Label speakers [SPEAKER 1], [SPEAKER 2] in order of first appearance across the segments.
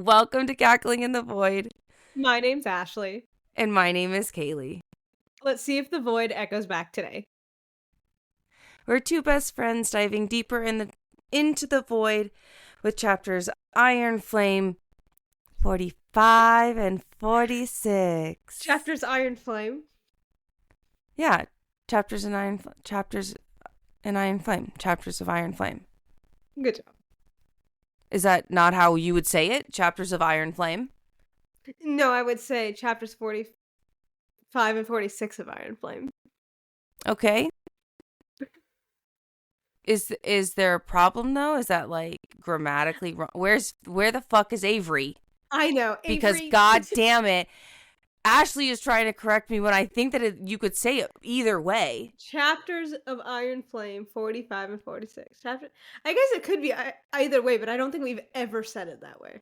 [SPEAKER 1] Welcome to Cackling in the Void.
[SPEAKER 2] My name's Ashley.
[SPEAKER 1] And my name is Kaylee.
[SPEAKER 2] Let's see if the void echoes back today.
[SPEAKER 1] We're two best friends diving deeper into the void with chapters Iron Flame 45 and 46.
[SPEAKER 2] Chapters Iron Flame?
[SPEAKER 1] Yeah, chapters of Iron Flame. Chapters of Iron Flame.
[SPEAKER 2] Good job.
[SPEAKER 1] Is that not how you would say it? Chapters of Iron Flame?
[SPEAKER 2] No, I would say chapters 45 and 46 of Iron Flame.
[SPEAKER 1] Okay. Is there a problem though? Is that like grammatically wrong? Where the fuck is Avery?
[SPEAKER 2] I know.
[SPEAKER 1] Because
[SPEAKER 2] Avery...
[SPEAKER 1] God damn it, Ashley is trying to correct me when I think that you could say it either way.
[SPEAKER 2] Chapters of Iron Flame 45 and 46. I guess it could be either way, but I don't think we've ever said it that way.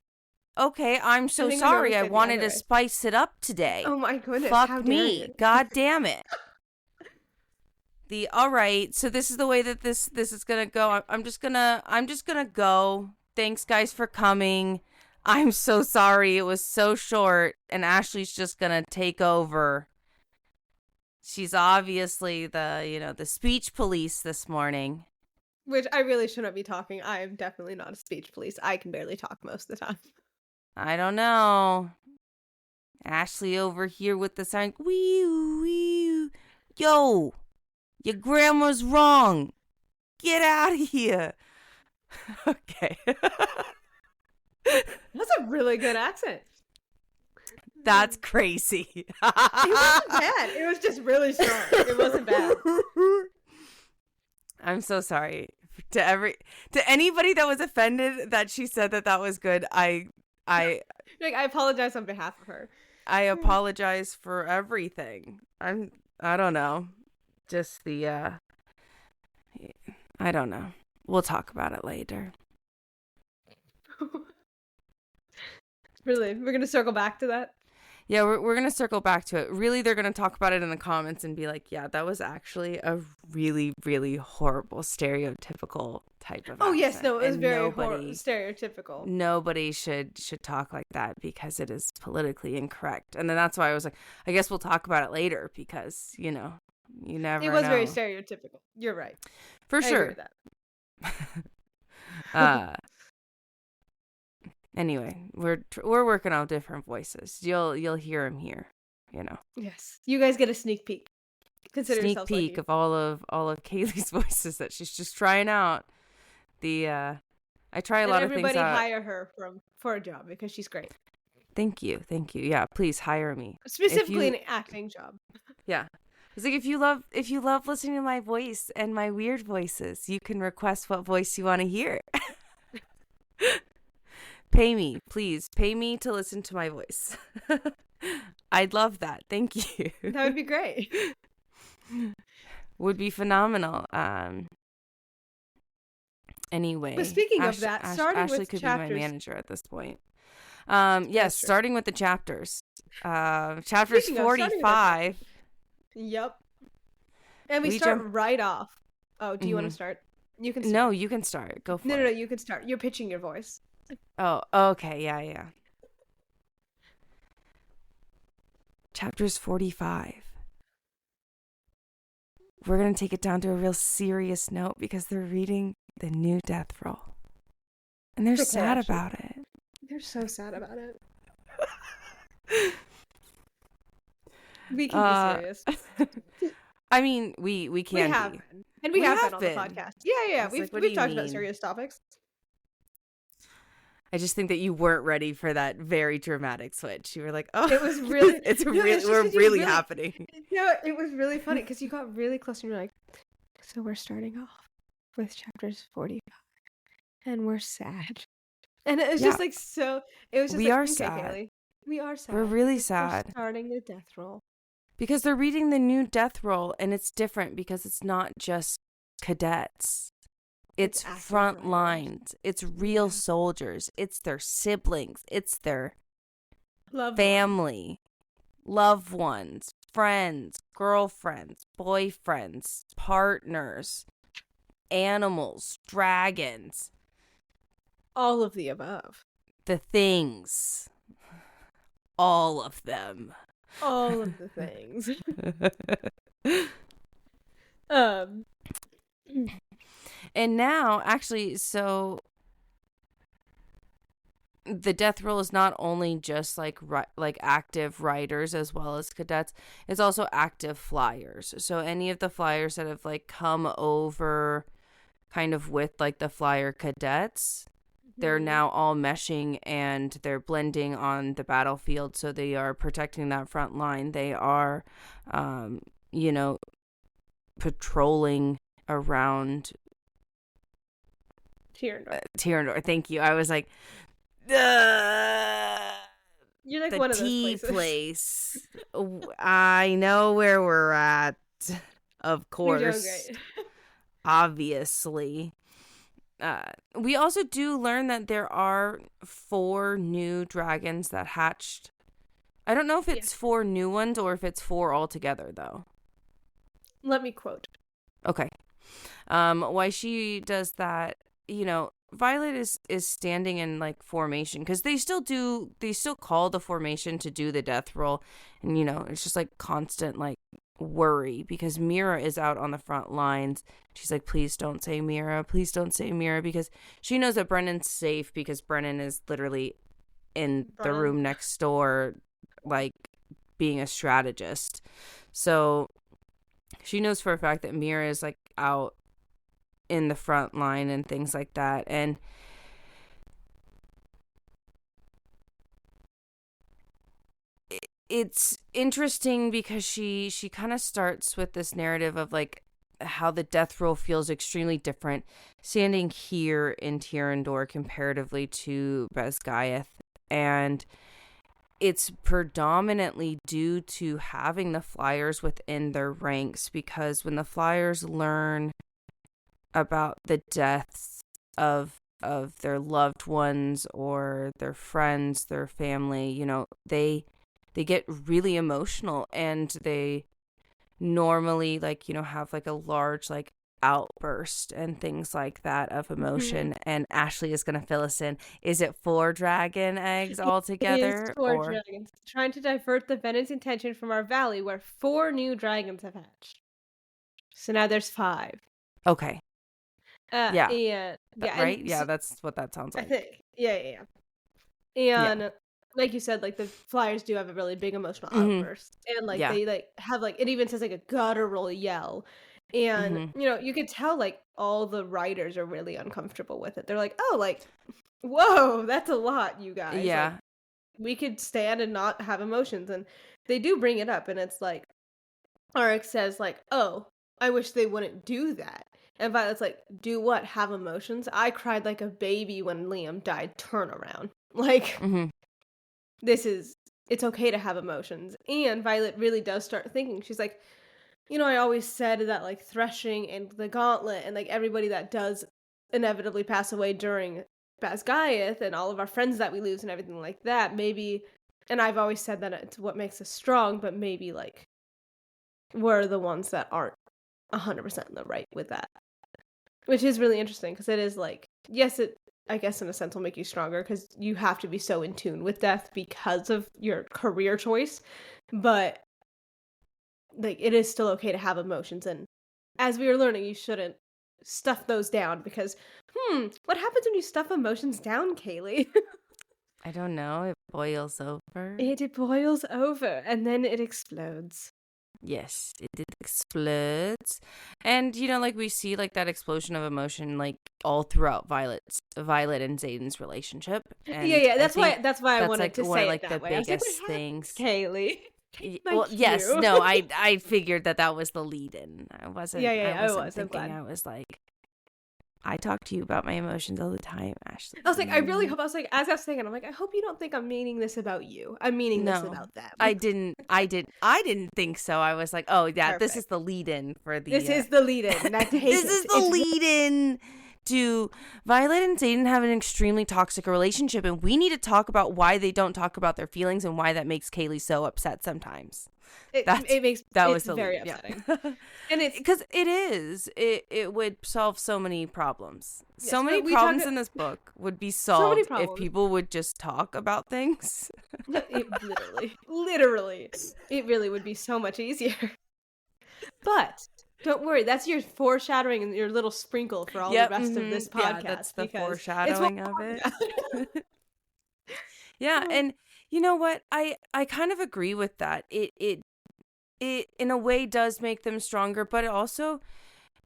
[SPEAKER 1] Okay, I'm so sorry. I wanted to spice it up today.
[SPEAKER 2] Oh my goodness.
[SPEAKER 1] Fuck me. God damn it. All right, so this is the way that this is gonna go. I'm just gonna go. Thanks guys for coming. I'm so sorry it was so short, and Ashley's just gonna take over. She's obviously the speech police this morning.
[SPEAKER 2] Which I really shouldn't be talking. I am definitely not a speech police. I can barely talk most of the time.
[SPEAKER 1] I don't know. Ashley over here with the sound. Wee wee. Yo, your grandma's wrong. Get out of here. Okay.
[SPEAKER 2] That's a really good accent.
[SPEAKER 1] That's crazy.
[SPEAKER 2] It wasn't bad. It was just really strong. It wasn't bad.
[SPEAKER 1] I'm so sorry to anybody that was offended that she said that was good. I
[SPEAKER 2] apologize on behalf of her.
[SPEAKER 1] I apologize for everything. I don't know. Just I don't know. We'll talk about it later.
[SPEAKER 2] Really? We're going to circle back to that?
[SPEAKER 1] Yeah, we're going to circle back to it. Really, they're going to talk about it in the comments and be like, yeah, that was actually a really, really horrible, stereotypical type of accent.
[SPEAKER 2] Oh, yes. No, it was very stereotypical.
[SPEAKER 1] Nobody should talk like that because it is politically incorrect. And then that's why I was like, I guess we'll talk about it later because, you never know.
[SPEAKER 2] It was very stereotypical. You're right.
[SPEAKER 1] For sure.
[SPEAKER 2] I agree with that.
[SPEAKER 1] Anyway, we're working on different voices. You'll hear them here,
[SPEAKER 2] Yes, you guys get a sneak peek. Consider
[SPEAKER 1] sneak peek of all of Kaylee's voices that she's just trying out. I try a lot of things out.
[SPEAKER 2] Everybody hire her for a job because she's great.
[SPEAKER 1] Thank you. Yeah, please hire me.
[SPEAKER 2] Specifically an acting job.
[SPEAKER 1] Yeah. It's like if you love listening to my voice and my weird voices, you can request what voice you want to hear. Pay me, please. Pay me to listen to my voice. I'd love that. Thank you.
[SPEAKER 2] That would be great.
[SPEAKER 1] Would be phenomenal. Anyway.
[SPEAKER 2] But speaking of that, starting
[SPEAKER 1] Ashley
[SPEAKER 2] with
[SPEAKER 1] could
[SPEAKER 2] chapters.
[SPEAKER 1] be my manager at this point. Yes, starting with the chapters. Chapters 45.
[SPEAKER 2] Yep. And we start right off. Oh, do you want to start? You can start.
[SPEAKER 1] No, you can start. Go for it.
[SPEAKER 2] No, you can start. You're pitching your voice.
[SPEAKER 1] Oh, okay. Yeah. Chapters 45. We're going to take it down to a real serious note because they're reading the new death roll. And they're sad about it.
[SPEAKER 2] They're so sad about it. We can be serious.
[SPEAKER 1] I mean, we can
[SPEAKER 2] we have
[SPEAKER 1] be.
[SPEAKER 2] Been. And we have been on the podcast. Yeah. We've talked about serious topics.
[SPEAKER 1] I just think that you weren't ready for that very dramatic switch. You were like, "Oh,
[SPEAKER 2] it was really,
[SPEAKER 1] we're really happening."
[SPEAKER 2] No, it was really funny because you got really close and you're like, "So we're starting off with chapters 45, and we're sad." And it was just like so. It was just
[SPEAKER 1] we are sad.
[SPEAKER 2] Kaylee, we are sad.
[SPEAKER 1] We're really sad.
[SPEAKER 2] We're starting the death roll
[SPEAKER 1] because they're reading the new death roll, and it's different because it's not just cadets. It's front lines. It's real soldiers. It's their siblings. It's their family, loved ones, friends, girlfriends, boyfriends, partners, animals, dragons.
[SPEAKER 2] All of the above.
[SPEAKER 1] the things. All of them.
[SPEAKER 2] All of the things. um
[SPEAKER 1] And now, actually, so the death roll is not only just like active riders as well as cadets. It's also active flyers. So any of the flyers that have like come over kind of with like the flyer cadets, they're now all meshing and they're blending on the battlefield. So they are protecting that front line. They are, patrolling around Tyrrendor. Thank you. I was like,
[SPEAKER 2] you're like
[SPEAKER 1] the
[SPEAKER 2] one of those
[SPEAKER 1] tea
[SPEAKER 2] places.
[SPEAKER 1] place. I know where we're at. Of course.
[SPEAKER 2] You're doing great.
[SPEAKER 1] Obviously. We also do learn that there are 4 new dragons that hatched. I don't know if it's 4 new ones or if it's 4 altogether, though. Let
[SPEAKER 2] me quote.
[SPEAKER 1] Okay. Why she does that, Violet is standing in like formation because they still call the formation to do the death roll, and it's just like constant like worry because Mira is out on the front lines. She's like, please don't say Mira, because she knows that Brennan's safe because Brennan is literally in the room next door, like being a strategist. So she knows for a fact that Mira is like out in the front line and things like that. And it's interesting because she kind of starts with this narrative of like how the death roll feels extremely different standing here in Tyrrendor comparatively to Basgiath, and it's predominantly due to having the flyers within their ranks, because when the flyers learn about the deaths of their loved ones or their friends, their family, they get really emotional, and they normally like, have like a large like outburst and things like that of emotion. And Ashley is going to fill us in. Is it 4 dragon eggs altogether?
[SPEAKER 2] It is 4 dragons. Trying to divert the vengeance attention from our valley where 4 new dragons have hatched. So now there's 5.
[SPEAKER 1] Okay.
[SPEAKER 2] Yeah.
[SPEAKER 1] Right? Yeah, that's what that sounds like.
[SPEAKER 2] I think. Yeah. And like you said, like the flyers do have a really big emotional outburst. And like they like have like, it even says like a guttural yell. And you could tell like all the writers are really uncomfortable with it. They're like, oh, like, whoa, that's a lot, you guys.
[SPEAKER 1] Yeah.
[SPEAKER 2] Like, we could stand and not have emotions. And they do bring it up, and it's like Arik says like, oh, I wish they wouldn't do that. And Violet's like, do what? Have emotions? I cried like a baby when Liam died. Turn around. Like, it's okay to have emotions. And Violet really does start thinking. She's like, I always said that like Threshing and the Gauntlet and like everybody that does inevitably pass away during Basgiath and all of our friends that we lose and everything like that, maybe, and I've always said that it's what makes us strong, but maybe like we're the ones that aren't 100% in the right with that. Which is really interesting because it is like, yes, it, I guess in a sense will make you stronger because you have to be so in tune with death because of your career choice. But like, it is still okay to have emotions. And as we were learning, you shouldn't stuff those down because, what happens when you stuff emotions down, Kaylee?
[SPEAKER 1] I don't know. It boils over.
[SPEAKER 2] It boils over and then it explodes.
[SPEAKER 1] Yes, it explodes. And, like we see like that explosion of emotion like all throughout Violet and Xaden's relationship. And
[SPEAKER 2] yeah. That's why I wanted
[SPEAKER 1] like
[SPEAKER 2] to
[SPEAKER 1] one
[SPEAKER 2] say
[SPEAKER 1] of like
[SPEAKER 2] it
[SPEAKER 1] the
[SPEAKER 2] that way.
[SPEAKER 1] biggest things.
[SPEAKER 2] Kaylee.
[SPEAKER 1] Well, yes, no, I figured that was the lead-in. I wasn't.
[SPEAKER 2] I was
[SPEAKER 1] thinking.
[SPEAKER 2] I'm glad.
[SPEAKER 1] I was like, I talk to you about my emotions all the time, Ashley.
[SPEAKER 2] I was like, I really hope. I was like, as I was saying, I'm like, I hope you don't think I'm meaning this about you. I'm meaning this about them.
[SPEAKER 1] I didn't think so. I was like, oh yeah,
[SPEAKER 2] Perfect.
[SPEAKER 1] This is the lead-in for the.
[SPEAKER 2] This is the lead-in.
[SPEAKER 1] This is the lead-in do Violet and Xaden have an extremely toxic relationship, and we need to talk about why they don't talk about their feelings and why that makes Kaylee so upset sometimes.
[SPEAKER 2] It's very upsetting. And it's
[SPEAKER 1] because it would solve so many problems.
[SPEAKER 2] Yes,
[SPEAKER 1] so many
[SPEAKER 2] we
[SPEAKER 1] problems
[SPEAKER 2] talk-
[SPEAKER 1] in this book would be
[SPEAKER 2] So many
[SPEAKER 1] solved if
[SPEAKER 2] problems.
[SPEAKER 1] people would just talk about things.
[SPEAKER 2] Literally, it really would be so much easier. But don't worry, that's your foreshadowing and your little sprinkle for all the rest of this podcast.
[SPEAKER 1] Yeah, that's the
[SPEAKER 2] because
[SPEAKER 1] foreshadowing
[SPEAKER 2] it's
[SPEAKER 1] of it. Yeah, and you know what? I kind of agree with that. It in a way does make them stronger, but it also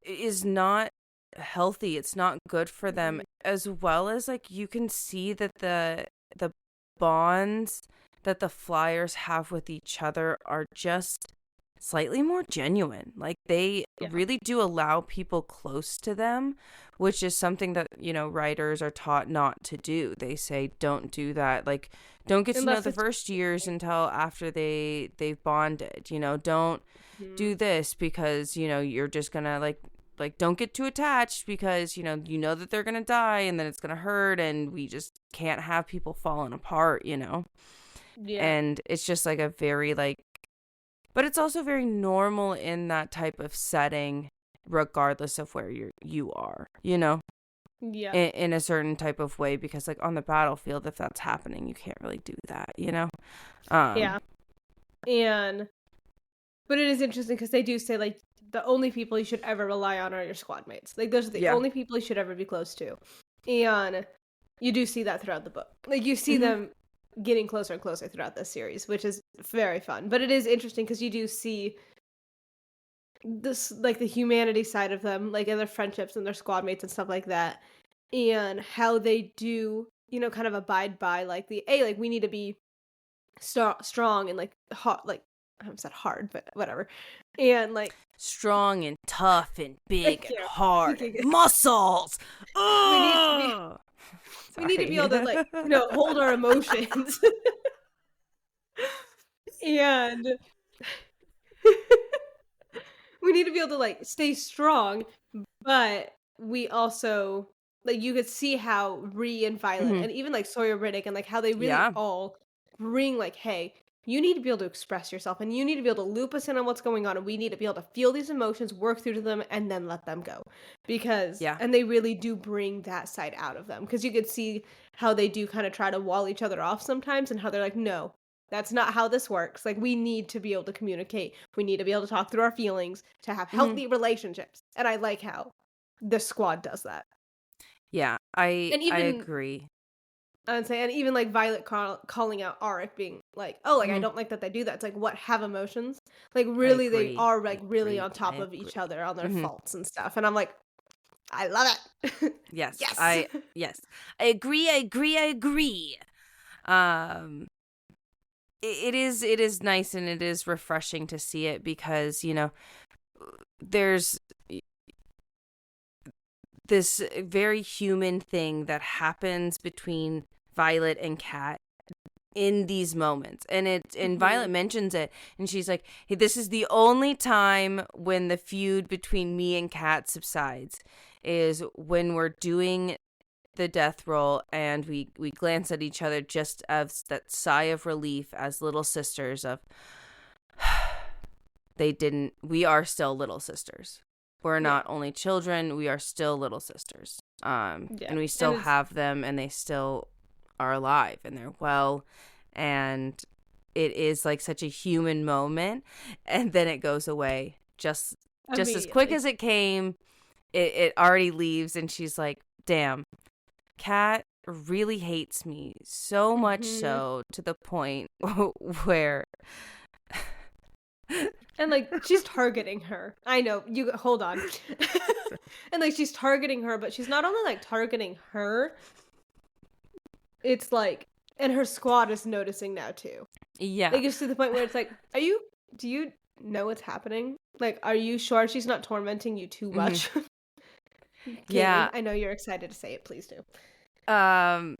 [SPEAKER 1] is not healthy. It's not good for them, as well as like you can see that the bonds that the Flyers have with each other are just slightly more genuine. Like they really do allow people close to them, which is something that, writers are taught not to do. They say don't do that. Like don't get to know the first years until after they've bonded. Don't do this because, you're just going to like don't get too attached because, you know that they're going to die and then it's going to hurt and we just can't have people falling apart, Yeah. And it's just like a very but it's also very normal in that type of setting, regardless of where you are,
[SPEAKER 2] Yeah.
[SPEAKER 1] In a certain type of way, because like on the battlefield, if that's happening, you can't really do that,
[SPEAKER 2] Yeah. But it is interesting because they do say like the only people you should ever rely on are your squad mates. Like those are the only people you should ever be close to. And you do see that throughout the book. Like you see them getting closer and closer throughout this series, which is very fun. But it is interesting because you do see this, like the humanity side of them, like in their friendships and their squad mates and stuff like that, and how they do, kind of abide by like we need to be strong and like hard, like I said hard, but whatever, and like
[SPEAKER 1] strong and tough and big and hard and muscles.
[SPEAKER 2] We need to be able to like hold our emotions. And we need to be able to like stay strong, but we also like you could see how Ree and Violet and even like Sawyer Riddick and like how they really all bring like, hey, you need to be able to express yourself and you need to be able to loop us in on what's going on and we need to be able to feel these emotions, work through to them, and then let them go. Because and they really do bring that side out of them. Because you could see how they do kind of try to wall each other off sometimes and how they're like, no, that's not how this works. Like we need to be able to communicate. We need to be able to talk through our feelings to have healthy relationships. And I like how the squad does that.
[SPEAKER 1] Yeah, I agree.
[SPEAKER 2] And even like Violet calling out Arik, being like, "Oh, like I don't like that they do that." It's like, what, have emotions? Like really, they are like really on top of each other on their faults and stuff. And I'm like, I love it.
[SPEAKER 1] Yes,
[SPEAKER 2] yes,
[SPEAKER 1] I agree. It is nice and it is refreshing to see it because there's this very human thing that happens between Violet and Kat in these moments. And Violet mentions it and she's like, hey, this is the only time when the feud between me and Kat subsides is when we're doing the death roll and we glance at each other just as that sigh of relief as little sisters of we are still little sisters. We're not only children, we are still little sisters. And we still have them and they still are alive and they're well. And it is like such a human moment. And then it goes away just as quick as it came. It already leaves and she's like, damn, Kat really hates me so much so to the point where...
[SPEAKER 2] And like she's targeting her. I know, you hold on. And like she's targeting her, but she's not only like targeting her, it's like, and her squad is noticing now too.
[SPEAKER 1] Yeah.
[SPEAKER 2] Like it's to the point where it's like, do you know what's happening? Like, are you sure she's not tormenting you too much?
[SPEAKER 1] Yeah.
[SPEAKER 2] I know you're excited to say it, please do.
[SPEAKER 1] So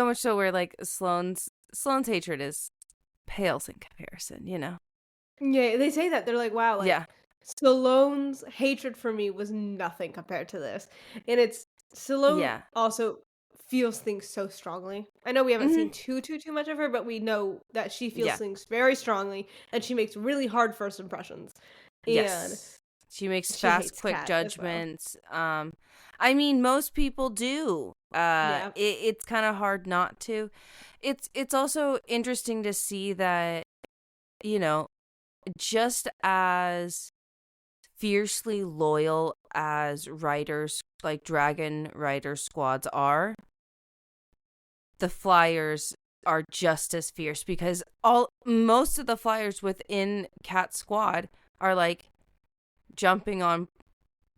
[SPEAKER 1] much so where like Sloane's hatred is pales in comparison,
[SPEAKER 2] Yeah, they say that. They're like, wow, like, Salone's hatred for me was nothing compared to this. And it's Salone
[SPEAKER 1] Yeah.
[SPEAKER 2] also feels things so strongly. I know we haven't
[SPEAKER 1] Hmm.
[SPEAKER 2] seen too much of her, but we know that she feels
[SPEAKER 1] Yeah.
[SPEAKER 2] things very strongly and she makes really hard first impressions. And
[SPEAKER 1] Yes. She makes
[SPEAKER 2] she
[SPEAKER 1] fast,
[SPEAKER 2] hates
[SPEAKER 1] quick
[SPEAKER 2] Cat as well.
[SPEAKER 1] judgments. I mean, most people do.
[SPEAKER 2] Yeah.
[SPEAKER 1] It's kind of hard not to. It's also interesting to see that, you know, just as fiercely loyal as writers, like dragon writer squads are, the flyers are just as fierce, because most of the flyers within Cat Squad are like jumping on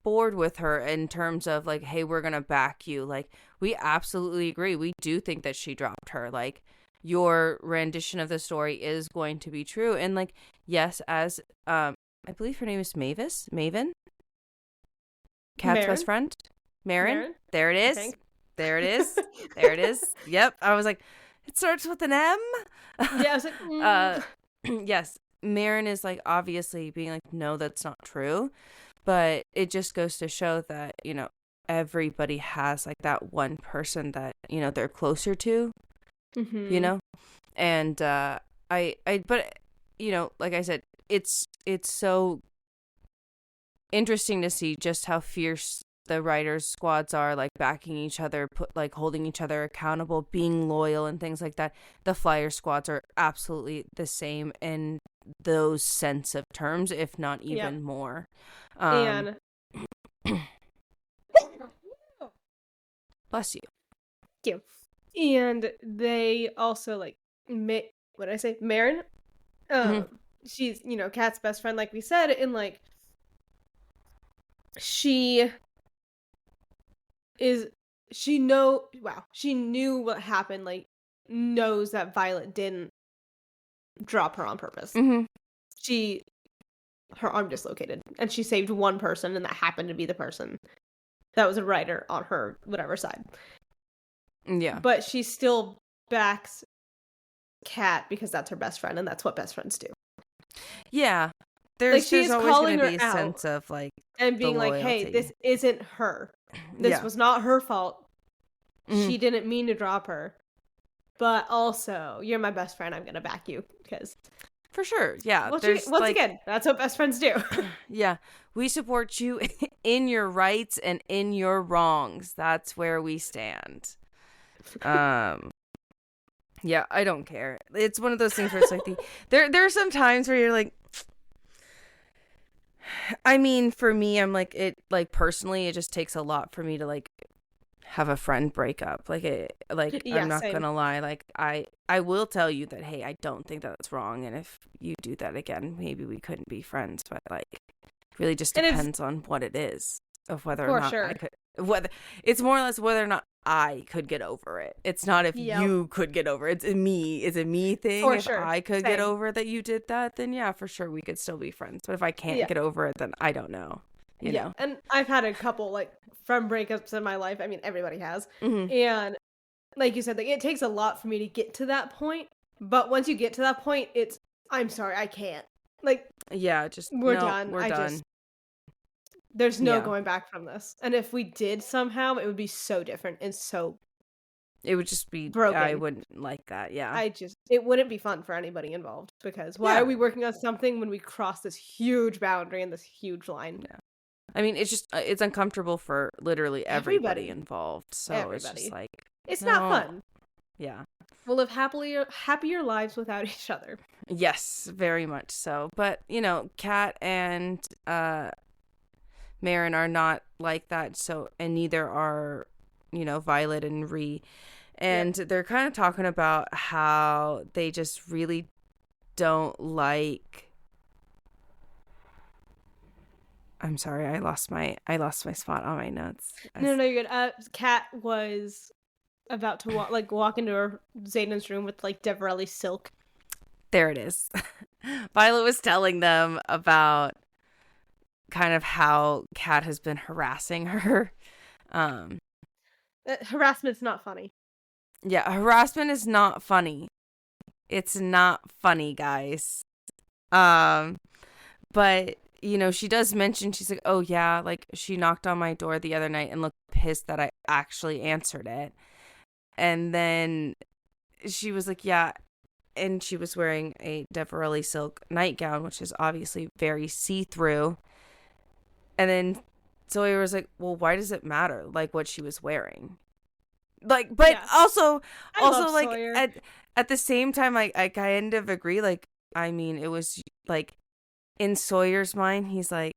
[SPEAKER 1] board with her in terms of like, hey, we're gonna back you. Like, we absolutely agree. We do think that she dropped her. Like, your rendition of the story is going to be true. And like, yes, as I believe her name is Maven, Cat's best
[SPEAKER 2] Marin?
[SPEAKER 1] friend, Marin.
[SPEAKER 2] Marin?
[SPEAKER 1] There it
[SPEAKER 2] I
[SPEAKER 1] is.
[SPEAKER 2] think.
[SPEAKER 1] There it is. There it is. Yep. I was like, it starts with an M.
[SPEAKER 2] Yeah, I was like,
[SPEAKER 1] uh, yes, Marin is like obviously being like, no, that's not true. But it just goes to show that, everybody has like that one person that, they're closer to,
[SPEAKER 2] mm-hmm.
[SPEAKER 1] and but, like I said, it's so interesting to see just how fierce the writers squads are, like backing each other, holding each other accountable, being loyal and things like that. The flyer squads are absolutely the same in those sense of terms, if not even
[SPEAKER 2] Yep.
[SPEAKER 1] more.
[SPEAKER 2] And
[SPEAKER 1] Bless you.
[SPEAKER 2] Thank you. And they also like what did I say? Marin? She's, Kat's best friend, like we said, and like she knew what happened, like knows that Violet didn't drop her on purpose.
[SPEAKER 1] Mm-hmm.
[SPEAKER 2] Her arm dislocated and she saved one person, and that happened to be the person that was a writer on her whatever side.
[SPEAKER 1] Yeah.
[SPEAKER 2] But she still backs Cat because that's her best friend, and that's what best friends do.
[SPEAKER 1] Yeah.
[SPEAKER 2] There's
[SPEAKER 1] There's always
[SPEAKER 2] calling
[SPEAKER 1] going to
[SPEAKER 2] her
[SPEAKER 1] be a
[SPEAKER 2] out
[SPEAKER 1] sense of like
[SPEAKER 2] and being like, hey, this isn't her. This was not her fault. Mm-hmm. She didn't mean to drop her. But also, you're my best friend. I'm going to back you because...
[SPEAKER 1] For sure, yeah.
[SPEAKER 2] Once again, that's what best friends do.
[SPEAKER 1] Yeah. We support you in your rights and in your wrongs. That's where we stand. Yeah, I don't care. It's one of those things where it's like there are some times where you're like, I mean, for me, I'm like, personally, it just takes a lot for me to like have a friend break up. Yeah, I'm not gonna lie. Like, I will tell you that, hey, I don't think that's wrong, and if you do that again, maybe we couldn't be friends. But like, it really just depends on what it is, of whether or not I could. It's more or less whether or not I could get over it. It's not if you could get over it. It's a me thing.
[SPEAKER 2] For
[SPEAKER 1] if
[SPEAKER 2] sure.
[SPEAKER 1] I could get over that you did that, then yeah, for sure we could still be friends. But if I can't get over it, then I don't know. You know?
[SPEAKER 2] And I've had a couple like friend breakups in my life. I mean, everybody has.
[SPEAKER 1] Mm-hmm.
[SPEAKER 2] And like you said, like it takes a lot for me to get to that point. But once you get to that point, it's I'm sorry, I can't. Like,
[SPEAKER 1] yeah, just
[SPEAKER 2] we're done.
[SPEAKER 1] We're done.
[SPEAKER 2] There's no going back from this. And if we did somehow, it would be so different and so
[SPEAKER 1] it would just be
[SPEAKER 2] broken.
[SPEAKER 1] I wouldn't like that. Yeah.
[SPEAKER 2] It wouldn't be fun for anybody involved, because why are we working on something when we cross this huge boundary and this huge line?
[SPEAKER 1] Yeah. I mean, it's uncomfortable for literally everybody involved. So it's just like,
[SPEAKER 2] it's not fun.
[SPEAKER 1] Yeah.
[SPEAKER 2] We'll live happier lives without each other.
[SPEAKER 1] Yes, very much so. But, Kat and Marin are not like that. So, and neither are, Violet and Ree. And they're kind of talking about how they just really don't like. I'm sorry, I lost my spot on my notes.
[SPEAKER 2] No, you're good. Kat was about to walk into Zayden's room with like Deverelli's silk.
[SPEAKER 1] There it is. Violet was telling them about kind of how Kat has been harassing her.
[SPEAKER 2] Harassment's not funny.
[SPEAKER 1] Yeah, harassment is not funny. It's not funny, guys. But she does mention, she's like, oh yeah, like she knocked on my door the other night and looked pissed that I actually answered it. And then she was like, yeah. And she was wearing a Deverelli silk nightgown, which is obviously very see-through. And then Sawyer was like, well, why does it matter, like, what she was wearing? Like, but
[SPEAKER 2] Yeah.
[SPEAKER 1] also like,
[SPEAKER 2] Sawyer.
[SPEAKER 1] at the same time, I kind of agree. Like, I mean, it was, like, in Sawyer's mind, he's like,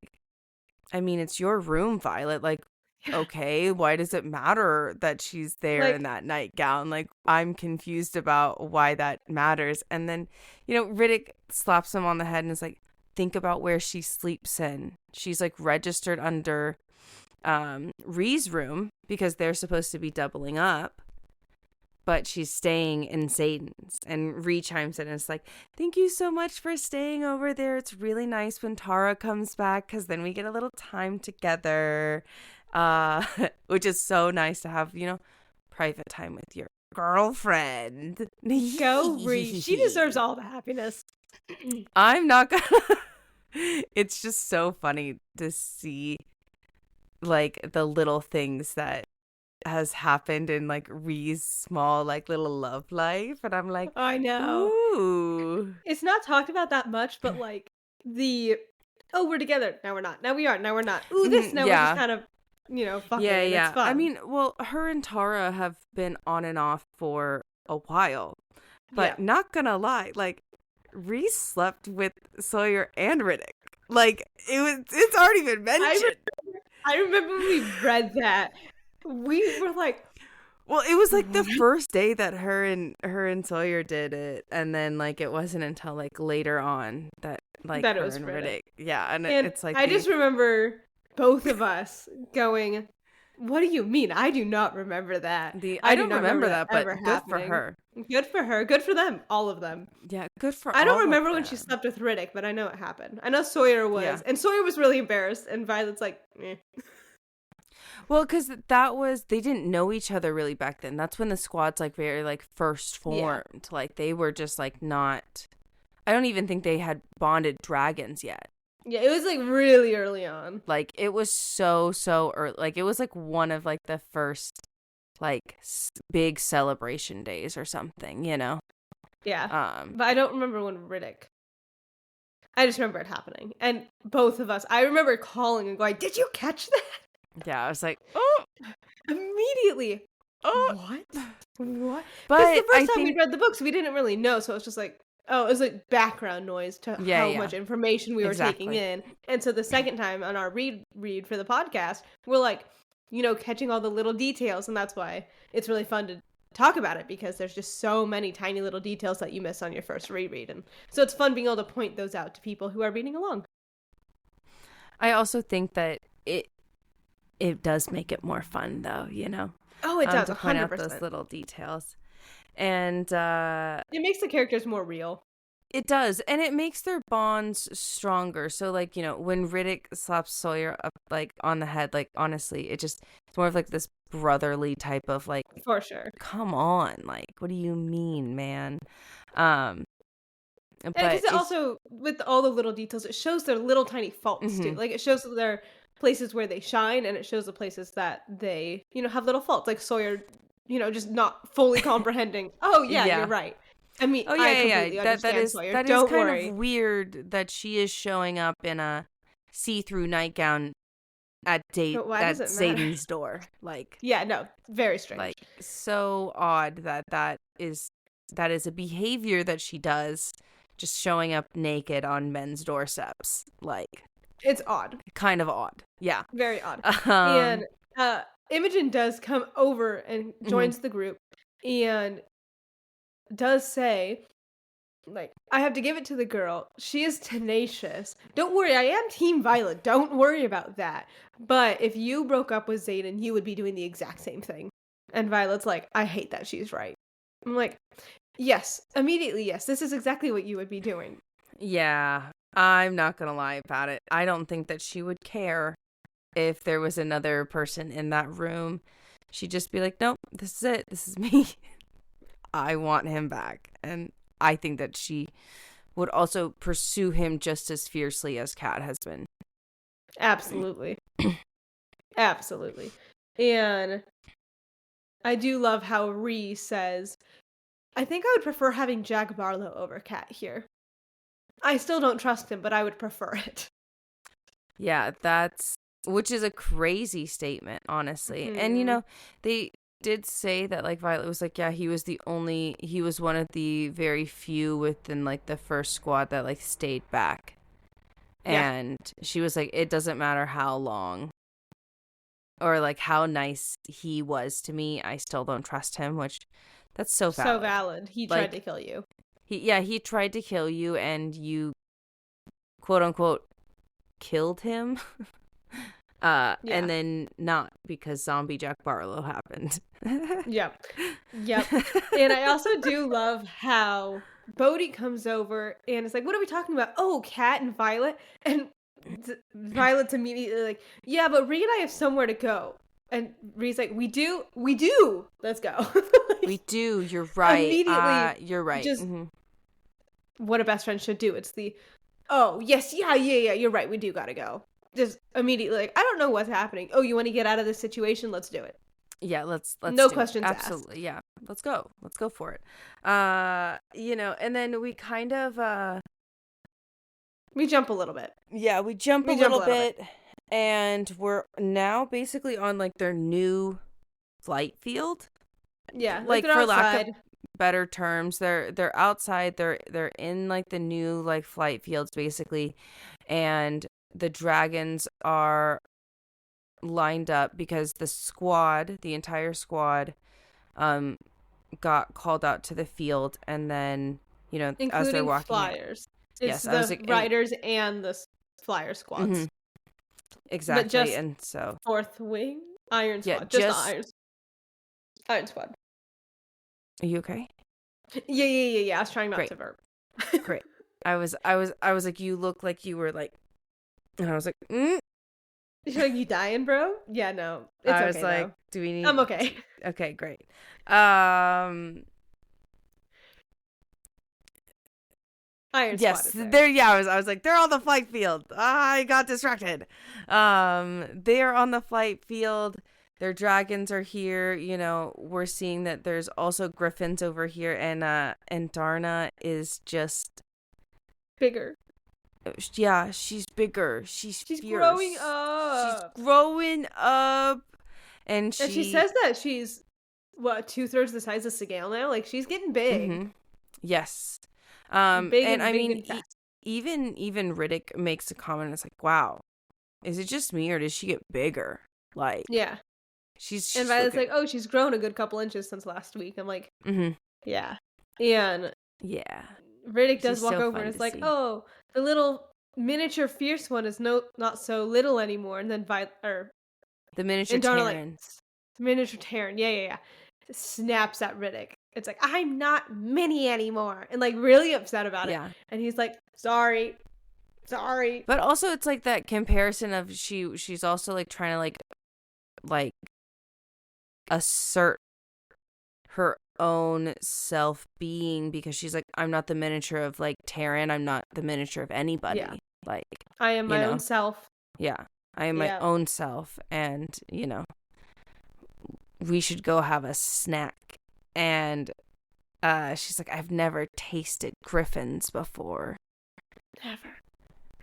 [SPEAKER 1] I mean, it's your room, Violet. Like, okay, why does it matter that she's there
[SPEAKER 2] Like,
[SPEAKER 1] in that nightgown? Like, I'm confused about why that matters. And then, Riddick slaps him on the head and is like, think about where she sleeps in. She's like registered under Ree's room because they're supposed to be doubling up, but she's staying in Satan's. And Ree chimes in and is like, thank you so much for staying over there. It's really nice when Tara comes back because then we get a little time together. Which is so nice to have, private time with your girlfriend.
[SPEAKER 2] go Ree. She deserves all the happiness.
[SPEAKER 1] I'm not gonna. It's just so funny to see, like, the little things that has happened in, like, Ree's small, like, little love life. And I'm like,
[SPEAKER 2] I know.
[SPEAKER 1] ooh.
[SPEAKER 2] It's not talked about that much, but, like, we're together. Now we're not. Now we are. Now we're not. Ooh, this. Now we're just kind of, fucking.
[SPEAKER 1] Yeah,
[SPEAKER 2] and
[SPEAKER 1] yeah.
[SPEAKER 2] It's fun.
[SPEAKER 1] I mean, well, her and Tara have been on and off for a while. But not gonna lie, like, Reese slept with Sawyer and Riddick. Like, it's already been mentioned.
[SPEAKER 2] I remember when we read that. We were like,
[SPEAKER 1] well, it was like the first day that her and Sawyer did it, and then, like, it wasn't until, like, later on that, like,
[SPEAKER 2] that
[SPEAKER 1] her
[SPEAKER 2] it was
[SPEAKER 1] and
[SPEAKER 2] Riddick.
[SPEAKER 1] Riddick. Yeah, and it's like
[SPEAKER 2] I just remember both of us going, what do you mean? I do not remember that.
[SPEAKER 1] I don't
[SPEAKER 2] do not
[SPEAKER 1] remember that, but
[SPEAKER 2] ever
[SPEAKER 1] good
[SPEAKER 2] happening.
[SPEAKER 1] for her.
[SPEAKER 2] Good for her. Good for them. All of them.
[SPEAKER 1] Yeah, good for
[SPEAKER 2] I don't
[SPEAKER 1] all
[SPEAKER 2] remember
[SPEAKER 1] of
[SPEAKER 2] when
[SPEAKER 1] them.
[SPEAKER 2] she slept with Riddick, but I know it happened. I know Sawyer was. And Sawyer was really embarrassed, and Violet's like, eh.
[SPEAKER 1] Well, because they didn't know each other really back then. That's when the squad's, like, very, like, first formed. Yeah. Like, they were just, like, not, I don't even think they had bonded dragons yet.
[SPEAKER 2] Yeah, it was, like, really early on.
[SPEAKER 1] Like, it was so early. Like, it was, like, one of, like, the first, like, big celebration days or something,
[SPEAKER 2] Yeah. But I don't remember when Riddick. I just remember it happening. And both of us, I remember calling and going, did you catch that?
[SPEAKER 1] Yeah, I was like, oh.
[SPEAKER 2] Immediately.
[SPEAKER 1] Oh.
[SPEAKER 2] What?
[SPEAKER 1] But
[SPEAKER 2] the first time we read the books, we didn't really know. So it was just like, it was like background noise to how much information we were taking in. And so the second time on our read for the podcast, we're like, catching all the little details. And that's why it's really fun to talk about it, because there's just so many tiny little details that you miss on your first reread. And so it's fun being able to point those out to people who are reading along.
[SPEAKER 1] I also think that it does make it more fun, though,
[SPEAKER 2] Oh, it does,
[SPEAKER 1] to
[SPEAKER 2] 100%.
[SPEAKER 1] point out those little details. And
[SPEAKER 2] it makes the characters more real.
[SPEAKER 1] It does, and it makes their bonds stronger. So, like, when Riddick slaps Sawyer up, like, on the head, like, honestly, it's more of, like, this brotherly type of, like,
[SPEAKER 2] for sure,
[SPEAKER 1] come on, like, what do you mean, man?
[SPEAKER 2] But because it also, with all the little details, it shows their little tiny faults too. Like, it shows their places where they shine, and it shows the places that they, have little faults. Like Sawyer, just not fully comprehending. Oh yeah, you're right. I mean, I completely understand Sawyer.
[SPEAKER 1] That
[SPEAKER 2] Don't
[SPEAKER 1] is kind
[SPEAKER 2] worry.
[SPEAKER 1] of weird that she is showing up in a see-through nightgown at Satan's door. Like,
[SPEAKER 2] yeah, no, very strange.
[SPEAKER 1] Like, so odd that is a behavior that she does, just showing up naked on men's doorsteps. Like,
[SPEAKER 2] it's odd.
[SPEAKER 1] Kind of odd. Yeah.
[SPEAKER 2] Very odd. And Imogen does come over and joins the group and does say, like, I have to give it to the girl. She is tenacious. Don't worry, I am Team Violet. Don't worry about that. But if you broke up with Xaden, you would be doing the exact same thing. And Violet's like, I hate that she's right. I'm like, yes, immediately yes. This is exactly what you would be doing.
[SPEAKER 1] Yeah, I'm not going to lie about it. I don't think that she would care if there was another person in that room. She'd just be like, nope, this is it. This is me. I want him back. And I think that she would also pursue him just as fiercely as Kat has been.
[SPEAKER 2] Absolutely. Absolutely. And I do love how Rhee says, I think I would prefer having Jack Barlow over Kat here. I still don't trust him, but I would prefer it.
[SPEAKER 1] Yeah, which is a crazy statement, honestly.
[SPEAKER 2] Mm-hmm.
[SPEAKER 1] And, you know, they did say that, like, Violet was like, yeah, he was one of the very few within, like, the first squad that, like, stayed back.
[SPEAKER 2] Yeah.
[SPEAKER 1] And she was like, it doesn't matter how long or, like, how nice he was to me, I still don't trust him, which that's so valid.
[SPEAKER 2] So valid. He tried to kill you.
[SPEAKER 1] He tried to kill you, and you, quote unquote, killed him. And then not, because zombie Jack Barlow happened.
[SPEAKER 2] Yep. And I also do love how Bodhi comes over and it's like, what are we talking about? Oh, Kat and Violet. And Violet's immediately like, yeah, but Rhee and I have somewhere to go. And Rhee's like, we do, let's go.
[SPEAKER 1] We do, you're right.
[SPEAKER 2] Immediately,
[SPEAKER 1] you're right.
[SPEAKER 2] Just what a best friend should do. It's the, oh, yes, yeah, you're right, we do gotta go. Just immediately, like, I don't know what's happening. Oh, you want to get out of this situation? Let's do it.
[SPEAKER 1] Yeah, let's
[SPEAKER 2] no questions asked.
[SPEAKER 1] Absolutely, yeah. Let's go for it. You know, and then we kind of
[SPEAKER 2] we jump a little bit.
[SPEAKER 1] Yeah, we jump a little bit, and we're now basically on, like, their new flight field.
[SPEAKER 2] Yeah,
[SPEAKER 1] like
[SPEAKER 2] for lack of
[SPEAKER 1] better terms, they're outside. They're in, like, the new, like, flight fields basically, and the dragons are lined up because the entire squad got called out to the field, and then, you know,
[SPEAKER 2] including
[SPEAKER 1] as they're walking
[SPEAKER 2] flyers. It's
[SPEAKER 1] yes,
[SPEAKER 2] the riders and the flyer squads.
[SPEAKER 1] Exactly.
[SPEAKER 2] But just
[SPEAKER 1] and so
[SPEAKER 2] fourth wing Iron Squad.
[SPEAKER 1] Yeah,
[SPEAKER 2] just the Iron Squad.
[SPEAKER 1] Are you okay?
[SPEAKER 2] Yeah. I was trying not to burp.
[SPEAKER 1] Great. I was like, you look like you were like, and I was like,
[SPEAKER 2] You're like, you dying, bro? Yeah, no. It's okay. I was like,
[SPEAKER 1] do we need?
[SPEAKER 2] I'm okay.
[SPEAKER 1] Okay, great.
[SPEAKER 2] Iron
[SPEAKER 1] yes,
[SPEAKER 2] Squad is there.
[SPEAKER 1] Yeah, I was like, they're on the flight field. I got distracted. They are on the flight field. Their dragons are here. You know, we're seeing that there's also griffins over here, and Darna is just
[SPEAKER 2] bigger.
[SPEAKER 1] Yeah, she's bigger. She's fierce.
[SPEAKER 2] Growing up.
[SPEAKER 1] She's growing up, and
[SPEAKER 2] she says that she's 2/3 the size of Sigale now. Like, she's getting big.
[SPEAKER 1] Mm-hmm. Yes.
[SPEAKER 2] Big
[SPEAKER 1] and I mean,
[SPEAKER 2] even
[SPEAKER 1] Riddick makes a comment. It's like, wow, is it just me, or does she get bigger? Like,
[SPEAKER 2] yeah,
[SPEAKER 1] she's
[SPEAKER 2] and Violet's like, oh, she's grown a good couple inches since last week. I'm like, yeah, and
[SPEAKER 1] yeah,
[SPEAKER 2] Riddick does walk over and it's like, oh, the little miniature fierce one is not so little anymore. And then
[SPEAKER 1] the miniature Terran,
[SPEAKER 2] miniature Terran, yeah, snaps at Riddick. It's like, I'm not mini anymore, and like really upset about it. And he's like, sorry.
[SPEAKER 1] But also, it's like that comparison of she's also like trying to like assert her own self-being, because she's like, I'm not the miniature of like Terran. I'm not the miniature of anybody.
[SPEAKER 2] Yeah.
[SPEAKER 1] Like,
[SPEAKER 2] I am my own self.
[SPEAKER 1] Yeah, I am my own self, and you know, we should go have a snack. And she's like, I've never tasted griffins before.
[SPEAKER 2] Never.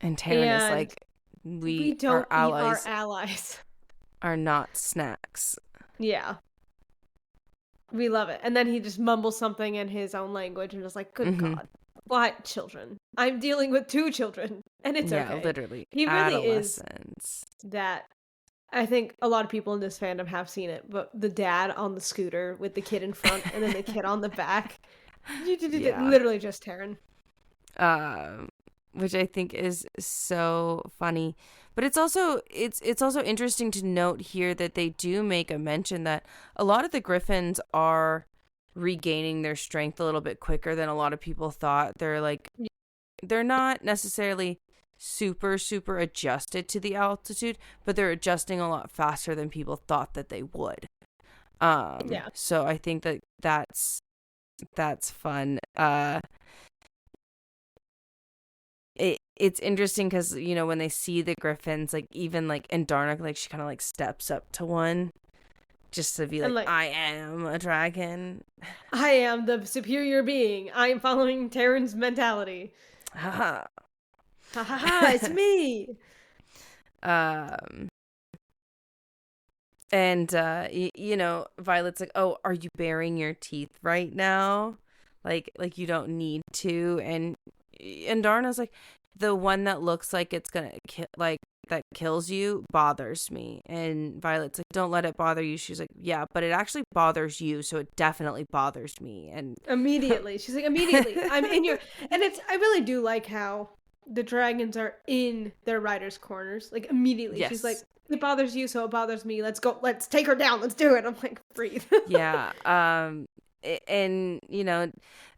[SPEAKER 1] And Terran is like, we
[SPEAKER 2] don't
[SPEAKER 1] our
[SPEAKER 2] eat our allies.
[SPEAKER 1] Are not snacks.
[SPEAKER 2] Yeah. We love it. And then he just mumbles something in his own language and is like, good God. What children? I'm dealing with 2 children. And it's okay.
[SPEAKER 1] Yeah, literally.
[SPEAKER 2] He really is that. I think a lot of people in this fandom have seen it, but the dad on the scooter with the kid in front and then the kid on the back. Literally just Terran.
[SPEAKER 1] Which I think is so funny. But it's also interesting to note here that they do make a mention that a lot of the griffins are regaining their strength a little bit quicker than a lot of people thought. They're not necessarily super adjusted to the altitude, but they're adjusting a lot faster than people thought that they would. So I think that's fun. it's interesting because, when they see the griffins, like, even, like, in Darna, like, she kind of, like, steps up to one just to be
[SPEAKER 2] And,
[SPEAKER 1] like, I am a dragon.
[SPEAKER 2] I am the superior being. I am following Terran's mentality.
[SPEAKER 1] Haha.
[SPEAKER 2] Ha ha ha, it's me.
[SPEAKER 1] And, Violet's like, oh, are you baring your teeth right now? Like you don't need to. And Darna's like, the one that looks like it's gonna that kills you bothers me. And Violet's like, don't let it bother you. She's like, yeah, but it actually bothers you, so it definitely bothers me. And
[SPEAKER 2] immediately, she's like, immediately, I'm in your. And I really do like how the dragons are in their riders' corners, like, immediately.
[SPEAKER 1] Yes.
[SPEAKER 2] She's like, it bothers you, so it bothers me. Let's go. Let's take her down. Let's do it. I'm like, breathe.
[SPEAKER 1] Yeah. And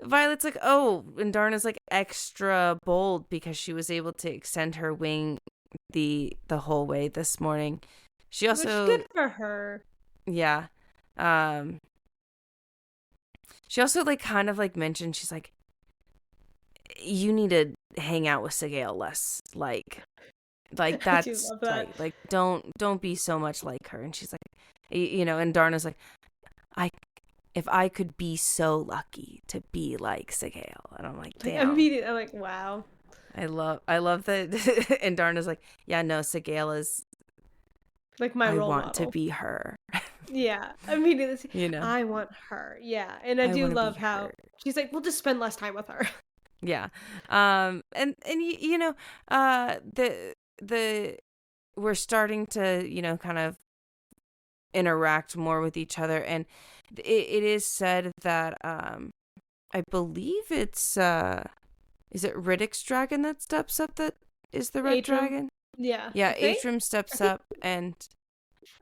[SPEAKER 1] Violet's like, oh, and Darna's like extra bold because she was able to extend her wing the whole way this morning. She also,
[SPEAKER 2] which, good for her.
[SPEAKER 1] Yeah. She also, like, kind of, like, mentioned, she's like, you need to hang out with Sigale less, like that's
[SPEAKER 2] I do love that.
[SPEAKER 1] like don't be so much like her. And she's like, and Darna's like, if I could be so lucky to be like Sigale. And I'm like, damn.
[SPEAKER 2] Immediately, I'm like, wow.
[SPEAKER 1] I love that. And Darna's like, yeah, no, Sigale is
[SPEAKER 2] like my role model.
[SPEAKER 1] I want to be her.
[SPEAKER 2] Yeah, immediately. I want her. Yeah, and I do love how she's like, we'll just spend less time with her.
[SPEAKER 1] Yeah. The we're starting to, kind of interact more with each other, and it is said that I believe it's is it Riddick's dragon that steps up that is the red dragon?
[SPEAKER 2] Yeah.
[SPEAKER 1] Yeah, Atrum steps up, and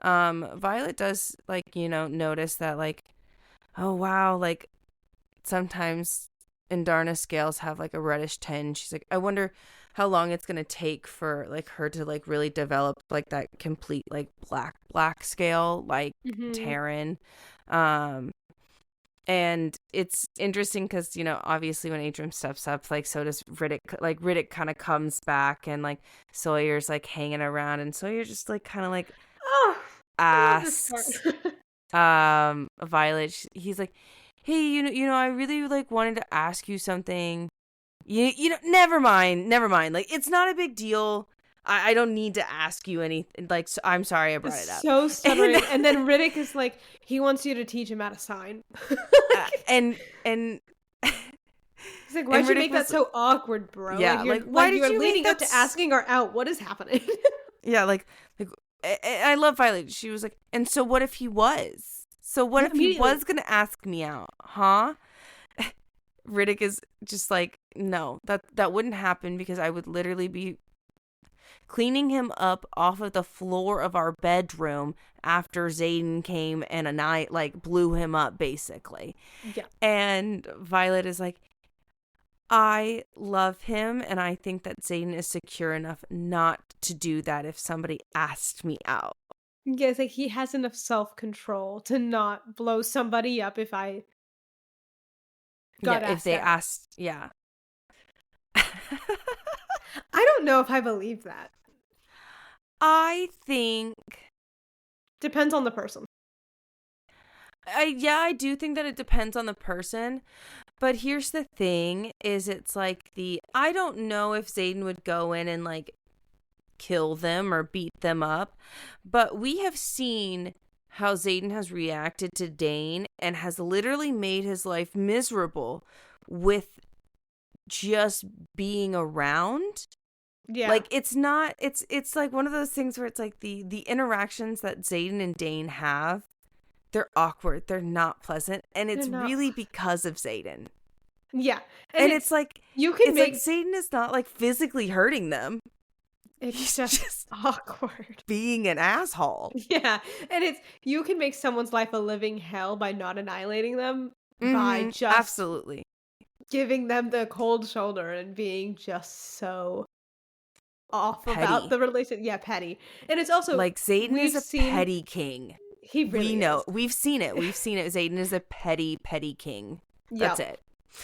[SPEAKER 1] Violet does, like, notice that, like, oh wow, like, sometimes Indarna scales have, like, a reddish tinge. She's like, I wonder how long it's gonna take for, like, her to, like, really develop, like, that complete, like, black scale, like, Terran. And it's interesting because, obviously when Atrum steps up, like, so does Riddick. Like, Riddick kind of comes back, and, like, Sawyer's, like, hanging around, and Sawyer just, like, kind of, like, asks Violet, he's like, hey, I really, like, wanted to ask you something. Never mind. Like, it's not a big deal. I don't need to ask you anything. Like, so, I'm sorry I brought it up.
[SPEAKER 2] So stuttering. And then Riddick is like, he wants you to teach him how to sign.
[SPEAKER 1] and
[SPEAKER 2] he's like, why'd you make that so awkward, bro?
[SPEAKER 1] Yeah,
[SPEAKER 2] like why did you leading up to asking her out? What is happening?
[SPEAKER 1] Yeah, like I love Violet. She was like, and so what if he was? So what if he was gonna ask me out, huh? Riddick is just like, no, that wouldn't happen because I would literally be cleaning him up off of the floor of our bedroom after Xaden came and I, like, blew him up, basically.
[SPEAKER 2] Yeah.
[SPEAKER 1] And Violet is like, I love him, and I think that Xaden is secure enough not to do that if somebody asked me out.
[SPEAKER 2] Yeah, it's like he has enough self-control to not blow somebody up if I got asked
[SPEAKER 1] if they
[SPEAKER 2] out.
[SPEAKER 1] asked, yeah.
[SPEAKER 2] I don't know if I believe that.
[SPEAKER 1] I think
[SPEAKER 2] depends on the person.
[SPEAKER 1] I do think that it depends on the person, but here's the thing: is it's like I don't know if Xaden would go in and, like, kill them or beat them up, but we have seen how Xaden has reacted to Dane and has literally made his life miserable with just being around.
[SPEAKER 2] Yeah.
[SPEAKER 1] Like, it's not, it's like one of those things where it's like the interactions that Xaden and Dane have, they're awkward. They're not pleasant. And it's really because of Xaden.
[SPEAKER 2] Yeah.
[SPEAKER 1] And it's like, like Xaden is not, like, physically hurting them.
[SPEAKER 2] It's just awkward.
[SPEAKER 1] Being an asshole.
[SPEAKER 2] Yeah. And you can make someone's life a living hell by not annihilating them, by just
[SPEAKER 1] absolutely
[SPEAKER 2] giving them the cold shoulder and being just so off petty about the relation. Yeah, petty. And it's also
[SPEAKER 1] like Xaden is a petty king.
[SPEAKER 2] He really
[SPEAKER 1] we know.
[SPEAKER 2] is.
[SPEAKER 1] We've seen it. Xaden is a petty king. That's it.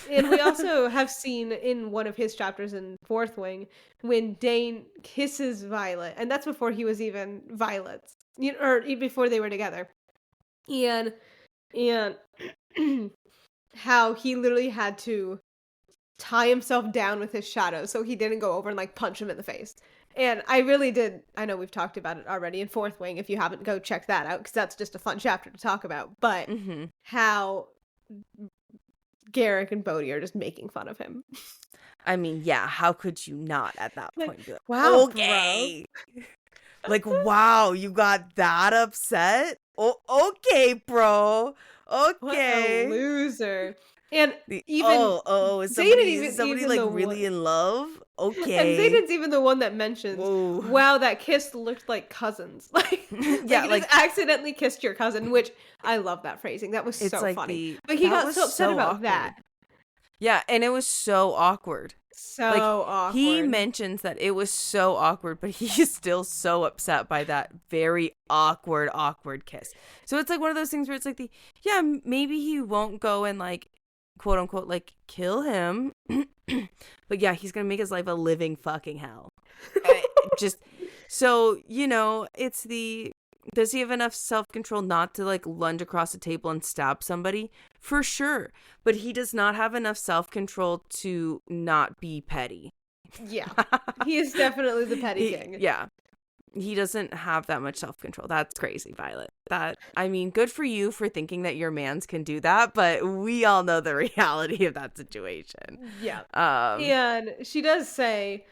[SPEAKER 2] And we also have seen in one of his chapters in Fourth Wing when Dane kisses Violet, and that's before he was even Violet's, or before they were together. And and how he literally had to tie himself down with his shadow so he didn't go over and like punch him in the face. And I really did. I know we've talked about it already in Fourth Wing. If you haven't, go check that out because that's just a fun chapter to talk about. But how Garrick and Bodhi are just making fun of him.
[SPEAKER 1] I mean, yeah, how could you not at that point be like,
[SPEAKER 2] wow,
[SPEAKER 1] okay. Like, wow, you got that upset? Oh, okay, bro. Okay.
[SPEAKER 2] What a loser. And even
[SPEAKER 1] is somebody like really in love? Okay.
[SPEAKER 2] And Zayden's even the one that mentions, wow, that kiss looked like cousins. Like, yeah, like just accidentally kissed your cousin, which I love that phrasing. That was so like funny. But he got so upset about awkward. That.
[SPEAKER 1] Yeah, and it was so awkward.
[SPEAKER 2] So awkward.
[SPEAKER 1] He mentions that it was so awkward, but he's still so upset by that very awkward kiss. So it's like one of those things where it's like maybe he won't go and like, quote unquote, like kill him. But yeah, he's going to make his life a living fucking hell. Just so, it's does he have enough self-control not to like lunge across the table and stab somebody? For sure. But he does not have enough self-control to not be petty.
[SPEAKER 2] Yeah. He is definitely the petty king.
[SPEAKER 1] Yeah. He doesn't have that much self-control. That's crazy, Violet. Good for you for thinking that your mans can do that, but we all know the reality of that situation.
[SPEAKER 2] Yeah. And she does say,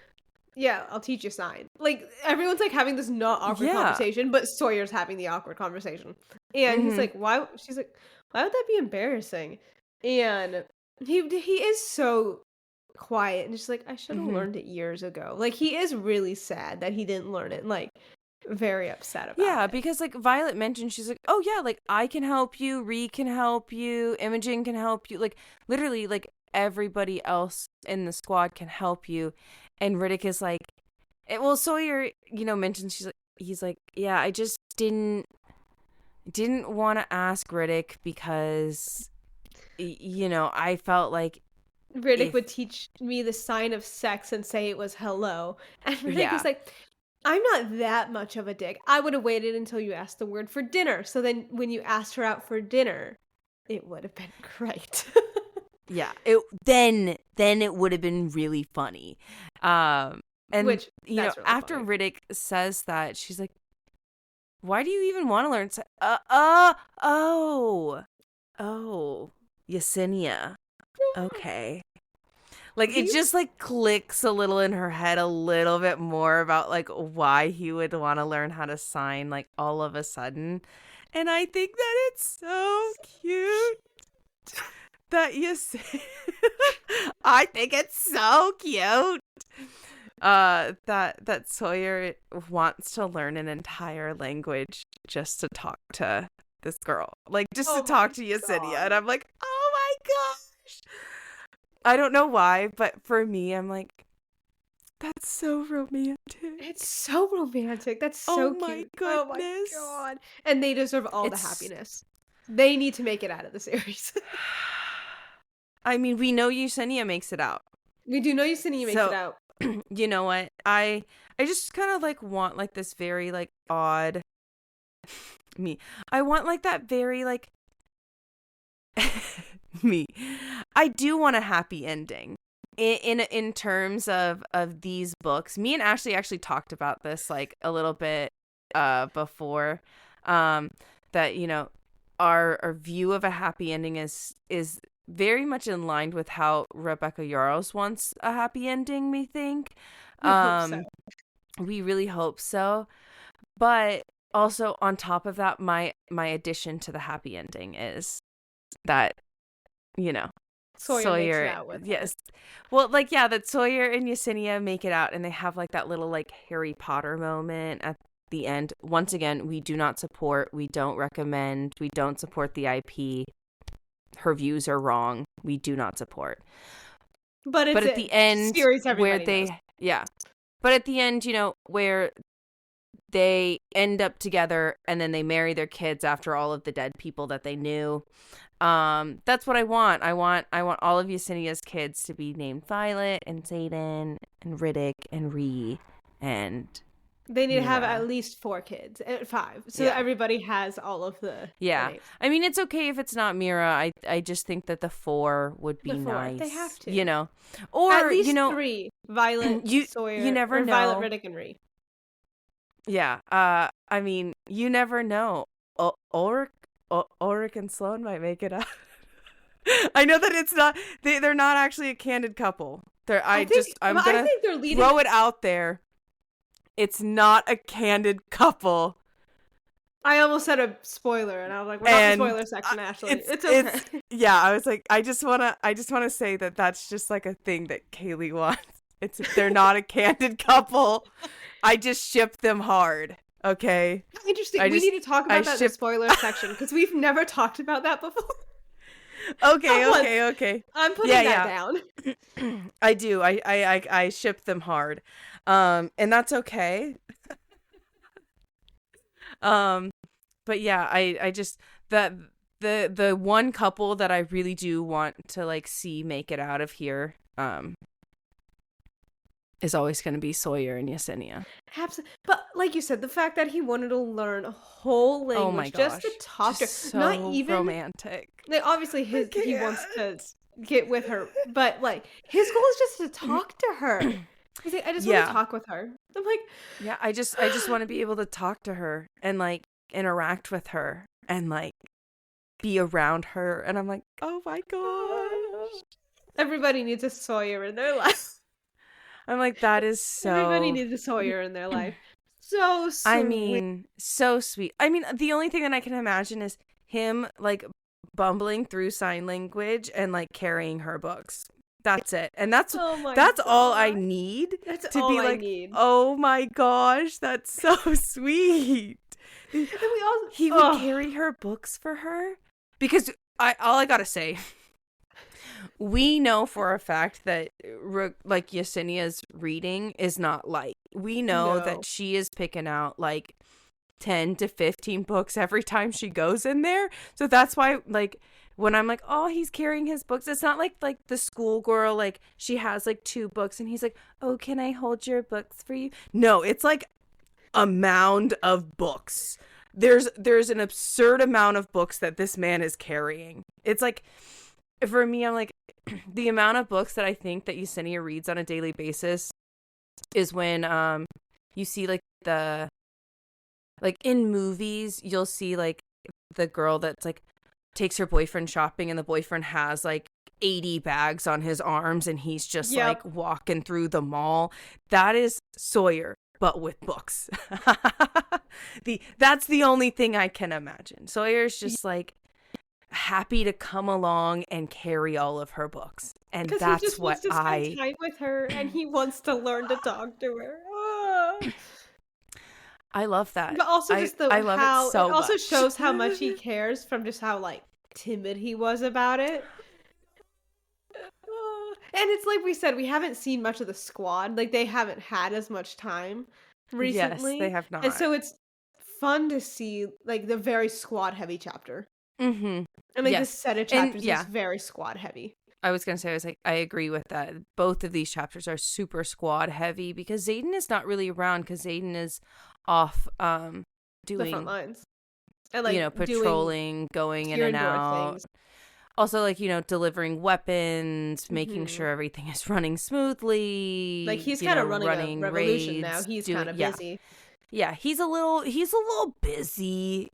[SPEAKER 2] yeah, I'll teach you sign. Like, everyone's like having this not awkward conversation, but Sawyer's having the awkward conversation. And he's like, why? She's like, why would that be embarrassing? And he is so quiet and just like, I should have learned it years ago. Like, he is really sad that he didn't learn it, and like very upset about it.
[SPEAKER 1] Yeah, because like Violet mentioned, she's like, oh yeah, like I can help you, Ree can help you, Imogen can help you, like literally like everybody else in the squad can help you. And Riddick is like, Sawyer, mentions he's like, yeah, I just didn't want to ask Riddick because I felt like
[SPEAKER 2] Riddick would teach me the sign of sex and say it was hello. And Riddick is like, I'm not that much of a dick. I would have waited until you asked the word for dinner. So then when you asked her out for dinner, it would have been great.
[SPEAKER 1] Yeah. Then it would have been really funny. And
[SPEAKER 2] which, really
[SPEAKER 1] after
[SPEAKER 2] funny.
[SPEAKER 1] Riddick says that, she's like, why do you even want to learn? Yesenia. Okay. Like, it just, like, clicks a little in her head a little bit more about, like, why he would want to learn how to sign, like, all of a sudden. And I think that it's so cute that I think it's so cute that Sawyer wants to learn an entire language just to talk to this girl. Like, just to talk to Yesenia. And I'm like, oh my gosh. I don't know why, but for me, I'm like, that's so romantic.
[SPEAKER 2] It's so romantic. That's so cute.
[SPEAKER 1] Goodness.
[SPEAKER 2] Oh my god. And they deserve all the happiness. They need to make it out of the series.
[SPEAKER 1] I mean, we know Yesenia makes it out.
[SPEAKER 2] We do know Yesenia makes it out.
[SPEAKER 1] You know what? I just kind of like want like this very like odd me. I want like that very like me. I do want a happy ending. In terms of these books, me and Ashley actually talked about this like a little bit before, that our view of a happy ending is very much in line with how Rebecca Yarros wants a happy ending, we think.
[SPEAKER 2] We hope so.
[SPEAKER 1] We really hope so. But also on top of that, my addition to the happy ending is that
[SPEAKER 2] Sawyer makes it out with
[SPEAKER 1] yes. Well, like, yeah, that Sawyer and Yesenia make it out and they have like that little like Harry Potter moment at the end. Once again, we do not support, we don't recommend, we don't support the IP. Her views are wrong. We do not support.
[SPEAKER 2] But at the end
[SPEAKER 1] where they knows. Yeah. But at the end, where they end up together, and then they marry their kids after all of the dead people that they knew. That's what I want. I want all of Yesenia's kids to be named Violet and Xaden and Riddick and Ree and
[SPEAKER 2] they need to have
[SPEAKER 1] Mira.
[SPEAKER 2] at least 4 kids, 5, so that everybody has all of the names.
[SPEAKER 1] I mean, it's okay if it's not Mira. I just think that the 4 would be nice.
[SPEAKER 2] They have to,
[SPEAKER 1] or
[SPEAKER 2] at least 3: Violet, Sawyer,
[SPEAKER 1] you never know.
[SPEAKER 2] Violet, Riddick, and Ree.
[SPEAKER 1] Yeah. I mean, you never know. Ulrich and Sloan might make it up. I know that it's not. They're not actually a candid couple. I'm gonna throw it out there. It's not a candid couple.
[SPEAKER 2] I almost said a spoiler, and I was like, "We're not in the spoiler section, Ashley. It's okay."
[SPEAKER 1] I was like, I just wanna say that that's just like a thing that Kaylee wants. They're not a candid couple. I just ship them hard. Okay.
[SPEAKER 2] Interesting. We need to talk about that in the spoiler section, because we've never talked about that before.
[SPEAKER 1] Okay.
[SPEAKER 2] I'm putting that down.
[SPEAKER 1] I do. I ship them hard. And that's okay. But yeah, I just the one couple that I really do want to like see make it out of here is always going to be Sawyer and Yesenia.
[SPEAKER 2] Absolutely. But like you said, the fact that he wanted to learn a whole language,
[SPEAKER 1] oh my gosh,
[SPEAKER 2] just to talk to her,
[SPEAKER 1] so
[SPEAKER 2] not even
[SPEAKER 1] romantic.
[SPEAKER 2] Like, obviously he wants to get with her, but like his goal is just to talk to her. He's like, I just want to talk with her. I'm like,
[SPEAKER 1] yeah, I just want to be able to talk to her and like interact with her and like be around her. And I'm like, oh my gosh,
[SPEAKER 2] everybody needs a Sawyer in their life.
[SPEAKER 1] I'm like, that is so...
[SPEAKER 2] Everybody needs a Sawyer in their life. So sweet.
[SPEAKER 1] I mean, so sweet. I mean, the only thing that I can imagine is him, like, bumbling through sign language and, like, carrying her books. That's it. And that's all I need.
[SPEAKER 2] That's
[SPEAKER 1] to
[SPEAKER 2] all
[SPEAKER 1] be
[SPEAKER 2] I
[SPEAKER 1] like,
[SPEAKER 2] need.
[SPEAKER 1] Oh my gosh, that's so sweet.
[SPEAKER 2] And
[SPEAKER 1] he would carry her books for her. Because all I gotta say... We know for a fact that, like, Yesenia's reading is not light. We know that she is picking out, like, 10 to 15 books every time she goes in there. So that's why, like, when I'm like, oh, he's carrying his books, it's not like the schoolgirl, like, she has, like, 2 books, and he's like, oh, can I hold your books for you? No, it's, like, a mound of books. There's an absurd amount of books that this man is carrying. It's, like... For me, I'm like, the amount of books that I think that Yesenia reads on a daily basis is when you see like in movies, you'll see like the girl that's like takes her boyfriend shopping and the boyfriend has like 80 bags on his arms and he's just like walking through the mall. That is Sawyer, but with books. That's the only thing I can imagine. Sawyer's just like happy to come along and carry all of her books, and that's
[SPEAKER 2] he just
[SPEAKER 1] what
[SPEAKER 2] wants to spend time with her, and he wants to learn to talk to her.
[SPEAKER 1] I love that.
[SPEAKER 2] But also just I love it so much. Also
[SPEAKER 1] much.
[SPEAKER 2] Shows how much he cares from just how like timid he was about it. And it's like we said, we haven't seen much of the squad. Like they haven't had as much time recently.
[SPEAKER 1] Yes, they have not.
[SPEAKER 2] And so it's fun to see like the very squad heavy chapter.
[SPEAKER 1] Mm-hmm.
[SPEAKER 2] And like this set of chapters is very squad heavy.
[SPEAKER 1] I was I agree with that. Both of these chapters are super squad heavy because Xaden is not really around because Xaden is off doing
[SPEAKER 2] the front lines. And like
[SPEAKER 1] patrolling, going in and out. Things. Also like, delivering weapons, making sure everything is running smoothly.
[SPEAKER 2] Like he's kind of running a revolution raids, now. He's kind of busy.
[SPEAKER 1] Yeah, he's a little busy,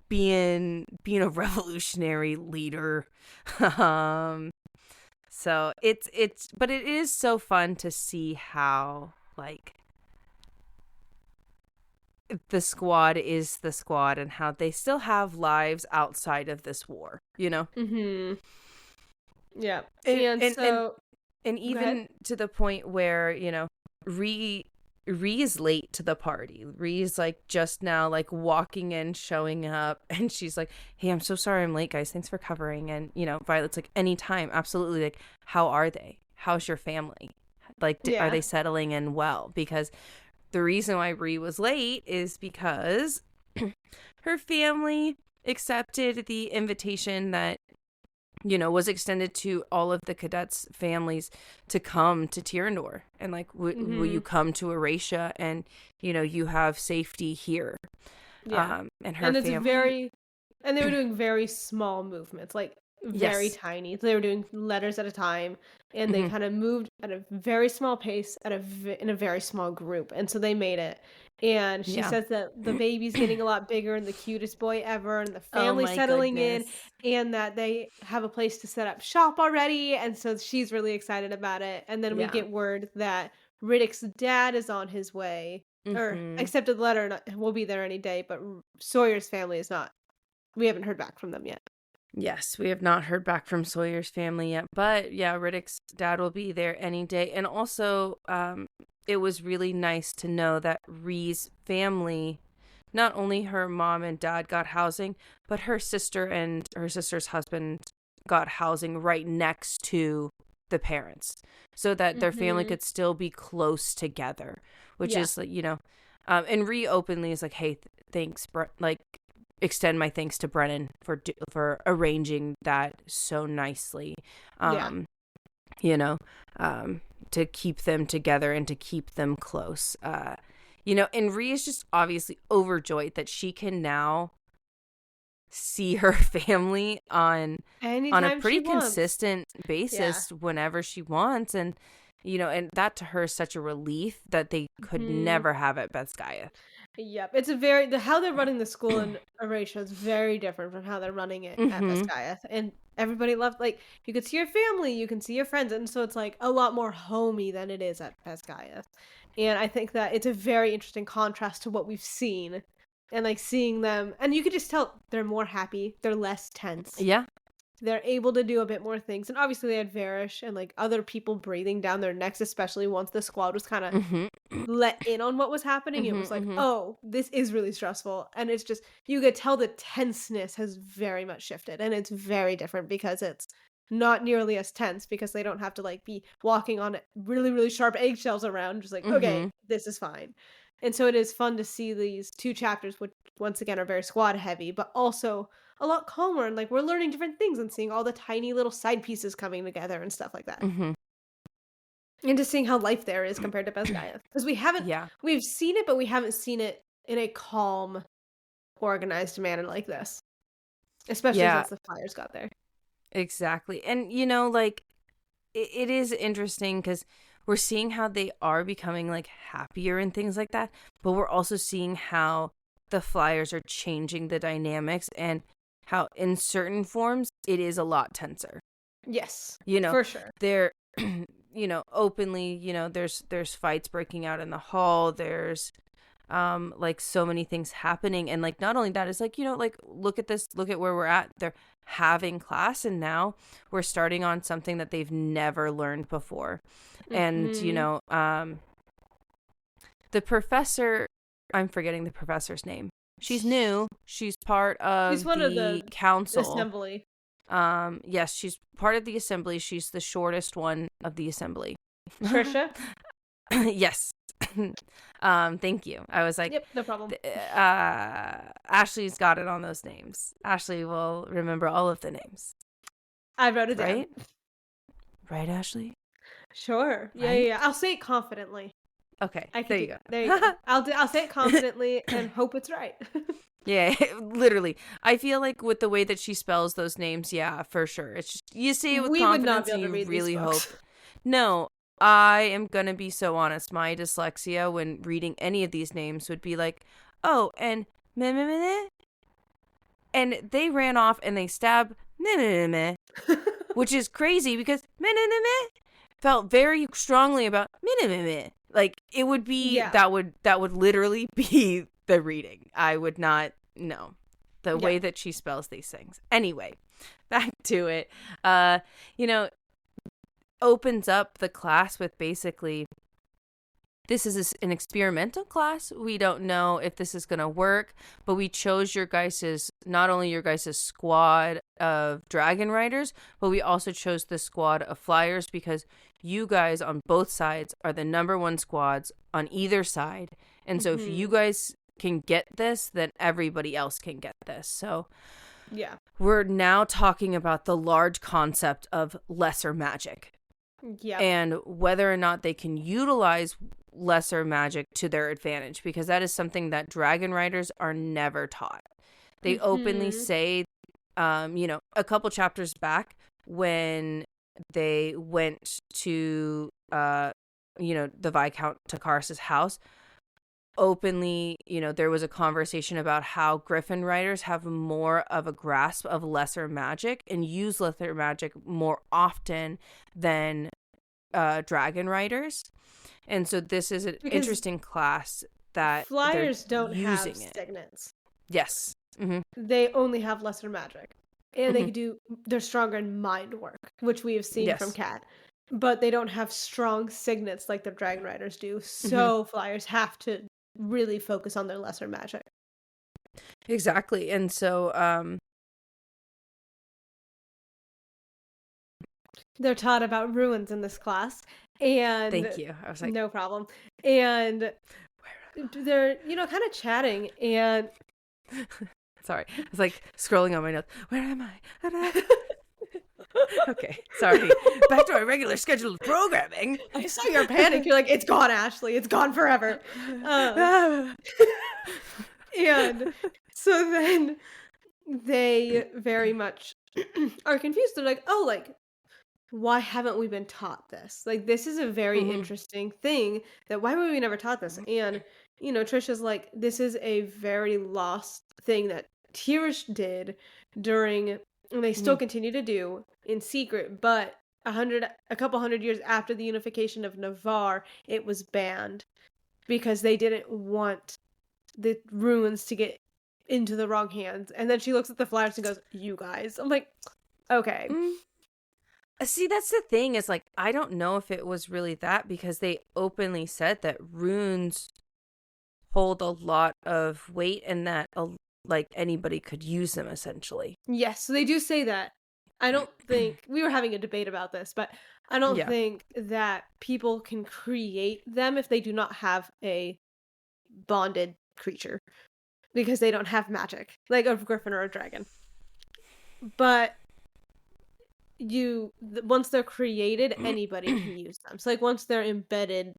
[SPEAKER 1] being a revolutionary leader. So but it is so fun to see how like the squad is the squad and how they still have lives outside of this war,
[SPEAKER 2] Mm-hmm. Yeah.
[SPEAKER 1] And even to the point where, Ree is late to the party. Ree's like just now like walking in, showing up, and she's like, hey, I'm so sorry I'm late, guys. Thanks for covering. And, Violet's like, anytime. Absolutely. Like, how are they? How's your family? Like, are they settling in well? Because the reason why Ree was late is because her family accepted the invitation that, was extended to all of the cadets' families to come to Tirandor. And like, will you come to Eratia and, you have safety here?
[SPEAKER 2] Yeah.
[SPEAKER 1] And her
[SPEAKER 2] and it's
[SPEAKER 1] family.
[SPEAKER 2] and they were doing very small movements, like very
[SPEAKER 1] Yes.
[SPEAKER 2] tiny. So they were doing letters at a time, and they kind of moved at a very small pace in a very small group. And so they made it. And she
[SPEAKER 1] Yeah.
[SPEAKER 2] says that the baby's getting a lot bigger and the cutest boy ever, and the
[SPEAKER 1] Oh
[SPEAKER 2] family
[SPEAKER 1] my
[SPEAKER 2] settling in,
[SPEAKER 1] goodness.
[SPEAKER 2] and that they have a place to set up shop already. And so she's really excited about it. And then we
[SPEAKER 1] Yeah.
[SPEAKER 2] get word that Riddick's dad is on his way, or accepted the letter and will be there any day, but Sawyer's family is not. We haven't heard back from them yet.
[SPEAKER 1] Yes, we have not heard back from Sawyer's family yet, but yeah, Riddick's dad will be there any day. And also, it was really nice to know that Ree's family, not only her mom and dad got housing, but her sister and her sister's husband got housing right next to the parents, so that their family could still be close together, which is, and Ree openly is like, hey, thanks, like, extend my thanks to Brennan for arranging that so nicely, to keep them together and to keep them close. And Rhea is just obviously overjoyed that she can now see her family on a pretty consistent basis whenever she wants. And, and that to her is such a relief that they could never have at Bethsgaiath.
[SPEAKER 2] Yep. It's how they're running the school in Eratia is very different from how they're running it at Bethsgaiath. And everybody loved, like, you could see your family, you can see your friends. And so it's like a lot more homey than it is at Bethsgaiath. And I think that it's a very interesting contrast to what we've seen. And like seeing them, and you could just tell they're more happy, they're less tense.
[SPEAKER 1] Yeah.
[SPEAKER 2] They're able to do a bit more things. And obviously they had Varish and like other people breathing down their necks, especially once the squad was kind of let in on what was happening. It was like, oh, this is really stressful. And it's just, you could tell the tenseness has very much shifted. And it's very different because it's not nearly as tense, because they don't have to like be walking on really, really sharp eggshells around. Just like, okay, this is fine. And so it is fun to see these two chapters, which once again are very squad heavy, but also a lot calmer. And like, we're learning different things and seeing all the tiny little side pieces coming together and stuff like that. And just seeing how life there is compared to Bethsgaiath. Because we've seen it, but we haven't seen it in a calm, organized manner like this. Especially since the flyers got there.
[SPEAKER 1] Exactly. And, it is interesting because we're seeing how they are becoming like happier and things like that, but we're also seeing how the flyers are changing the dynamics and how in certain forms it is a lot tenser.
[SPEAKER 2] Yes, for sure.
[SPEAKER 1] They're, openly, there's fights breaking out in the hall. There's like so many things happening. And like, not only that, it's like, like, look at this, look at where we're at. They're having class, and now we're starting on something that they've never learned before. And, the professor, I'm forgetting the professor's name. She's new. She's part of
[SPEAKER 2] she's one of the
[SPEAKER 1] council.
[SPEAKER 2] Assembly.
[SPEAKER 1] Yes, she's part of the assembly. She's the shortest one of the assembly.
[SPEAKER 2] Trisha?
[SPEAKER 1] Yes. Thank you. I was like,
[SPEAKER 2] yep, no problem.
[SPEAKER 1] Ashley's got it on those names. Ashley will remember all of the names.
[SPEAKER 2] I wrote it
[SPEAKER 1] down.
[SPEAKER 2] Right?
[SPEAKER 1] Right, Ashley?
[SPEAKER 2] Sure. Yeah. I'll say it confidently.
[SPEAKER 1] Okay. There you go.
[SPEAKER 2] There you go. I'll say it confidently and hope it's right.
[SPEAKER 1] Yeah, literally. I feel like with the way that she spells those names, yeah, for sure. It's just, you say it with confidence and you really hope. No, I am going to be so honest. My dyslexia when reading any of these names would be like, oh, and meh, meh, meh, meh. And they ran off and they stabbed meh, meh, meh, meh, which is crazy because meh, meh, meh, meh felt very strongly about meh, meh, meh, meh. Like, it would be, that would literally be the reading. I would not know the way that she spells these things. Anyway, back to it. Opens up the class with basically, this is an experimental class. We don't know if this is going to work, but we chose not only your guys' squad of dragon riders, but we also chose the squad of flyers because you guys on both sides are the number one squads on either side. And so if you guys can get this, then everybody else can get this. So
[SPEAKER 2] yeah,
[SPEAKER 1] we're now talking about the large concept of lesser magic.
[SPEAKER 2] yeah,
[SPEAKER 1] And whether or not they can utilize lesser magic to their advantage, because that is something that dragon riders are never taught. They openly say, a couple chapters back when they went to, the Viscount Takaris' house, openly, there was a conversation about how Griffin riders have more of a grasp of lesser magic and use lesser magic more often than dragon riders. And so this is an interesting class that
[SPEAKER 2] flyers don't have
[SPEAKER 1] using
[SPEAKER 2] signets.
[SPEAKER 1] Yes. Mm-hmm.
[SPEAKER 2] They only have lesser magic. And they're stronger in mind work, which we have seen from Cat. But they don't have strong signets like the dragon riders do. So flyers have to really focus on their lesser magic.
[SPEAKER 1] Exactly. And so
[SPEAKER 2] they're taught about ruins in this class. And
[SPEAKER 1] thank you. I was like,
[SPEAKER 2] no problem. And they're, kind of chatting, and
[SPEAKER 1] sorry, I was like scrolling on my notes. Where am I? Okay, sorry. Back to our regular scheduled programming.
[SPEAKER 2] I saw your panic. You're like, it's gone, Ashley. It's gone forever. And so then they very much are confused. They're like, oh, like, why haven't we been taught this? Like, this is a very interesting thing that why were we never taught this? And, Trisha's like, this is a very lost thing that Tirish did during, and they still continue to do in secret, but a couple hundred years after the unification of Navarre, it was banned because they didn't want the ruins to get into the wrong hands. And then she looks at the flyers and goes, you guys. I'm like, okay.
[SPEAKER 1] See, that's the thing is, like, I don't know if it was really that, because they openly said that runes hold a lot of weight and that, like, anybody could use them, essentially.
[SPEAKER 2] Yes, so they do say that. I don't think, we were having a debate about this, but I don't think that people can create them if they do not have a bonded creature, because they don't have magic, like a griffin or a dragon. But once they're created, anybody can use them. So like once they're embedded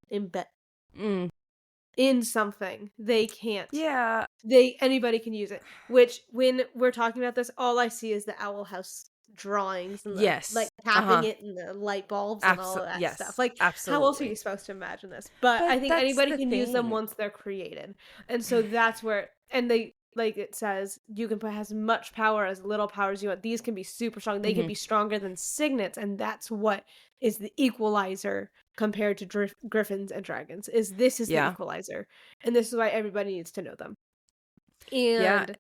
[SPEAKER 2] in something, they can't.
[SPEAKER 1] Yeah.
[SPEAKER 2] Anybody can use it. Which when we're talking about this, all I see is the Owl House drawings and like tapping it and the light bulbs and all of that stuff. Like
[SPEAKER 1] absolutely.
[SPEAKER 2] How else are you supposed to imagine this? But I think anybody can use them once they're created. And so that's where, and they, like it says, you can put as much power as little power as you want. These can be super strong. They can be stronger than signets, and that's what is the equalizer compared to griffins and dragons. This is the equalizer, and this is why everybody needs to know them. And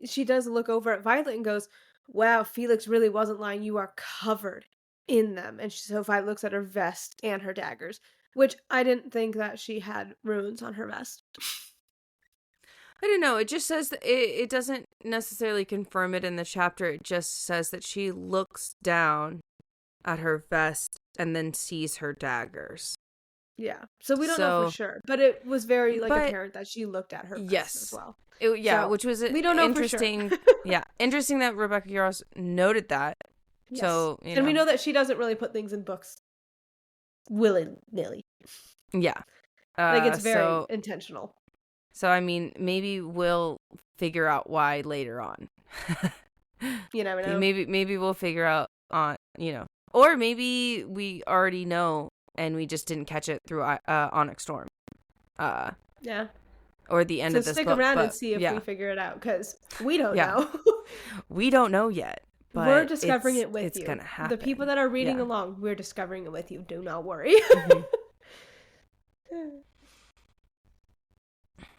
[SPEAKER 2] she does look over at Violet and goes, "Wow, Felix really wasn't lying. You are covered in them." And so Violet looks at her vest and her daggers, which I didn't think that she had runes on her vest.
[SPEAKER 1] I don't know. It just says that it doesn't necessarily confirm it in the chapter. It just says that she looks down at her vest and then sees her daggers.
[SPEAKER 2] Yeah. So we don't know for sure. But it was very apparent that she looked at her vest as well.
[SPEAKER 1] So, which was
[SPEAKER 2] we don't know
[SPEAKER 1] interesting.
[SPEAKER 2] For sure.
[SPEAKER 1] Interesting that Rebecca Yarros noted that.
[SPEAKER 2] Yes.
[SPEAKER 1] So,
[SPEAKER 2] and we know that she doesn't really put things in books willy-nilly.
[SPEAKER 1] Yeah.
[SPEAKER 2] It's very intentional.
[SPEAKER 1] So, I mean, maybe we'll figure out why later on.
[SPEAKER 2] You never know.
[SPEAKER 1] Maybe we'll figure out on, or maybe we already know and we just didn't catch it through Onyx Storm.
[SPEAKER 2] Yeah.
[SPEAKER 1] Or the end of this book.
[SPEAKER 2] So stick around and see if we figure it out, because we don't know.
[SPEAKER 1] We don't know yet. But
[SPEAKER 2] we're discovering it with you.
[SPEAKER 1] It's going to happen.
[SPEAKER 2] The people that are reading along, we're discovering it with you. Do not worry.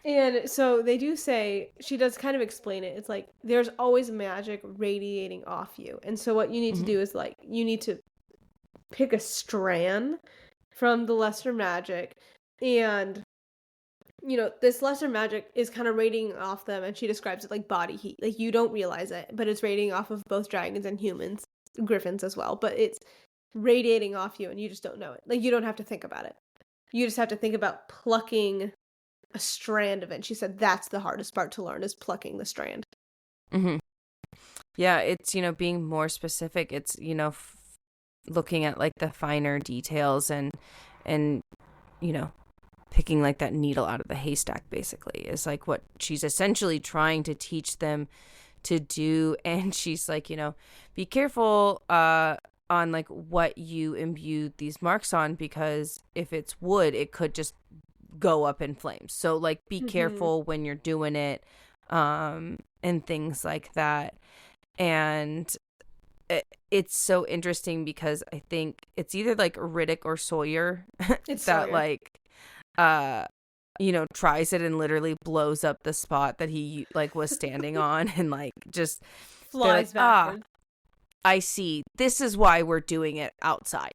[SPEAKER 2] And so they do say, she does kind of explain it. It's like, there's always magic radiating off you. And so what you need to do is, like, you need to pick a strand from the lesser magic. And, this lesser magic is kind of radiating off them. And she describes it like body heat. Like, you don't realize it, but it's radiating off of both dragons and humans, griffins as well. But it's radiating off you and you just don't know it. Like, you don't have to think about it. You just have to think about plucking a strand of it. And she said that's the hardest part to learn, is plucking the strand.
[SPEAKER 1] Mm-hmm. Yeah, it's, being more specific. It's, looking at like the finer details and picking like that needle out of the haystack, basically, is like what she's essentially trying to teach them to do. And she's like, be careful on like what you imbue these marks on, because if it's wood, it could just go up in flames. So like be careful when you're doing it, and things like that. And it's so interesting because I think it's either like Riddick or Sawyer
[SPEAKER 2] It's
[SPEAKER 1] that
[SPEAKER 2] Sawyer.
[SPEAKER 1] like tries it and literally blows up the spot that he like was standing on, and like just
[SPEAKER 2] Flies backwards.
[SPEAKER 1] I see. This is why we're doing it outside.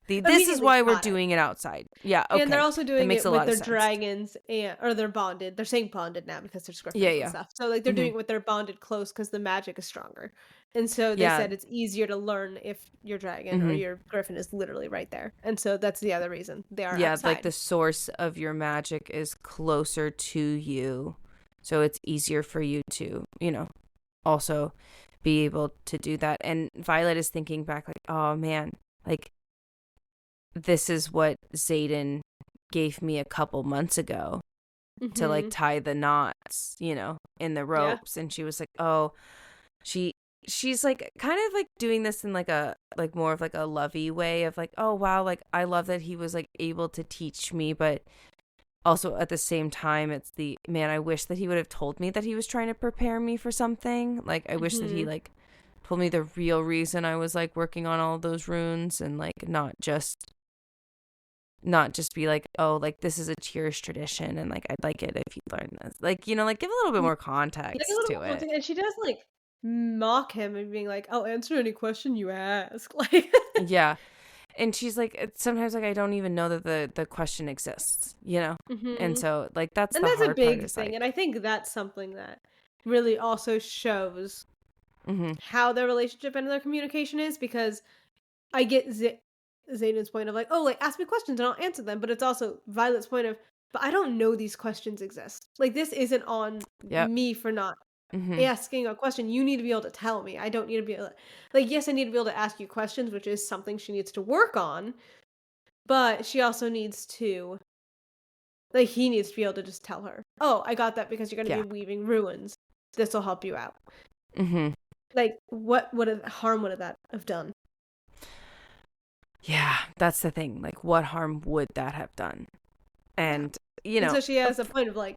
[SPEAKER 1] This is why we're doing it outside. Yeah, okay.
[SPEAKER 2] And they're also doing it with their
[SPEAKER 1] sense.
[SPEAKER 2] dragons, or they're bonded. They're saying bonded now because they're griffins and stuff. So like they're doing it with their bonded close because the magic is stronger. And so they said it's easier to learn if your dragon or your griffin is literally right there. And so that's the other reason they are outside.
[SPEAKER 1] Like the source of your magic is closer to you. So it's easier for you to, also be able to do that. And Violet is thinking back like, oh man, like this is what Xaden gave me a couple months ago to like tie the knots, in the ropes. And she was like, oh, she's like kind of like doing this in like a like more of like a lovey way of like, oh wow, like I love that he was like able to teach me, but also at the same time it's the man, I wish that he would have told me that he was trying to prepare me for something. Like I wish that he like told me the real reason I was like working on all of those runes, and like not just be like, oh, like this is a cheerish tradition and like I'd like it if you learn this, like like give a little bit more context to it.
[SPEAKER 2] And she does like mock him and being like, I'll answer any question you ask. Like
[SPEAKER 1] yeah. And she's like, sometimes like I don't even know that the question exists, and so like that's
[SPEAKER 2] a big thing. And I think that's something that really also shows how their relationship and their communication is, because I get Xaden's point of like, oh, like ask me questions and I'll answer them, but it's also Violet's point of, but I don't know these questions exist. Like this isn't on me for not asking a question. You need to be able to tell me. I don't need to be able to, like, yes, I need to be able to ask you questions, which is something she needs to work on, but she also needs to, like, he needs to be able to just tell her, oh, I got that because you're going to be weaving ruins. This will help you out. Like, what harm would that have done?
[SPEAKER 1] Yeah, that's the thing. Like, what harm would that have done? And,
[SPEAKER 2] and so she has a point of like,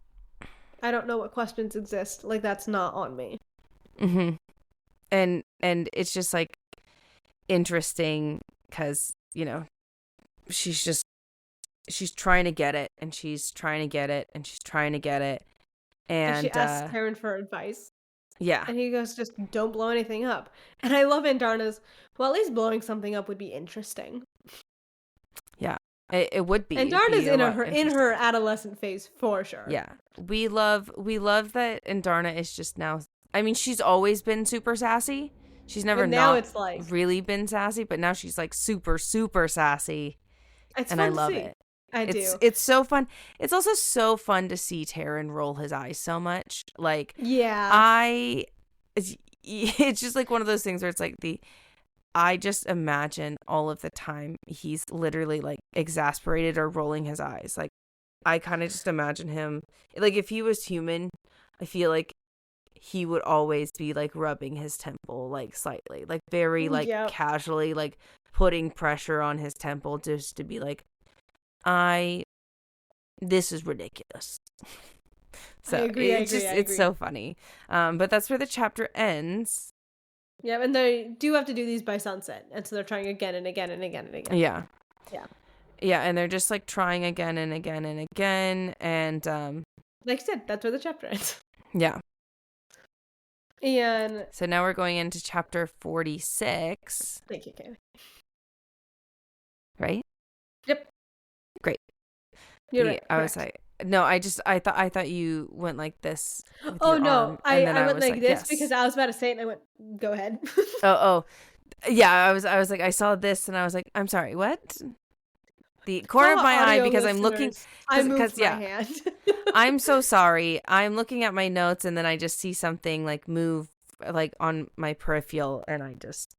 [SPEAKER 2] I don't know what questions exist. Like, that's not on me.
[SPEAKER 1] And it's just like interesting because, she's trying to get it, and she's trying to get it, and she's trying to get it. And
[SPEAKER 2] she asks Karen for advice.
[SPEAKER 1] Yeah.
[SPEAKER 2] And he goes, just don't blow anything up. And I love Andarna's, well, at least blowing something up would be interesting.
[SPEAKER 1] Yeah, it would be.
[SPEAKER 2] Andarna's in her adolescent phase for sure.
[SPEAKER 1] Yeah. We love that Andarna is just now, I mean, she's always been super sassy. She's never it's like really been sassy, but now she's like super, super sassy.
[SPEAKER 2] It's
[SPEAKER 1] and
[SPEAKER 2] fun
[SPEAKER 1] I love
[SPEAKER 2] to see.
[SPEAKER 1] it.
[SPEAKER 2] I do.
[SPEAKER 1] It's so fun. It's also so fun to see Taran roll his eyes so much. Like, it's just like one of those things where it's like I just imagine all of the time he's literally like exasperated or rolling his eyes. Like, I kind of just imagine him, like if he was human, I feel like he would always be like rubbing his temple like slightly, like very like casually, like putting pressure on his temple just to be like, this is ridiculous. So
[SPEAKER 2] I agree,
[SPEAKER 1] it's so funny. But that's where the chapter ends.
[SPEAKER 2] Yeah, and they do have to do these by sunset, and so they're trying again and again and again and again.
[SPEAKER 1] Yeah. And they're just like trying again and again and again, and
[SPEAKER 2] like I said, that's where the chapter ends.
[SPEAKER 1] Yeah.
[SPEAKER 2] And
[SPEAKER 1] so now we're going into chapter 46.
[SPEAKER 2] Thank you, Kaylee.
[SPEAKER 1] Right?
[SPEAKER 2] Yep.
[SPEAKER 1] Great.
[SPEAKER 2] You're right.
[SPEAKER 1] I was like, no, I thought you went like this.
[SPEAKER 2] Oh no, I went like this because I was about to say it and I went, go ahead.
[SPEAKER 1] oh, Yeah, I was like, I saw this and I was like, I'm sorry, what? The corner of
[SPEAKER 2] Haha,
[SPEAKER 1] my eye,
[SPEAKER 2] audio
[SPEAKER 1] because I'm looking,
[SPEAKER 2] listeners, I moved my
[SPEAKER 1] yeah,
[SPEAKER 2] hand.
[SPEAKER 1] I'm so sorry. I'm looking at my notes and then I just see something like move like on my peripheral and I just,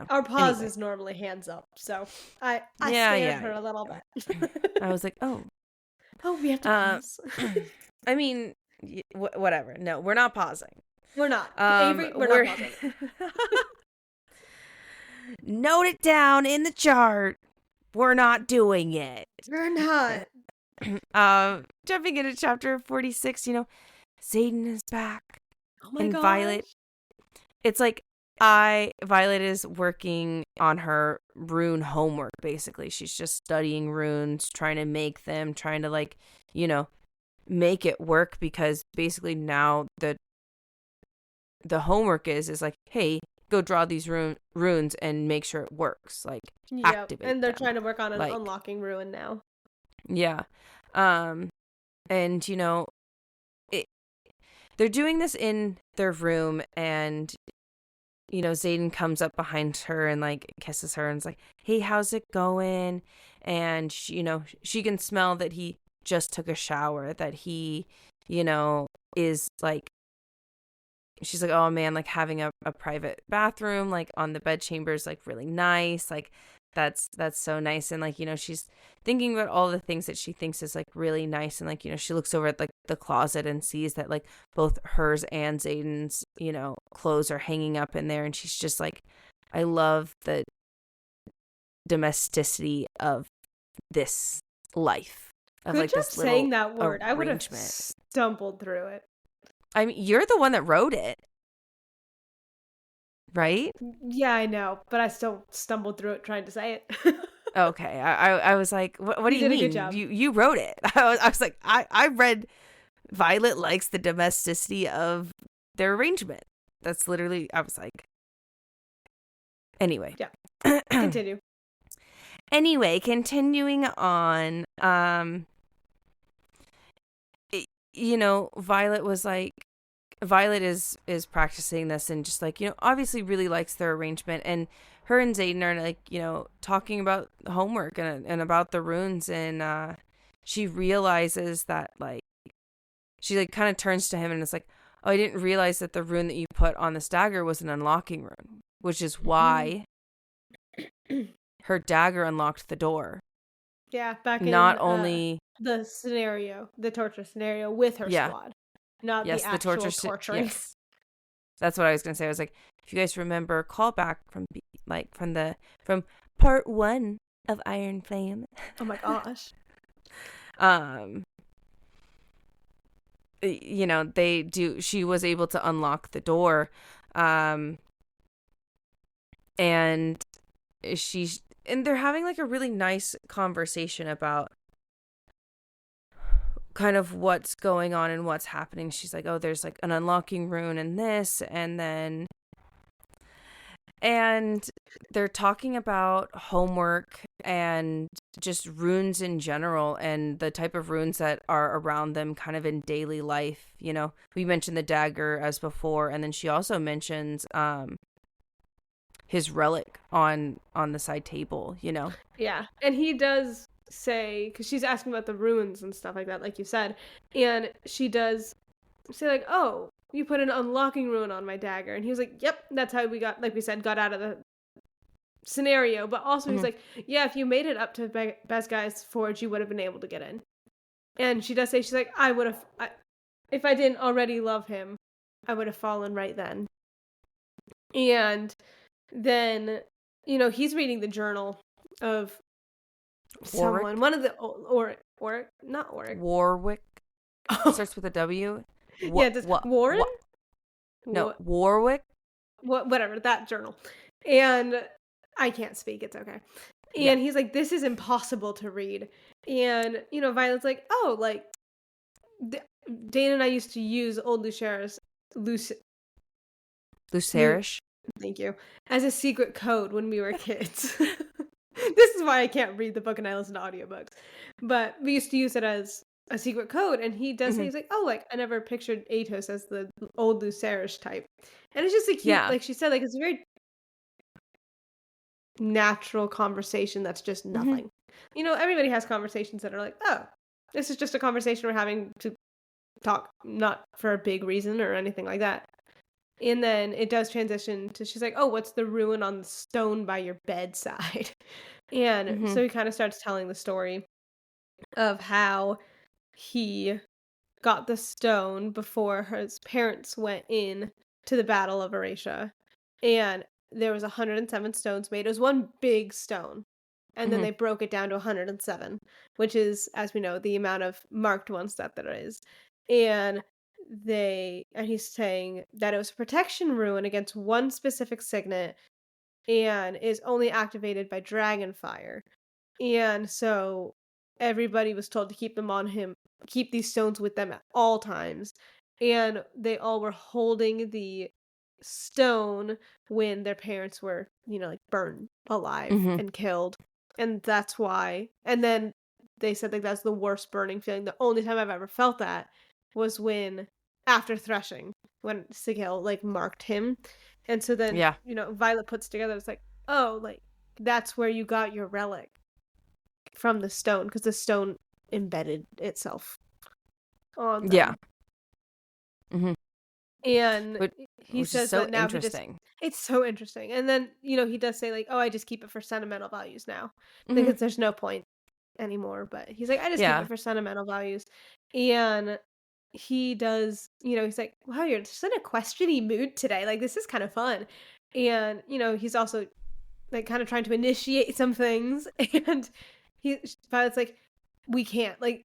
[SPEAKER 2] Our pause
[SPEAKER 1] anyway.
[SPEAKER 2] is normally hands up, so I
[SPEAKER 1] Yeah,
[SPEAKER 2] scared
[SPEAKER 1] yeah,
[SPEAKER 2] her a little
[SPEAKER 1] yeah.
[SPEAKER 2] bit.
[SPEAKER 1] I was like, oh,
[SPEAKER 2] Oh, we have to
[SPEAKER 1] uh,
[SPEAKER 2] pause.
[SPEAKER 1] I mean, whatever. No, we're not pausing.
[SPEAKER 2] We're not. Avery, we're not
[SPEAKER 1] We're
[SPEAKER 2] pausing.
[SPEAKER 1] note it down in the chart. We're not doing it.
[SPEAKER 2] We're not.
[SPEAKER 1] Jumping into chapter 46, Zayden is back.
[SPEAKER 2] Oh my
[SPEAKER 1] And
[SPEAKER 2] gosh.
[SPEAKER 1] Violet, it's like Violet is working on her rune homework, basically. She's just studying runes, trying to make them, trying to make it work, because basically now the homework is like, hey, go draw these runes and make sure it works. Like, activate
[SPEAKER 2] and they're
[SPEAKER 1] them.
[SPEAKER 2] trying to work on an
[SPEAKER 1] Like,
[SPEAKER 2] unlocking ruin now.
[SPEAKER 1] yeah. And they're doing this in their room, and Zayden comes up behind her and like kisses her and is like, hey, how's it going? And she can smell that he just took a shower, that he is like, she's like, oh man, like having a private bathroom like on the bed chamber is like really nice, like that's so nice. And like, she's thinking about all the things that she thinks is like really nice, and like, she looks over at like the closet and sees that like both hers and Zayden's clothes are hanging up in there, and she's just like, I love the domesticity of this life, of
[SPEAKER 2] Good
[SPEAKER 1] like
[SPEAKER 2] job
[SPEAKER 1] this little
[SPEAKER 2] saying that word. I would have
[SPEAKER 1] arrangement.
[SPEAKER 2] stumbled through it.
[SPEAKER 1] I mean, you're the one that wrote it, right?
[SPEAKER 2] Yeah, I know, but I still stumbled through it trying to say it.
[SPEAKER 1] Okay, I was like, what do you
[SPEAKER 2] did a
[SPEAKER 1] mean?
[SPEAKER 2] good job.
[SPEAKER 1] You wrote it. I was like, I read Violet likes the domesticity of their arrangement. That's literally, I was like, anyway.
[SPEAKER 2] Yeah. Continue.
[SPEAKER 1] Anyway, continuing on, Violet was like, Violet is practicing this and just like, obviously really likes their arrangement, and her and Zayden are like, talking about homework and about the runes, and she realizes that like, she like kind of turns to him and is like, oh, I didn't realize that the rune that you put on this dagger was an unlocking rune, which is why her dagger unlocked the door.
[SPEAKER 2] Yeah, back
[SPEAKER 1] not
[SPEAKER 2] in
[SPEAKER 1] only
[SPEAKER 2] the scenario, the torture scenario with her squad, not the actual torturing.
[SPEAKER 1] Yes. That's what I was gonna say. I was like, if you guys remember, call back from part 1 of Iron Flame.
[SPEAKER 2] Oh my gosh.
[SPEAKER 1] She was able to unlock the door, and they're having like a really nice conversation about kind of what's going on and what's happening. She's like, oh, there's like an unlocking rune in this, and they're talking about homework and just runes in general, and the type of runes that are around them kind of in daily life. We mentioned the dagger as before, and then she also mentions his relic on the side table.
[SPEAKER 2] Yeah, and he does say, because she's asking about the runes and stuff like that, like you said, and she does say like, oh, you put an unlocking rune on my dagger, and he was like, yep, that's how we got, like we said, got out of the scenario. But also he's like, yeah, if you made it up to Best Guy's Forge, you would have been able to get in. And she does say, she's like, I would have, if I didn't already love him, I would have fallen right then. And then, he's reading the journal of someone, one of the not Oric.
[SPEAKER 1] Warwick. It starts with a W.
[SPEAKER 2] Warren?
[SPEAKER 1] No, Warwick.
[SPEAKER 2] Whatever, that journal. And I can't speak, it's okay. And he's like, this is impossible to read. And, Violet's like, oh, like, Dana and I used to use old Lucerish. Thank you. As a secret code when we were kids. This is why I can't read the book and I listen to audiobooks. But we used to use it as a secret code, and he does say, he's like, oh, like, I never pictured Atos as the old Lucerish type. And it's just like, like she said, like, it's very natural conversation that's just
[SPEAKER 1] Mm-hmm.
[SPEAKER 2] nothing. Everybody has conversations that are like, oh, this is just a conversation we're having to talk, not for a big reason or anything like that. And then it does transition to she's like, oh, what's the ruin on the stone by your bedside? And
[SPEAKER 1] Mm-hmm.
[SPEAKER 2] so he kind of starts telling the story of how he got the stone before his parents went in to the Battle of Aratia. And there was 107 stones made. It was one big stone. And then
[SPEAKER 1] Mm-hmm.
[SPEAKER 2] they broke it down to 107, which is, as we know, the amount of marked ones that there is. And he's saying that it was a protection rune against one specific signet and is only activated by dragon fire. And so everybody was told to keep them on him, keep these stones with them at all times. And they all were holding the stone when their parents were, like burned alive
[SPEAKER 1] Mm-hmm.
[SPEAKER 2] and killed. And that's why. And then they said like that's the worst burning feeling. The only time I've ever felt that was when after threshing, when Sigil like marked him. And so then,
[SPEAKER 1] Yeah.
[SPEAKER 2] Violet puts together, it's like, oh, like that's where you got your relic from the stone, because the stone embedded itself on them.
[SPEAKER 1] Yeah. Mm-hmm.
[SPEAKER 2] And he
[SPEAKER 1] Which is
[SPEAKER 2] says
[SPEAKER 1] so
[SPEAKER 2] that now
[SPEAKER 1] interesting.
[SPEAKER 2] it's so interesting. And then, he does say like, oh, I just keep it for sentimental values now.
[SPEAKER 1] Mm-hmm.
[SPEAKER 2] Because there's no point anymore. But he's like, I just keep
[SPEAKER 1] Yeah.
[SPEAKER 2] it for sentimental values. And he does, he's like, wow, you're just in a questiony mood today. Like, this is kind of fun. And, he's also like kind of trying to initiate some things. And Violet's like, we can't. Like,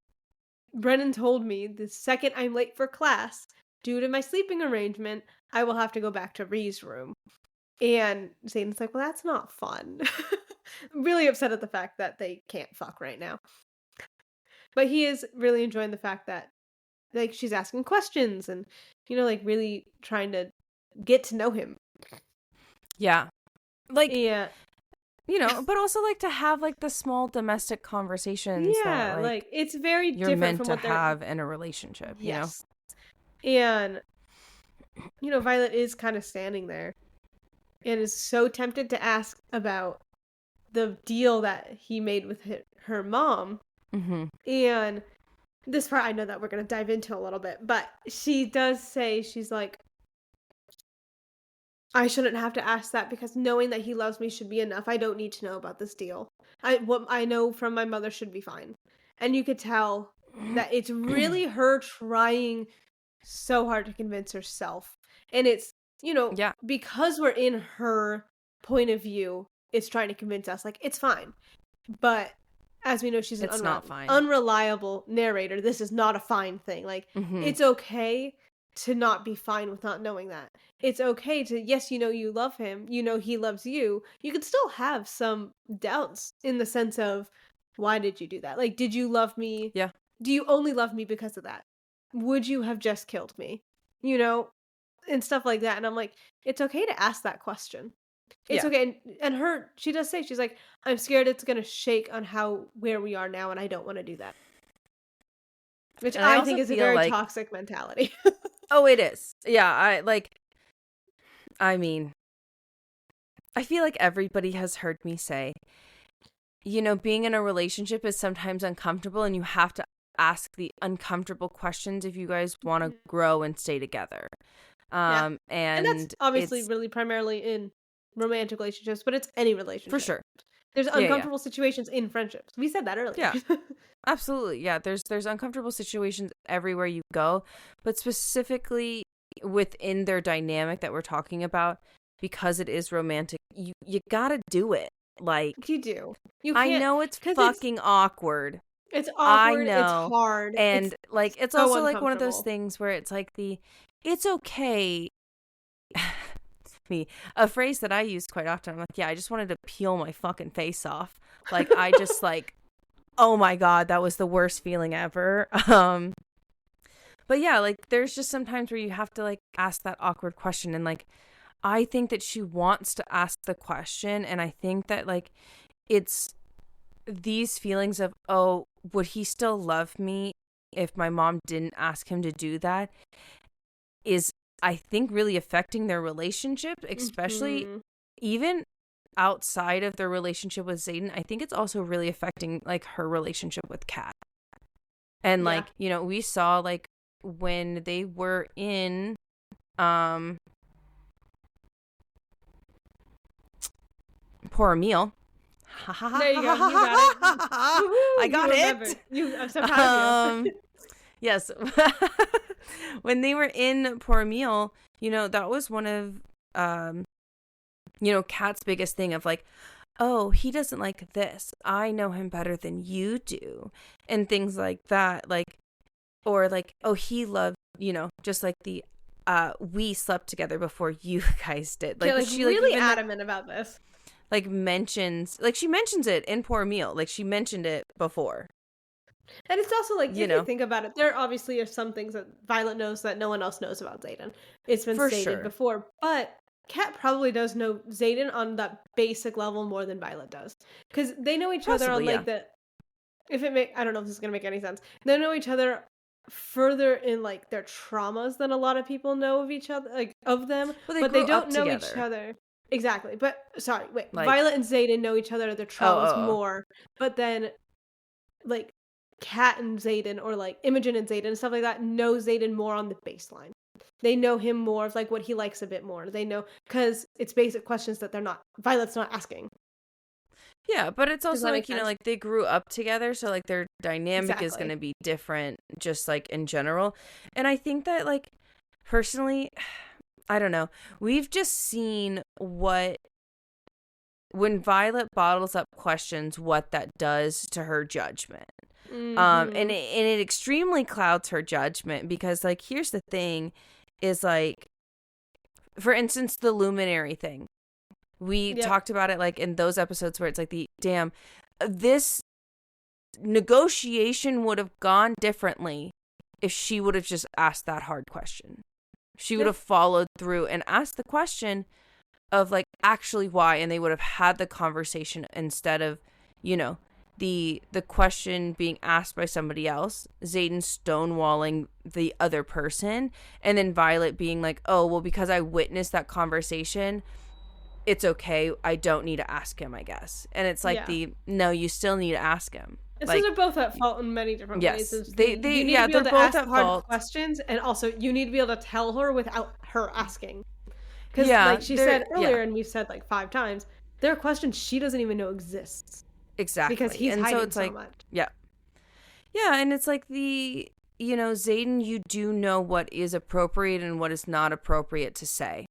[SPEAKER 2] Brennan told me the second I'm late for class, due to my sleeping arrangement, I will have to go back to Ree's room. And Zayden's like, well, that's not fun. Really upset at the fact that they can't fuck right now. But he is really enjoying the fact that, like, she's asking questions and, like, really trying to get to know him.
[SPEAKER 1] Yeah. Like,
[SPEAKER 2] Yeah.
[SPEAKER 1] but also like to have like the small domestic conversations that like
[SPEAKER 2] it's very
[SPEAKER 1] you're
[SPEAKER 2] different
[SPEAKER 1] meant
[SPEAKER 2] from
[SPEAKER 1] to
[SPEAKER 2] what they're
[SPEAKER 1] have in a relationship,
[SPEAKER 2] Yes. And Violet is kind of standing there and is so tempted to ask about the deal that he made with her mom.
[SPEAKER 1] Mm-hmm.
[SPEAKER 2] And this part I know that we're going to dive into a little bit, but she does say, she's like, I shouldn't have to ask that because knowing that he loves me should be enough. I don't need to know about this deal. What I know from my mother should be fine. And you could tell that it's really her trying so hard to convince herself. And it's,
[SPEAKER 1] Yeah.
[SPEAKER 2] because we're in her point of view, it's trying to convince us like it's fine. But as we know, she's an
[SPEAKER 1] not fine.
[SPEAKER 2] unreliable narrator. This is not a fine thing. Like, it's okay to not be fine with not knowing that. It's okay to, yes, you love him, he loves you. You could still have some doubts in the sense of, why did you do that? Like, did you love me?
[SPEAKER 1] Yeah.
[SPEAKER 2] Do you only love me because of that? Would you have just killed me? And stuff like that. And I'm like, it's okay to ask that question. It's okay. And she does say, she's like, I'm scared it's going to shake on where we are now. And I don't want to do that. Which I think is a very toxic mentality.
[SPEAKER 1] Oh, it is. Yeah. I mean, I feel like everybody has heard me say, being in a relationship is sometimes uncomfortable and you have to ask the uncomfortable questions if you guys want to grow and stay together. And
[SPEAKER 2] that's obviously really primarily in romantic relationships, but it's any relationship.
[SPEAKER 1] For sure.
[SPEAKER 2] There's uncomfortable situations in friendships. We said that earlier.
[SPEAKER 1] Yeah. Absolutely. Yeah, there's uncomfortable situations everywhere you go, but specifically within their dynamic that we're talking about, because it is romantic, you got to do it. Like,
[SPEAKER 2] you do.
[SPEAKER 1] I know it's fucking awkward.
[SPEAKER 2] It's awkward,
[SPEAKER 1] I know.
[SPEAKER 2] It's hard.
[SPEAKER 1] And it's
[SPEAKER 2] so
[SPEAKER 1] also like one of those things where it's like it's okay. A phrase that I use quite often. I'm like, yeah, I just wanted to peel my fucking face off. Like, I just like, oh my God, that was the worst feeling ever. But yeah, like there's just sometimes where you have to like ask that awkward question. And like, I think that she wants to ask the question. And I think that like, it's these feelings of, oh, would he still love me if my mom didn't ask him to do that, is I think really affecting their relationship, especially even outside of their relationship with Xaden, I think it's also really affecting like her relationship with Kat. And like, you know, we saw like when they were in Pour a Meal.
[SPEAKER 2] There you go. You got it.
[SPEAKER 1] I got it.
[SPEAKER 2] I'm so proud of you.
[SPEAKER 1] Yes. When they were in Pour a Meal, you know, that was one of you know, Kat's biggest thing of like, oh, he doesn't like this. I know him better than you do. And things like that. Like, or like, oh, he loved, you know, just like the, we slept together before you guys did. Like,
[SPEAKER 2] yeah, like
[SPEAKER 1] she
[SPEAKER 2] really
[SPEAKER 1] like,
[SPEAKER 2] adamant about this.
[SPEAKER 1] Like she mentions it in Pour a Meal. Like she mentioned it before.
[SPEAKER 2] And it's also like, if you think about it, there obviously are some things that Violet knows that no one else knows about Xaden. It's been stated before, but Kat probably does know Xaden on that basic level more than Violet does. Because they know each other on like the, I don't know if this is going to make any sense. They know each other further in like their traumas than a lot of people know of each other, like of them, but they don't know each other. Exactly. But sorry, wait, like, Violet and Xaden know each other, their traumas more, but then like Kat and Xaden, or like Imogen and Xaden and stuff like that, know Xaden more on the baseline. They know him more of like what he likes a bit more. They know, because it's basic questions that Violet's not asking.
[SPEAKER 1] Yeah, but it's also like, you know, like they grew up together, so like their dynamic is going to be different just like in general. And I think that like personally, I don't know, we've just seen when Violet bottles up questions, what that does to her judgment. Mm-hmm. And it extremely clouds her judgment, because like, here's the thing is like, for instance, the Luminary thing. We talked about it like in those episodes where it's like this negotiation would have gone differently if she would have just asked that hard question. She would have followed through and asked the question of like actually why, and they would have had the conversation instead of, you know, the question being asked by somebody else, Xaden stonewalling the other person, and then Violet being like, oh, well, because I witnessed that conversation, it's okay, I don't need to ask him, I guess. And it's like no, you still need to ask him.
[SPEAKER 2] And like, so they're both at fault in many different ways.
[SPEAKER 1] You need to be able to ask hard
[SPEAKER 2] questions, and also you need to be able to tell her without her asking. Because like she said earlier, and we've said like 5 times, there are questions she doesn't even know exists.
[SPEAKER 1] Exactly.
[SPEAKER 2] Because he's hiding so much.
[SPEAKER 1] Yeah. Yeah, and it's like you know, Xaden, you do know what is appropriate and what is not appropriate to say.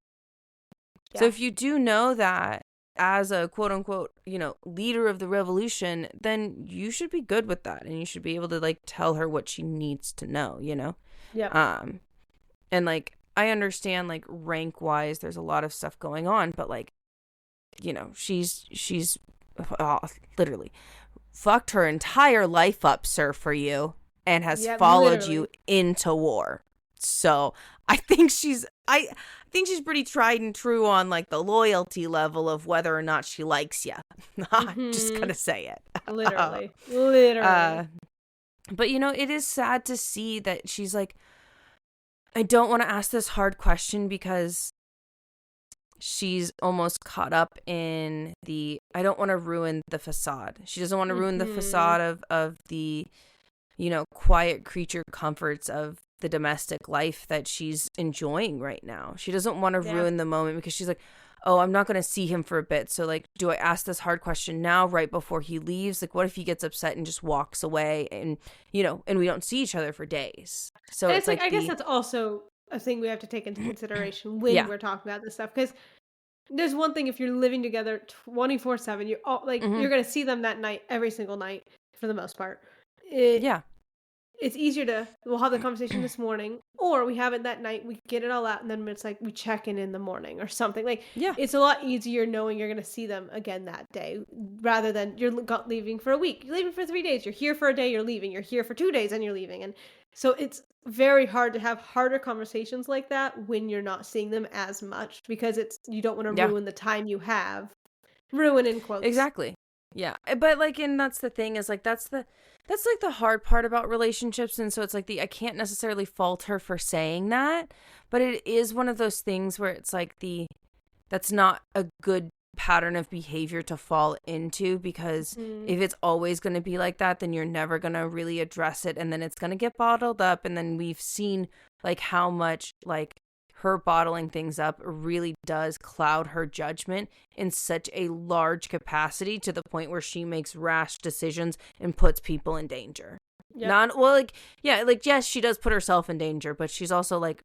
[SPEAKER 1] Yeah. So if you do know that as a quote unquote, you know, leader of the revolution, then you should be good with that, and you should be able to like tell her what she needs to know, you know?
[SPEAKER 2] Yeah.
[SPEAKER 1] And like, I understand like rank wise, there's a lot of stuff going on, but like, you know, she's literally fucked her entire life up, sir, for you, and has followed you into war. So I think she's pretty tried and true on like the loyalty level of whether or not she likes you. I'm just gonna say it.
[SPEAKER 2] Literally.
[SPEAKER 1] But you know, it is sad to see that she's like, I don't want to ask this hard question, because she's almost caught up in I don't want to ruin the facade. She doesn't want to ruin the facade of the, you know, quiet creature comforts of the domestic life that she's enjoying right now. She doesn't want to ruin the moment, because she's like, oh, I'm not going to see him for a bit. So like, do I ask this hard question now right before he leaves? Like, what if he gets upset and just walks away, and, you know, and we don't see each other for days? So it's like,
[SPEAKER 2] I guess that's also a thing we have to take into consideration when we're talking about this stuff, because there's one thing if you're living together 24/7, you're all like, you're going to see them that night, every single night for the most part. It's easier to, we'll have the conversation this morning, or we have it that night, we get it all out, and then it's like we check in the morning or something. Like, it's a lot easier knowing you're going to see them again that day, rather than you're leaving for a week, you're leaving for 3 days, you're here for a day, you're leaving, you're here for 2 days, and you're leaving. And so it's very hard to have harder conversations like that when you're not seeing them as much, because you don't want to ruin the time you have. Ruin in quotes.
[SPEAKER 1] Exactly. Yeah. But like, and that's the thing is like, that's like the hard part about relationships. And so it's like I can't necessarily fault her for saying that, but it is one of those things where it's like that's not a good pattern of behavior to fall into, because if it's always going to be like that, then you're never going to really address it, and then it's going to get bottled up. And then we've seen like how much like her bottling things up really does cloud her judgment in such a large capacity, to the point where she makes rash decisions and puts people in danger. Yep. Yes, she does put herself in danger, but she's also like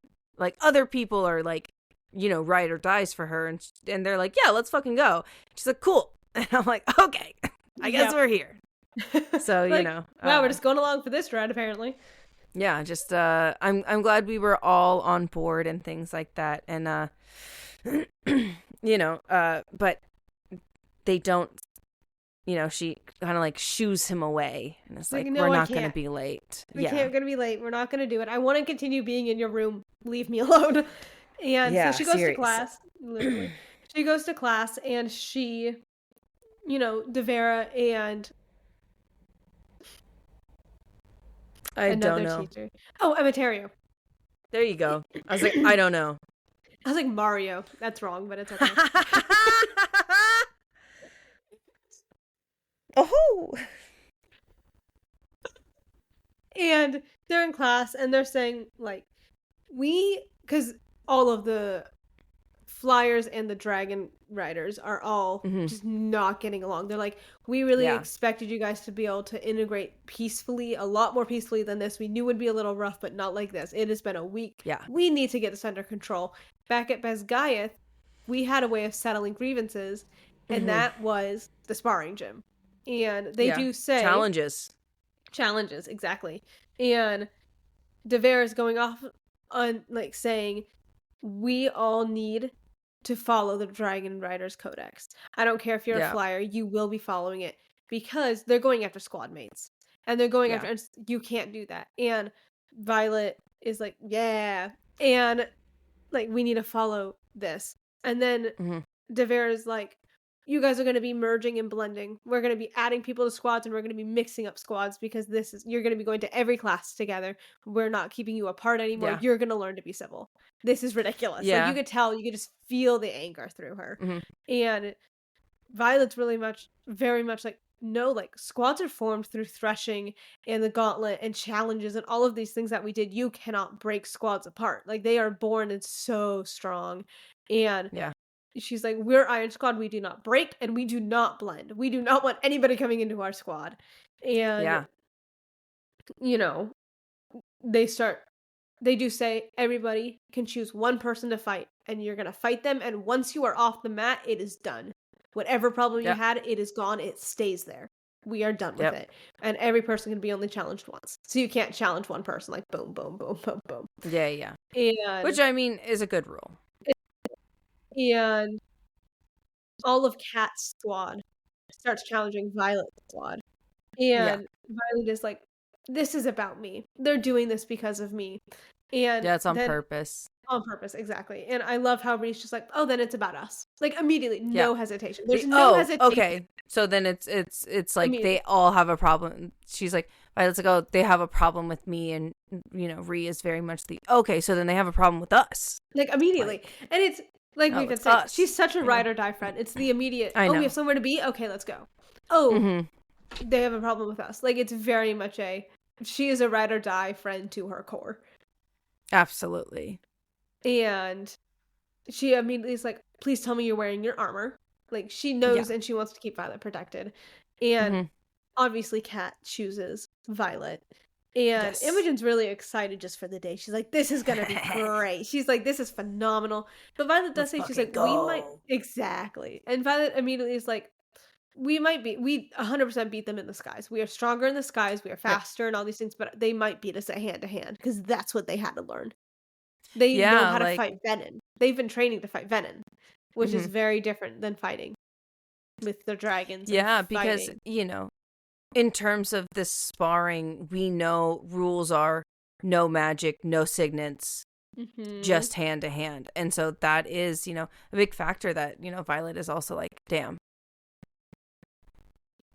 [SPEAKER 1] other people are like, you know, ride or dies for her, and they're like, yeah, let's fucking go. She's like, cool. And I'm like, okay, I guess we're here. So,
[SPEAKER 2] like,
[SPEAKER 1] you know.
[SPEAKER 2] Wow, we're just going along for this ride, apparently.
[SPEAKER 1] Yeah, just, I'm glad we were all on board and things like that. And, you know, but they don't, you know, she kind of like shoos him away. And it's like,
[SPEAKER 2] no,
[SPEAKER 1] we're not going to be late.
[SPEAKER 2] We're going to be late. We're not going to do it. I want to continue being in your room. Leave me alone. And so she goes to class, literally. She goes to class, and she, you know, Devera and another teacher. Oh, Emetario.
[SPEAKER 1] There you go. I was like, I don't know.
[SPEAKER 2] I was like, Mario. That's wrong, but it's okay.
[SPEAKER 1] Oh!
[SPEAKER 2] And they're in class, and they're saying, like, because all of the Flyers and the Dragon Riders are all just not getting along. They're like, we really expected you guys to be able to integrate peacefully, a lot more peacefully than this. We knew it would be a little rough, but not like this. It has been a week.
[SPEAKER 1] Yeah.
[SPEAKER 2] We need to get this under control. Back at Basgaiath, we had a way of settling grievances, and that was the sparring gym. And they do say... Challenges, exactly. And Devera is going off on, like, saying, we all need to follow the Dragon Riders Codex. I don't care if you're a Flyer, you will be following it, because they're going after squad mates. And they're going after... And you can't do that. And Violet is like, yeah. And, like, we need to follow this. And then Devera is like, you guys are going to be merging and blending. We're going to be adding people to squads, and we're going to be mixing up squads, because you're going to be going to every class together. We're not keeping you apart anymore. Yeah. You're going to learn to be civil. This is ridiculous. Yeah. Like, you could tell, you could just feel the anger through her. And Violet's very much like, no, like, squads are formed through threshing and the gauntlet and challenges and all of these things that we did. You cannot break squads apart. Like, they are born and so strong. And she's like, we're Iron Squad. We do not break, and we do not blend. We do not want anybody coming into our squad. And, you know, they do say everybody can choose one person to fight, and you're going to fight them. And once you are off the mat, it is done. Whatever problem you had, it is gone. It stays there. We are done with it. And every person can be only challenged once. So you can't challenge one person, like, boom, boom, boom, boom, boom.
[SPEAKER 1] Yeah.
[SPEAKER 2] And
[SPEAKER 1] which, I mean, is a good rule.
[SPEAKER 2] And all of Kat's squad starts challenging Violet's squad. And Violet is like, this is about me. They're doing this because of me. And
[SPEAKER 1] it's on purpose.
[SPEAKER 2] On purpose, exactly. And I love how Ree's just like, oh, then it's about us. Like, immediately, no hesitation. There's no hesitation.
[SPEAKER 1] Okay. So then it's like they all have a problem. She's like, Violet's like, oh, they have a problem with me, and, you know, Ree is very much okay, so then they have a problem with us.
[SPEAKER 2] Like, immediately. And it's like we've been saying, she's such a ride or die friend. It's the immediate, we have somewhere to be? Okay, let's go. Oh, they have a problem with us. Like, it's very much she is a ride or die friend to her core.
[SPEAKER 1] Absolutely.
[SPEAKER 2] And she immediately is like, please tell me you're wearing your armor. Like, she knows and she wants to keep Violet protected. And obviously Kat chooses Violet. And Imogen's really excited just for the day. She's like, this is going to be great. She's like, this is phenomenal. But Violet does say, she's like, we might... Exactly. And Violet immediately is like, we 100% beat them in the skies. We are stronger in the skies. We are faster and all these things. But they might beat us at hand-to-hand, because that's what they had to learn. They know how to fight Venom. They've been training to fight Venom, which is very different than fighting with the dragons.
[SPEAKER 1] Yeah, because, you know, in terms of this sparring, we know rules are no magic, no signets, just hand to hand. And so that is, you know, a big factor that, you know, Violet is also like, damn,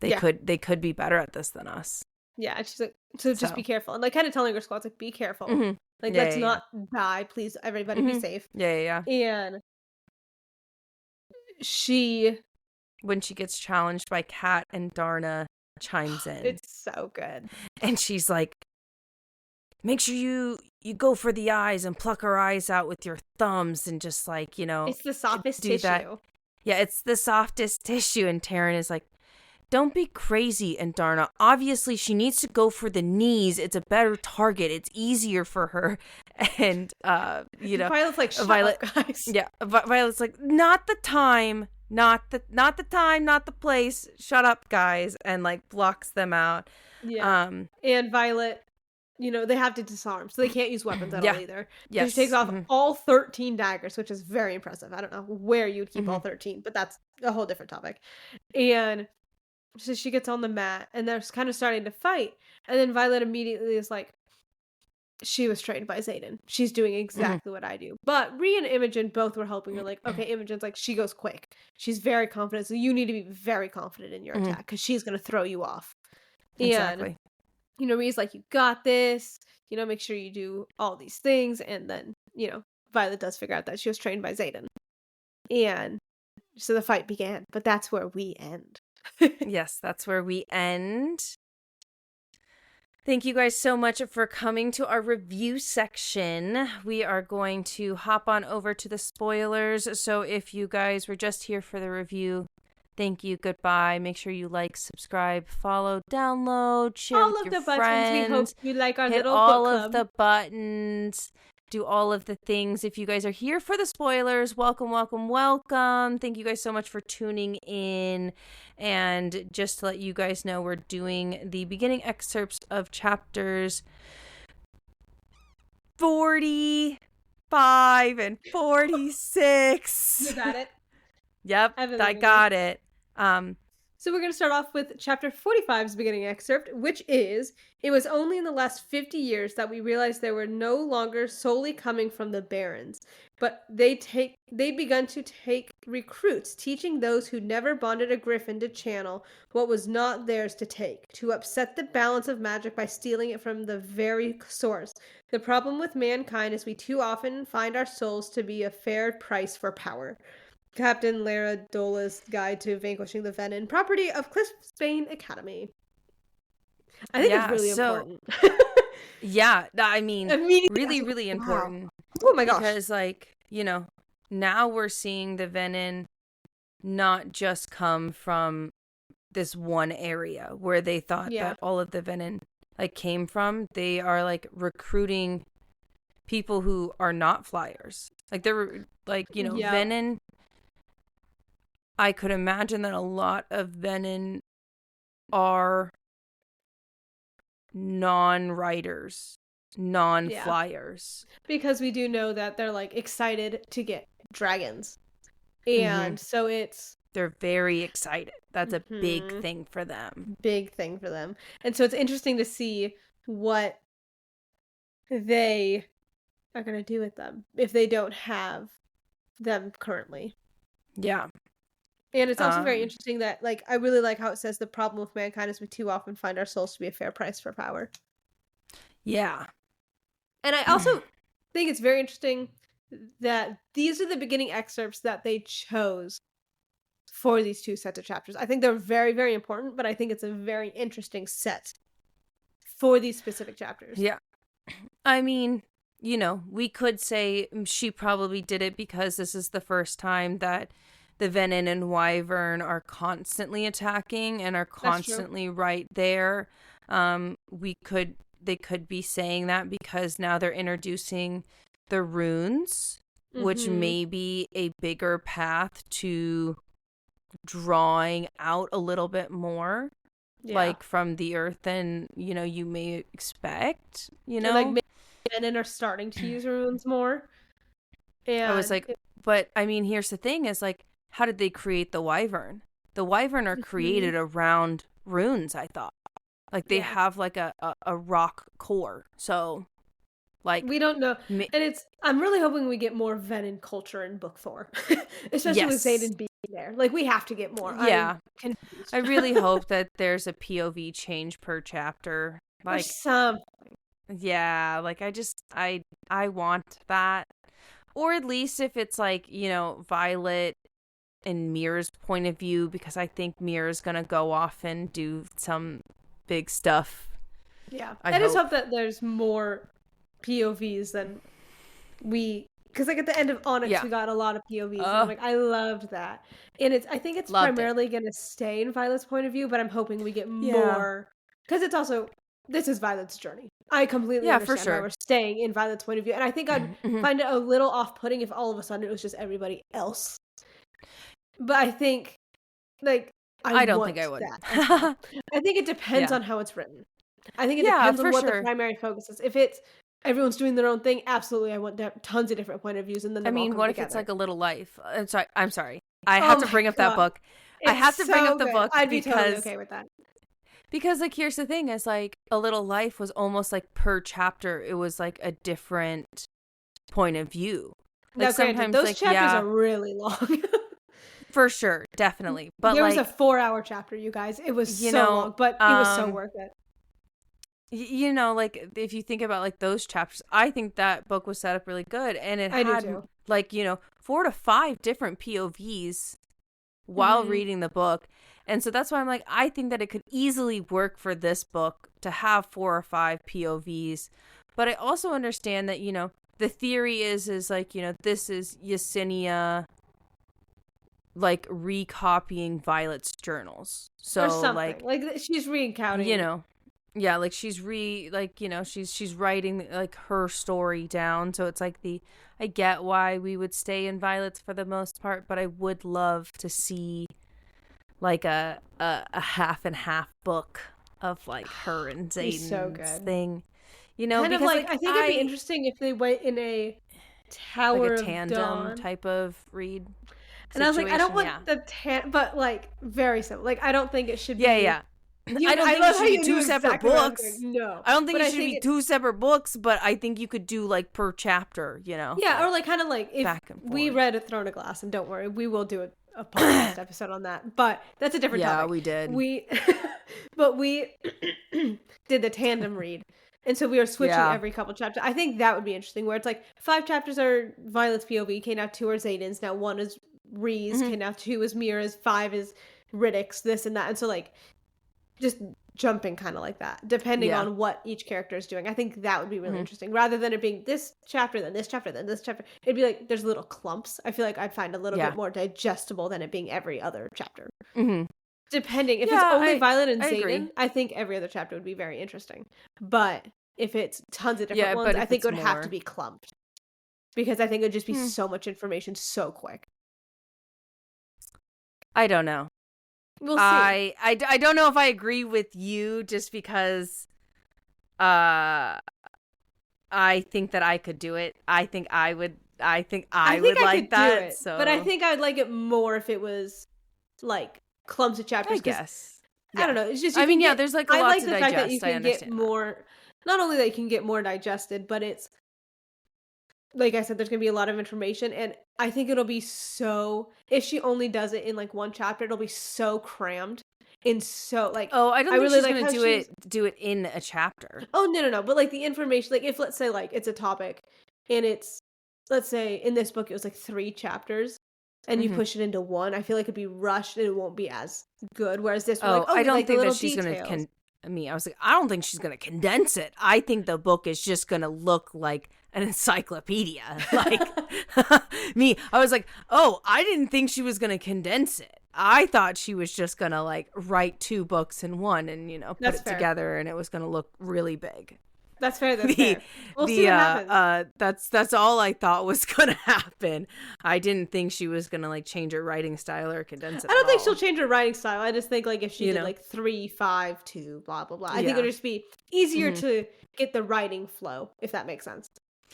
[SPEAKER 1] they could be better at this than us.
[SPEAKER 2] Yeah, she's like, so just be careful. And like kind of telling her squads, like, be careful. Like, let's not die. Please, everybody be safe.
[SPEAKER 1] Yeah.
[SPEAKER 2] And she
[SPEAKER 1] when she gets challenged by Kat and Darna chimes in.
[SPEAKER 2] It's so good.
[SPEAKER 1] And she's like, make sure you go for the eyes and pluck her eyes out with your thumbs and just like,
[SPEAKER 2] It's the softest
[SPEAKER 1] do
[SPEAKER 2] tissue.
[SPEAKER 1] that. Yeah, it's the softest tissue. And Taryn is like, don't be crazy. And Darna, obviously she needs to go for the knees. It's a better target. It's easier for her. And,
[SPEAKER 2] Violet's like, shut up, guys.
[SPEAKER 1] Yeah, Violet's like, not the time. Not the time, not the place. Shut up, guys. And like blocks them out.
[SPEAKER 2] Yeah. And Violet, they have to disarm, so they can't use weapons at all either.
[SPEAKER 1] Yes.
[SPEAKER 2] She takes off all 13 daggers, which is very impressive. I don't know where you'd keep all 13, but that's a whole different topic. And so she gets on the mat, and they're kind of starting to fight. And then Violet immediately is like, she was trained by Xaden. She's doing exactly what I do. But Rhea and Imogen both were helping her. Like, okay, Imogen's like, she goes quick. She's very confident, so you need to be very confident in your attack, because she's going to throw you off.
[SPEAKER 1] Exactly.
[SPEAKER 2] And, Rhea's like, you got this. Make sure you do all these things. And then, Violet does figure out that she was trained by Xaden. And so the fight began. But that's where we end.
[SPEAKER 1] Yes, that's where we end. Thank you guys so much for coming to our review section. We are going to hop on over to the spoilers. So if you guys were just here for the review, thank you, goodbye. Make sure you like, subscribe, follow, download, share
[SPEAKER 2] all
[SPEAKER 1] with
[SPEAKER 2] of
[SPEAKER 1] your
[SPEAKER 2] the
[SPEAKER 1] friends.
[SPEAKER 2] buttons. We hope you like our
[SPEAKER 1] hit
[SPEAKER 2] little
[SPEAKER 1] all
[SPEAKER 2] book club.
[SPEAKER 1] of the buttons. Do all of the things. If you guys are here for the spoilers, welcome, welcome, welcome. Thank you guys so much for tuning in. And just to let you guys know, we're doing the beginning excerpts of chapters 45 and 46.
[SPEAKER 2] You got it?
[SPEAKER 1] Yep, I got it.
[SPEAKER 2] So we're going to start off with chapter 45's beginning excerpt, which is, it was only in the last 50 years that we realized they were no longer solely coming from the barons, but they'd begun to take recruits, teaching those who never bonded a griffin to channel what was not theirs to take, to upset the balance of magic by stealing it from the very source. The problem with mankind is we too often find our souls to be a fair price for power. Captain Lara Dola's Guide to Vanquishing the Venom, property of Cliffsbane Academy. I think it's really important.
[SPEAKER 1] Yeah, I mean, really, really important.
[SPEAKER 2] Wow. Oh my gosh.
[SPEAKER 1] Because, now we're seeing the Venom not just come from this one area where they thought that all of the Venom, came from. They are, recruiting people who are not flyers. They're, Venom... I could imagine that a lot of Venom are non-riders, non-flyers.
[SPEAKER 2] Yeah. Because we do know that they're excited to get dragons. And so
[SPEAKER 1] they're very excited. That's a big thing for them.
[SPEAKER 2] Big thing for them. And so it's interesting to see what they are going to do with them if they don't have them currently.
[SPEAKER 1] Yeah.
[SPEAKER 2] And it's also very interesting that, I really like how it says the problem with mankind is we too often find our souls to be a fair price for power.
[SPEAKER 1] Yeah.
[SPEAKER 2] And I also think it's very interesting that these are the beginning excerpts that they chose for these two sets of chapters. I think they're very, very important, but I think it's a very interesting set for these specific chapters.
[SPEAKER 1] Yeah. I mean, we could say she probably did it because this is the first time that the Venom and Wyvern are constantly attacking and are constantly right there. They could be saying that because now they're introducing the runes, which may be a bigger path to drawing out a little bit more, from the earth than, you may expect,
[SPEAKER 2] maybe Venom are starting to use runes more. And
[SPEAKER 1] I was but I mean, here's the thing is how did they create the Wyvern? The Wyvern are created around runes, I thought. They have a rock core. So
[SPEAKER 2] we don't know. And I'm really hoping we get more Venom culture in book 4. Especially with Xaden being there. We have to get more.
[SPEAKER 1] Yeah. I really hope that there's a POV change per chapter.
[SPEAKER 2] Or something.
[SPEAKER 1] Yeah, I want that. Or at least if it's Violet in Mira's point of view, because I think Mira's gonna go off and do some big stuff.
[SPEAKER 2] Yeah, I just hope that there's more POVs than because like at the end of Onyx we got a lot of POVs, and I'm like, I loved that. And I think it's primarily gonna stay in Violet's point of view, but I'm hoping we get more, because it's also, this is Violet's journey. I completely understand why we're staying in Violet's point of view, and I think I'd find it a little off-putting if all of a sudden it was just everybody else. But I think, like, I don't think I would. I think it depends on how it's written. I think it depends on what the primary focus is. If it's everyone's doing their own thing, absolutely, I want tons of different point of views, and then I mean, what if it's like A Little Life? I'm sorry. I have to bring up that book. I have to bring up the book. I'd be totally okay with that. Because, like, here's the thing: is like A Little Life was almost like per chapter, it was like a different point of view. Like, sometimes those chapters are really long. For sure, definitely. But there was a 4-hour chapter, you guys. It was so long, but it was so worth it. You know, like, if you think about like those chapters, I think that book was set up really good, and it had like, 4 to 5 different POVs while reading the book. And so that's why I'm like, I think that it could easily work for this book to have 4 or 5 POVs. But I also understand that, the theory is like, this is Yesenia like recopying Violet's journals. So or something. Like she's recounting, yeah, like she's she's writing like her story down. So it's like I get why we would stay in Violet's for the most part, but I would love to see like a half and half book of like her and Zayden's thing. Kind because, of like I think it'd be interesting if they went in a Tower like a tandem of Dawn type of read. And I was like, I don't want but like very simple. Like I don't think it should be. Yeah. I don't think it should be 2 separate books. No, I don't think it should be 2 separate books, but I think you could do like per chapter, Yeah, or like kind of like if we read A Throne of Glass, and don't worry, we will do a podcast episode on that. But that's a different topic. Yeah, we did. But we did the tandem read. And so we were switching every couple chapters. I think that would be interesting, where it's like 5 chapters are Violet's POV, okay, now 2 are Zayden's, now 1 is Ree's, okay, now 2 is Mira's, 5 is Riddick's, this and that. And so like just jumping kind of like that, depending on what each character is doing. I think that would be really interesting, rather than it being this chapter, then this chapter, then this chapter. It'd be like there's little clumps. I feel like I'd find a little bit more digestible than it being every other chapter. Depending if it's only Violet and Zayden, I think every other chapter would be very interesting. But if it's tons of different ones, I think it would have to be clumped, because I think it would just be so much information so quick. I don't know. We'll see. I don't know if I agree with you, just because I think that I could do it. I think I would like that. So, but I think I would like it more if it was like clumps of chapters. I guess. I don't know. It's just there's like a lot to digest. I like the fact that you can get more. Not only that you can get more digested, but it's like I said, there's going to be a lot of information, and I think it'll be so, if she only does it in like one chapter, it'll be so crammed and so like, I don't think really she's like going to do it in a chapter. Oh, no. But like the information, like if let's say like it's a topic and it's, let's say in this book, it was like 3 chapters and you push it into one, I feel like it'd be rushed and it won't be as good. Whereas this, I don't think that she's going to, I was like, I don't think she's going to condense it. I think the book is just going to look like an encyclopedia. Like me, I was like, oh, I didn't think she was going to condense it. I thought she was just going to like write 2 books in one and, put it together, and it was going to look really big. That's fair. That's fair. We'll see what happens. That's all I thought was going to happen. I didn't think she was going to like change her writing style or condense it. I don't think she'll change her writing style. I just think like if she did like 3, 5, 2, blah, blah, blah. I think it would just be easier to get the writing flow, if that makes sense.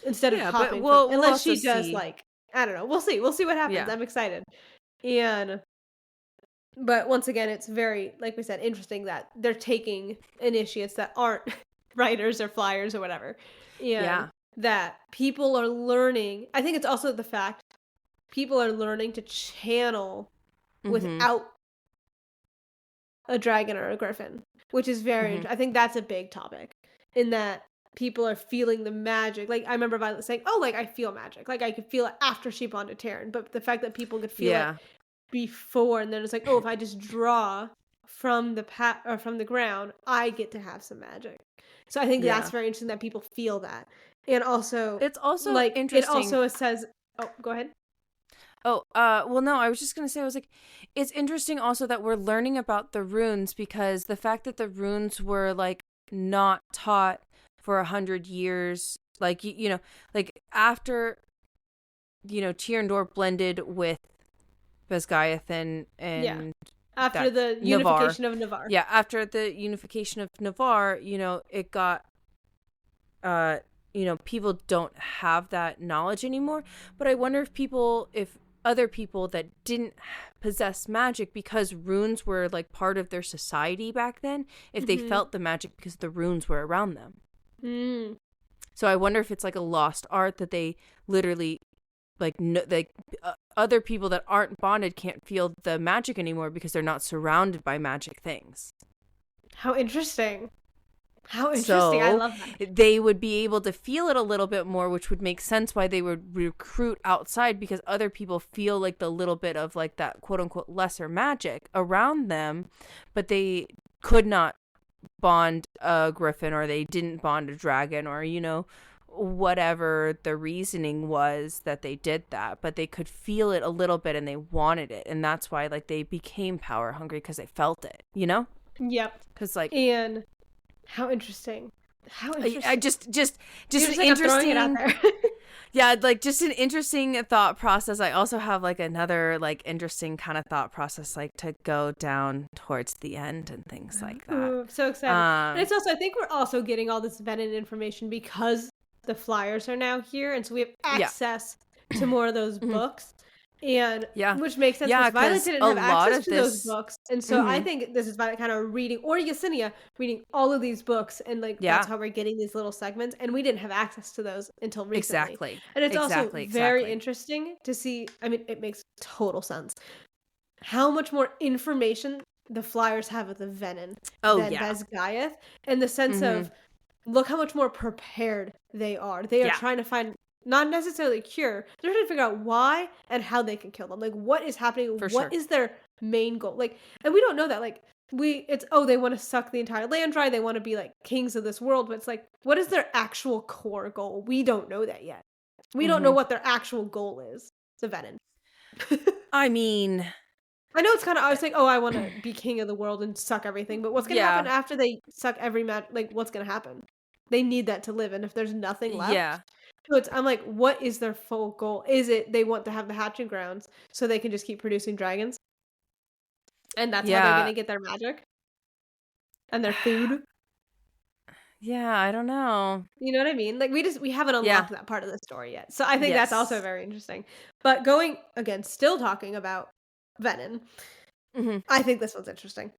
[SPEAKER 2] Instead of hopping. Unless she does like, I don't know. We'll see. We'll see what happens. Yeah. I'm excited. But once again, it's very, like we said, interesting that they're taking initiates that aren't writers or flyers or whatever. And that people are learning. I think it's also the fact people are learning to channel without a dragon or a griffin, which is very, I think that's a big topic, in that people are feeling the magic. Like, I remember Violet saying, oh, like, I feel magic. Like, I could feel it after she bonded Taryn. But the fact that people could feel it before, and then it's like, oh, if I just draw from the or from the ground, I get to have some magic. So I think that's
[SPEAKER 1] Yeah.
[SPEAKER 2] very interesting that people feel that. And also,
[SPEAKER 1] It's also
[SPEAKER 2] like, it
[SPEAKER 1] interesting.
[SPEAKER 2] also says, oh, go ahead.
[SPEAKER 1] Oh, well, no, I was just going to say, I was like, it's interesting also that we're learning about the runes, because the fact that the runes were, like, not taught for 100 years, like, you know, like, after, you know, Tirandor blended with Basgiath and
[SPEAKER 2] Yeah. After
[SPEAKER 1] that
[SPEAKER 2] the
[SPEAKER 1] Navarre.
[SPEAKER 2] unification of Navarre.
[SPEAKER 1] Yeah, after the unification of Navarre, you know, it got, you know, people don't have that knowledge anymore. But I wonder if other people that didn't possess magic because runes were like part of their society back then, if they felt the magic because the runes were around them.
[SPEAKER 2] Mm.
[SPEAKER 1] So I wonder if it's like a lost art that they literally like other people that aren't bonded can't feel the magic anymore because they're not surrounded by magic things.
[SPEAKER 2] How interesting. How interesting. I love that.
[SPEAKER 1] They would be able to feel it a little bit more, which would make sense why they would recruit outside, because other people feel like the little bit of like that quote unquote lesser magic around them, but they could not bond a griffin, or they didn't bond a dragon, or, you know, whatever the reasoning was that they did that, but they could feel it a little bit and they wanted it. And that's why like they became power hungry, because they felt it, you know?
[SPEAKER 2] Yep.
[SPEAKER 1] Because like,
[SPEAKER 2] and how interesting. How interesting.
[SPEAKER 1] I just
[SPEAKER 2] You're
[SPEAKER 1] an
[SPEAKER 2] like,
[SPEAKER 1] interesting,
[SPEAKER 2] I'm throwing it out there.
[SPEAKER 1] yeah, like just an interesting thought process. I also have like another like interesting kind of thought process, like to go down towards the end and things like that.
[SPEAKER 2] Ooh, I'm so excited. And it's also, I think we're also getting all this Venom information because the flyers are now here, and so we have access to more of those books. And which makes sense, because Violet didn't have access to those books. And so I think this is Violet kind of reading, or Yesenia reading all of these books, and like that's how we're getting these little segments, and we didn't have access to those until recently.
[SPEAKER 1] Exactly.
[SPEAKER 2] And it's also very interesting to see, I mean, it makes total sense how much more information the flyers have of the Venom than Basgiath, in the sense of, look how much more prepared they are. They are trying to find not necessarily a cure. They're trying to figure out why and how they can kill them. Like, what is happening? What is their main goal? Like, and we don't know that. Like, they want to suck the entire land dry. They want to be like kings of this world. But it's like, what is their actual core goal? We don't know that yet. We don't know what their actual goal is. The Venom.
[SPEAKER 1] I mean,
[SPEAKER 2] I know it's kind of, I was like, oh, I want to be king of the world and suck everything. But what's going to happen after they suck every like, what's going to happen? They need that to live. And if there's nothing left, so I'm like, what is their full goal? Is it they want to have the hatching grounds so they can just keep producing dragons? And that's how they're going to get their magic and their food?
[SPEAKER 1] Yeah, I don't know.
[SPEAKER 2] You know what I mean? Like, we haven't unlocked that part of the story yet. So I think that's also very interesting. But going, again, still talking about Venom, I think this one's interesting.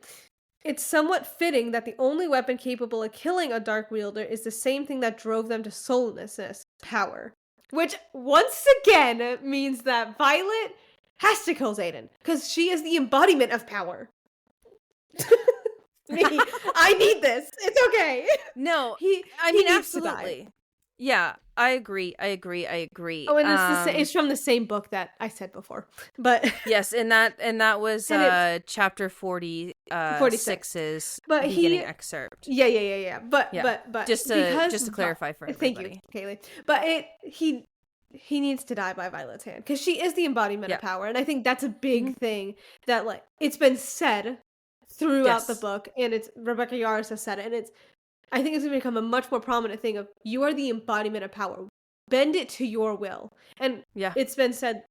[SPEAKER 2] It's somewhat fitting that the only weapon capable of killing a dark wielder is the same thing that drove them to soullessness, power. Which, once again, means that Violet has to kill Xaden, because she is the embodiment of power. Me, I need this. It's okay.
[SPEAKER 1] No, he absolutely. Yeah, I agree. Oh,
[SPEAKER 2] and it's from the same book that I said before. But
[SPEAKER 1] yes, and that was chapter 46's beginning excerpt.
[SPEAKER 2] Yeah. But
[SPEAKER 1] just to clarify for everybody.
[SPEAKER 2] Thank you, Kaylee. But he needs to die by Violet's hand, because she is the embodiment of power, and I think that's a big thing that, like, it's been said throughout the book, and it's Rebecca Yarros has said it, and I think it's going to become a much more prominent thing of, you are the embodiment of power. Bend it to your will. And it's been said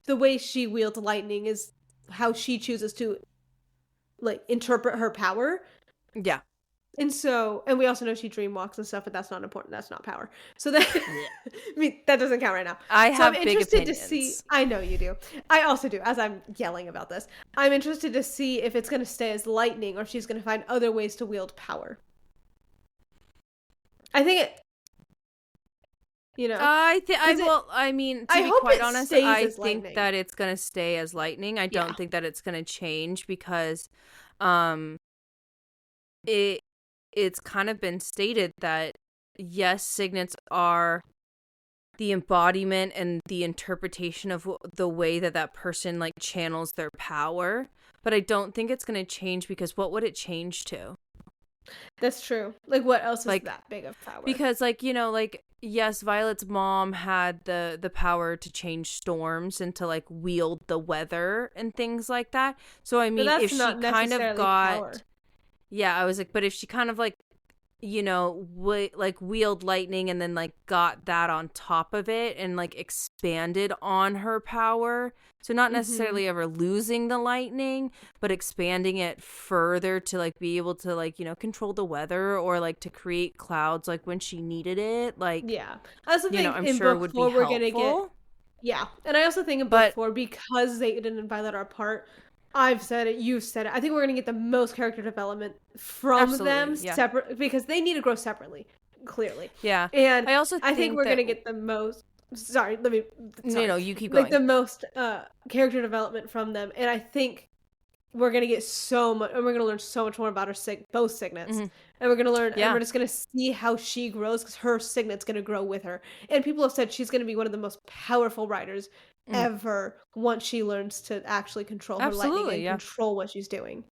[SPEAKER 2] the way she wields lightning is how she chooses to, like, interpret her power.
[SPEAKER 1] Yeah.
[SPEAKER 2] And so, and we also know she dreamwalks and stuff, but that's not important. That's not power. So that, I mean, that doesn't count right now.
[SPEAKER 1] I have
[SPEAKER 2] I'm
[SPEAKER 1] big
[SPEAKER 2] interested
[SPEAKER 1] opinions.
[SPEAKER 2] to see. I know you do. I also do, as I'm yelling about this. I'm interested to see if it's going to stay as lightning, or if she's going to find other ways to wield power. I think it, you know.
[SPEAKER 1] I mean, to be quite honest, I think that it's going to stay as lightning. I don't think that it's going to change, because it's kind of been stated that yes, signets are the embodiment and the interpretation of the way that that person like channels their power. But I don't think it's going to change, because what would it change to?
[SPEAKER 2] That's true. Like, what else is
[SPEAKER 1] Like,
[SPEAKER 2] that big of power?
[SPEAKER 1] because like, you know, like, yes, Violet's mom had the power to change storms and to like wield the weather and things like that. So I mean, if she kind of got
[SPEAKER 2] power.
[SPEAKER 1] Yeah, I was like, but if she kind of like, you know, like wield lightning and then like got that on top of it and like expanded on her power. So not necessarily ever losing the lightning, but expanding it further to like be able to like, you know, control the weather or like to create clouds like when she needed it. Like,
[SPEAKER 2] yeah. I also think
[SPEAKER 1] I'm
[SPEAKER 2] in
[SPEAKER 1] sure
[SPEAKER 2] book
[SPEAKER 1] would be
[SPEAKER 2] 4 we're
[SPEAKER 1] helpful.
[SPEAKER 2] gonna get yeah, and I also think in book 4, because Zayden and Violet are apart, I've said it, you've said it, I think we're gonna get the most character development from them separate, because they need to grow separately, clearly.
[SPEAKER 1] Yeah.
[SPEAKER 2] And
[SPEAKER 1] I
[SPEAKER 2] think we're gonna get the most. Sorry, let me. Sorry.
[SPEAKER 1] No, you keep going.
[SPEAKER 2] Like the most character development from them, and I think we're gonna get so much, and we're gonna learn so much more about her both signets, and we're gonna learn, and we're just gonna see how she grows, because her signet's gonna grow with her. And people have said she's gonna be one of the most powerful writers ever once she learns to actually control her lightning and control what she's doing.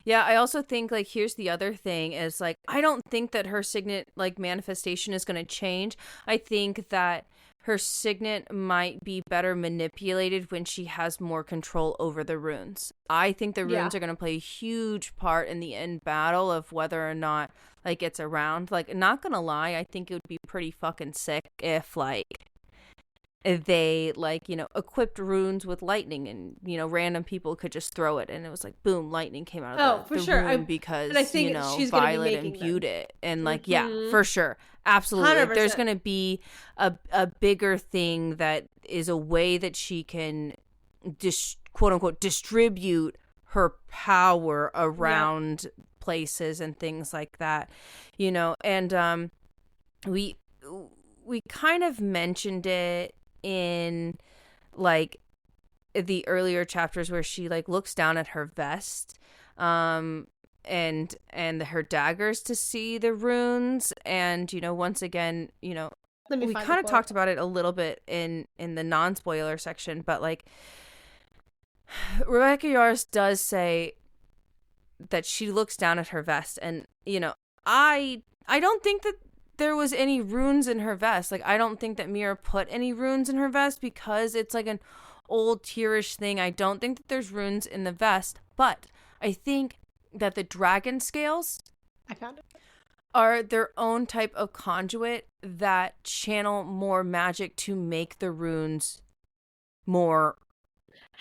[SPEAKER 1] Yeah, I also think, like, here's the other thing is, like, I don't think that her signet, like, manifestation is going to change. I think that her signet might be better manipulated when she has more control over the runes. I think the runes are going to play a huge part in the end battle of whether or not, like, it's around. Like, not going to lie, I think it would be pretty fucking sick if, like, they like, you know, equipped runes with lightning and, you know, random people could just throw it and it was like boom, lightning came out of the rune because,
[SPEAKER 2] I think
[SPEAKER 1] you know,
[SPEAKER 2] she's
[SPEAKER 1] Violet imbued it. And like, yeah, for sure. Absolutely. Like, there's going to be a bigger thing that is a way that she can quote unquote distribute her power around places and things like that, you know. And we kind of mentioned it in like the earlier chapters where she like looks down at her vest and her daggers to see the runes. And, you know, once again, you know, we kind of talked about it a little bit in the non-spoiler section, but like Rebecca Yarros does say that she looks down at her vest, and, you know, I don't think that there was any runes in her vest. Like, I don't think that Mira put any runes in her vest because it's like an old tierish thing. I don't think that there's runes in the vest, but I think that the dragon scales are their own type of conduit that channel more magic to make the runes more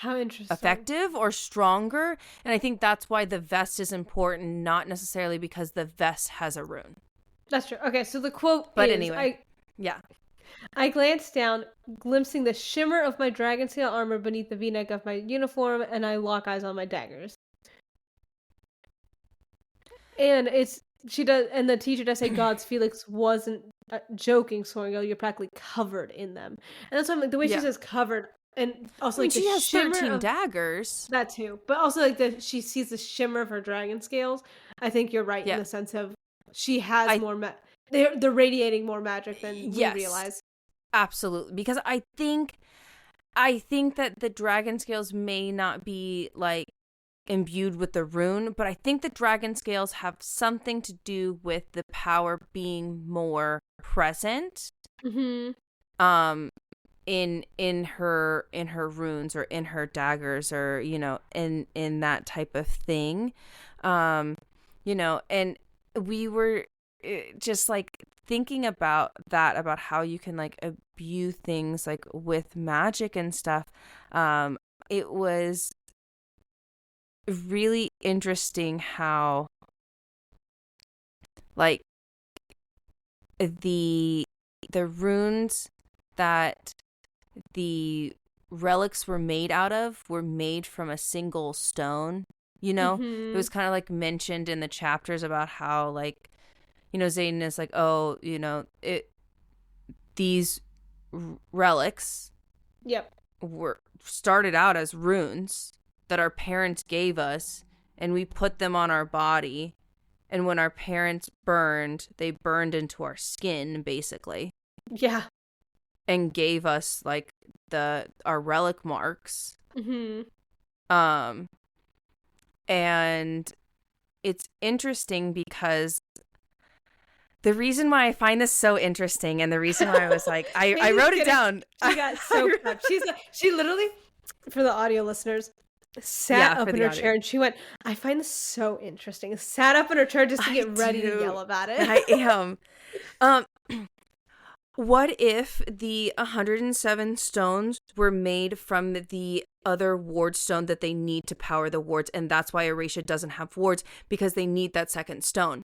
[SPEAKER 1] effective or stronger. And I think that's why the vest is important, not necessarily because the vest has a rune.
[SPEAKER 2] That's true. Okay, so the quote
[SPEAKER 1] but
[SPEAKER 2] is,
[SPEAKER 1] anyway,
[SPEAKER 2] I glanced down, glimpsing the shimmer of my dragon scale armor beneath the v-neck of my uniform, and I lock eyes on my daggers. And she does, and the teacher does say God's Felix wasn't joking, Sorgo, you're practically covered in them. And that's what I'm like, the way she says covered, and also like
[SPEAKER 1] she has 13 daggers.
[SPEAKER 2] That too. But also like she sees the shimmer of her dragon scales. I think you're right in the sense of she has more they're radiating more magic than we realize.
[SPEAKER 1] Absolutely. Because I think that the dragon scales may not be like imbued with the rune, but I think the dragon scales have something to do with the power being more present. In her runes or in her daggers, or, you know, in that type of thing. You know, and we were just like thinking about that, about how you can like imbue things like with magic and stuff. It was really interesting how like the runes that the relics were made out of were made from a single stone. You know, it was kind of like mentioned in the chapters about how, like, you know, Zayden is like, oh, you know, these relics were started out as runes that our parents gave us, and we put them on our body, and when our parents burned, they burned into our skin, basically. and gave us like our relic marks. Um and it's interesting because the reason why I find this so interesting, and the reason why I was like, I wrote it down.
[SPEAKER 2] She got so prepped. She literally, for the audio listeners, sat up in her chair and she went, I find this so interesting. Sat up in her chair just to get ready to yell about it.
[SPEAKER 1] I am. What if the 107 stones were made from the other ward stone that they need to power the wards, and that's why Erasia doesn't have wards, because they need that second stone.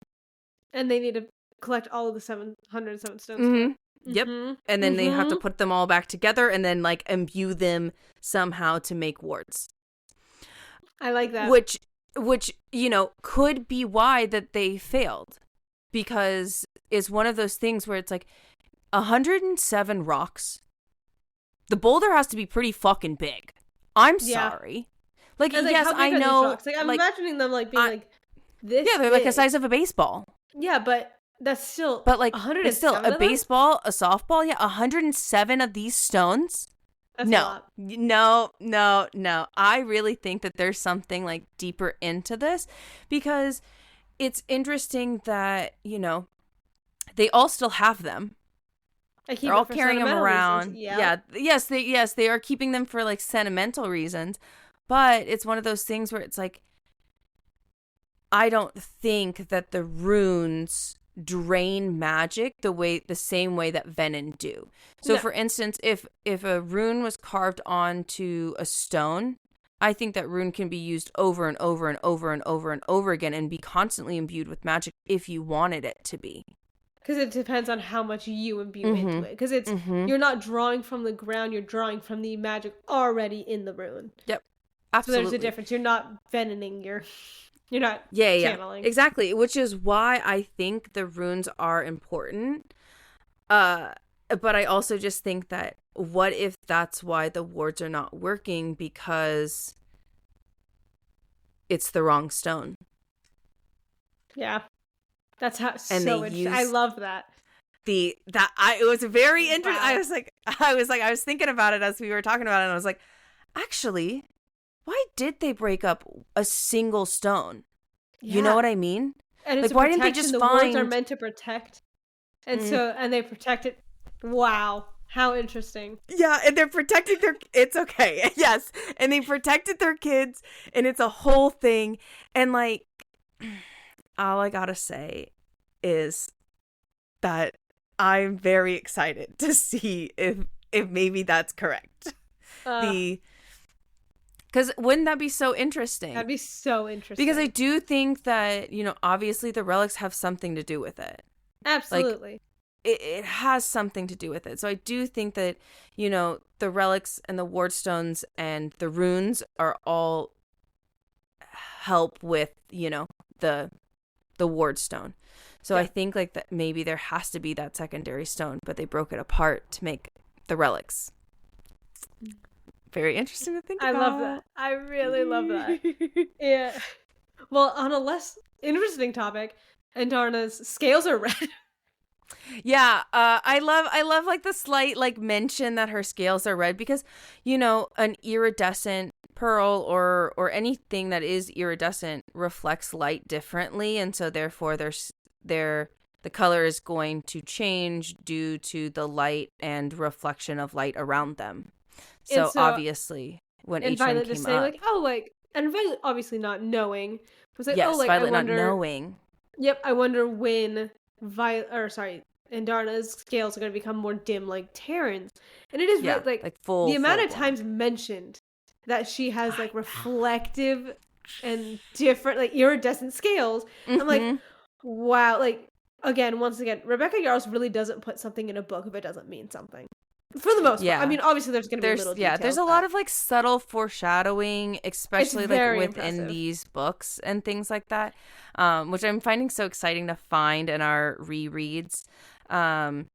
[SPEAKER 2] And they need to collect all of the 707 stones.
[SPEAKER 1] Mm-hmm. Yep. And then they have to put them all back together and then like imbue them somehow to make wards.
[SPEAKER 2] I like that.
[SPEAKER 1] Which could be why that they failed, because it's one of those things where it's like 107 rocks. The boulder has to be pretty fucking big. I'm sorry. Like, yes, I know.
[SPEAKER 2] Like, I'm imagining them like being like this.
[SPEAKER 1] Yeah, they're like the size of a baseball.
[SPEAKER 2] Yeah, but that's still.
[SPEAKER 1] But like, it's still a baseball, a softball. Yeah, 107 of these stones.
[SPEAKER 2] That's a lot.
[SPEAKER 1] No. I really think that there's something like deeper into this, because it's interesting that, they all still have them. They're all carrying them around. Yeah. Yes, they are keeping them for like sentimental reasons. But it's one of those things where it's like, I don't think that the runes drain magic the same way that venom do. So for instance, if a rune was carved onto a stone, I think that rune can be used over and over and over and over and over again and be constantly imbued with magic if you wanted it to be.
[SPEAKER 2] Because it depends on how much you imbue into it. Because it's you're not drawing from the ground, you're drawing from the magic already in the rune.
[SPEAKER 1] Yep. Absolutely.
[SPEAKER 2] So there's a difference. You're not venoming, you're not channeling.
[SPEAKER 1] Exactly. Which is why I think the runes are important. But I also just think that what if that's why the wards are not working, because it's the wrong stone?
[SPEAKER 2] Yeah. That's how interesting. I love that.
[SPEAKER 1] It was very interesting. Wow. I was thinking about it as we were talking about it, and I was like, actually, why did they break up a single stone? Yeah. You know what I mean?
[SPEAKER 2] And it's like, why didn't they just find? The wards are meant to protect, and and they protect it. Wow, how interesting!
[SPEAKER 1] Yeah, and they're protecting their. It's okay, yes, and they protected their kids, and it's a whole thing, and like. All I gotta say is that I'm very excited to see if maybe that's correct. Because wouldn't that be so interesting?
[SPEAKER 2] That'd be so interesting.
[SPEAKER 1] Because I do think that, obviously the relics have something to do with it.
[SPEAKER 2] Absolutely.
[SPEAKER 1] Like, it has something to do with it. So I do think that, the relics and the ward stones and the runes are all help with, the ward stone. So I think like that maybe there has to be that secondary stone, but they broke it apart to make the relics. Very interesting to think about.
[SPEAKER 2] I love that. I really love that. Yeah. Well, on a less interesting topic, Andarna's scales are red.
[SPEAKER 1] Yeah, I love like the slight like mention that her scales are red, because an iridescent pearl or anything that is iridescent reflects light differently, and so therefore the color is going to change due to the light and reflection of light around them. So obviously when H1
[SPEAKER 2] Violet
[SPEAKER 1] came
[SPEAKER 2] just
[SPEAKER 1] up,
[SPEAKER 2] saying and Violet obviously not knowing was like,
[SPEAKER 1] Violet I wonder, not knowing.
[SPEAKER 2] Yep, I wonder when Andarna's scales are going to become more dim like Terran's. And it is like full the amount of times mentioned that she has like reflective and different like iridescent scales. I'm like, wow, like once again, Rebecca Yarros really doesn't put something in a book if it doesn't mean something. For the most part. I mean, obviously there's going to be little details.
[SPEAKER 1] There's a lot of like subtle foreshadowing, especially like within these books and things like that, which I'm finding so exciting to find in our rereads. And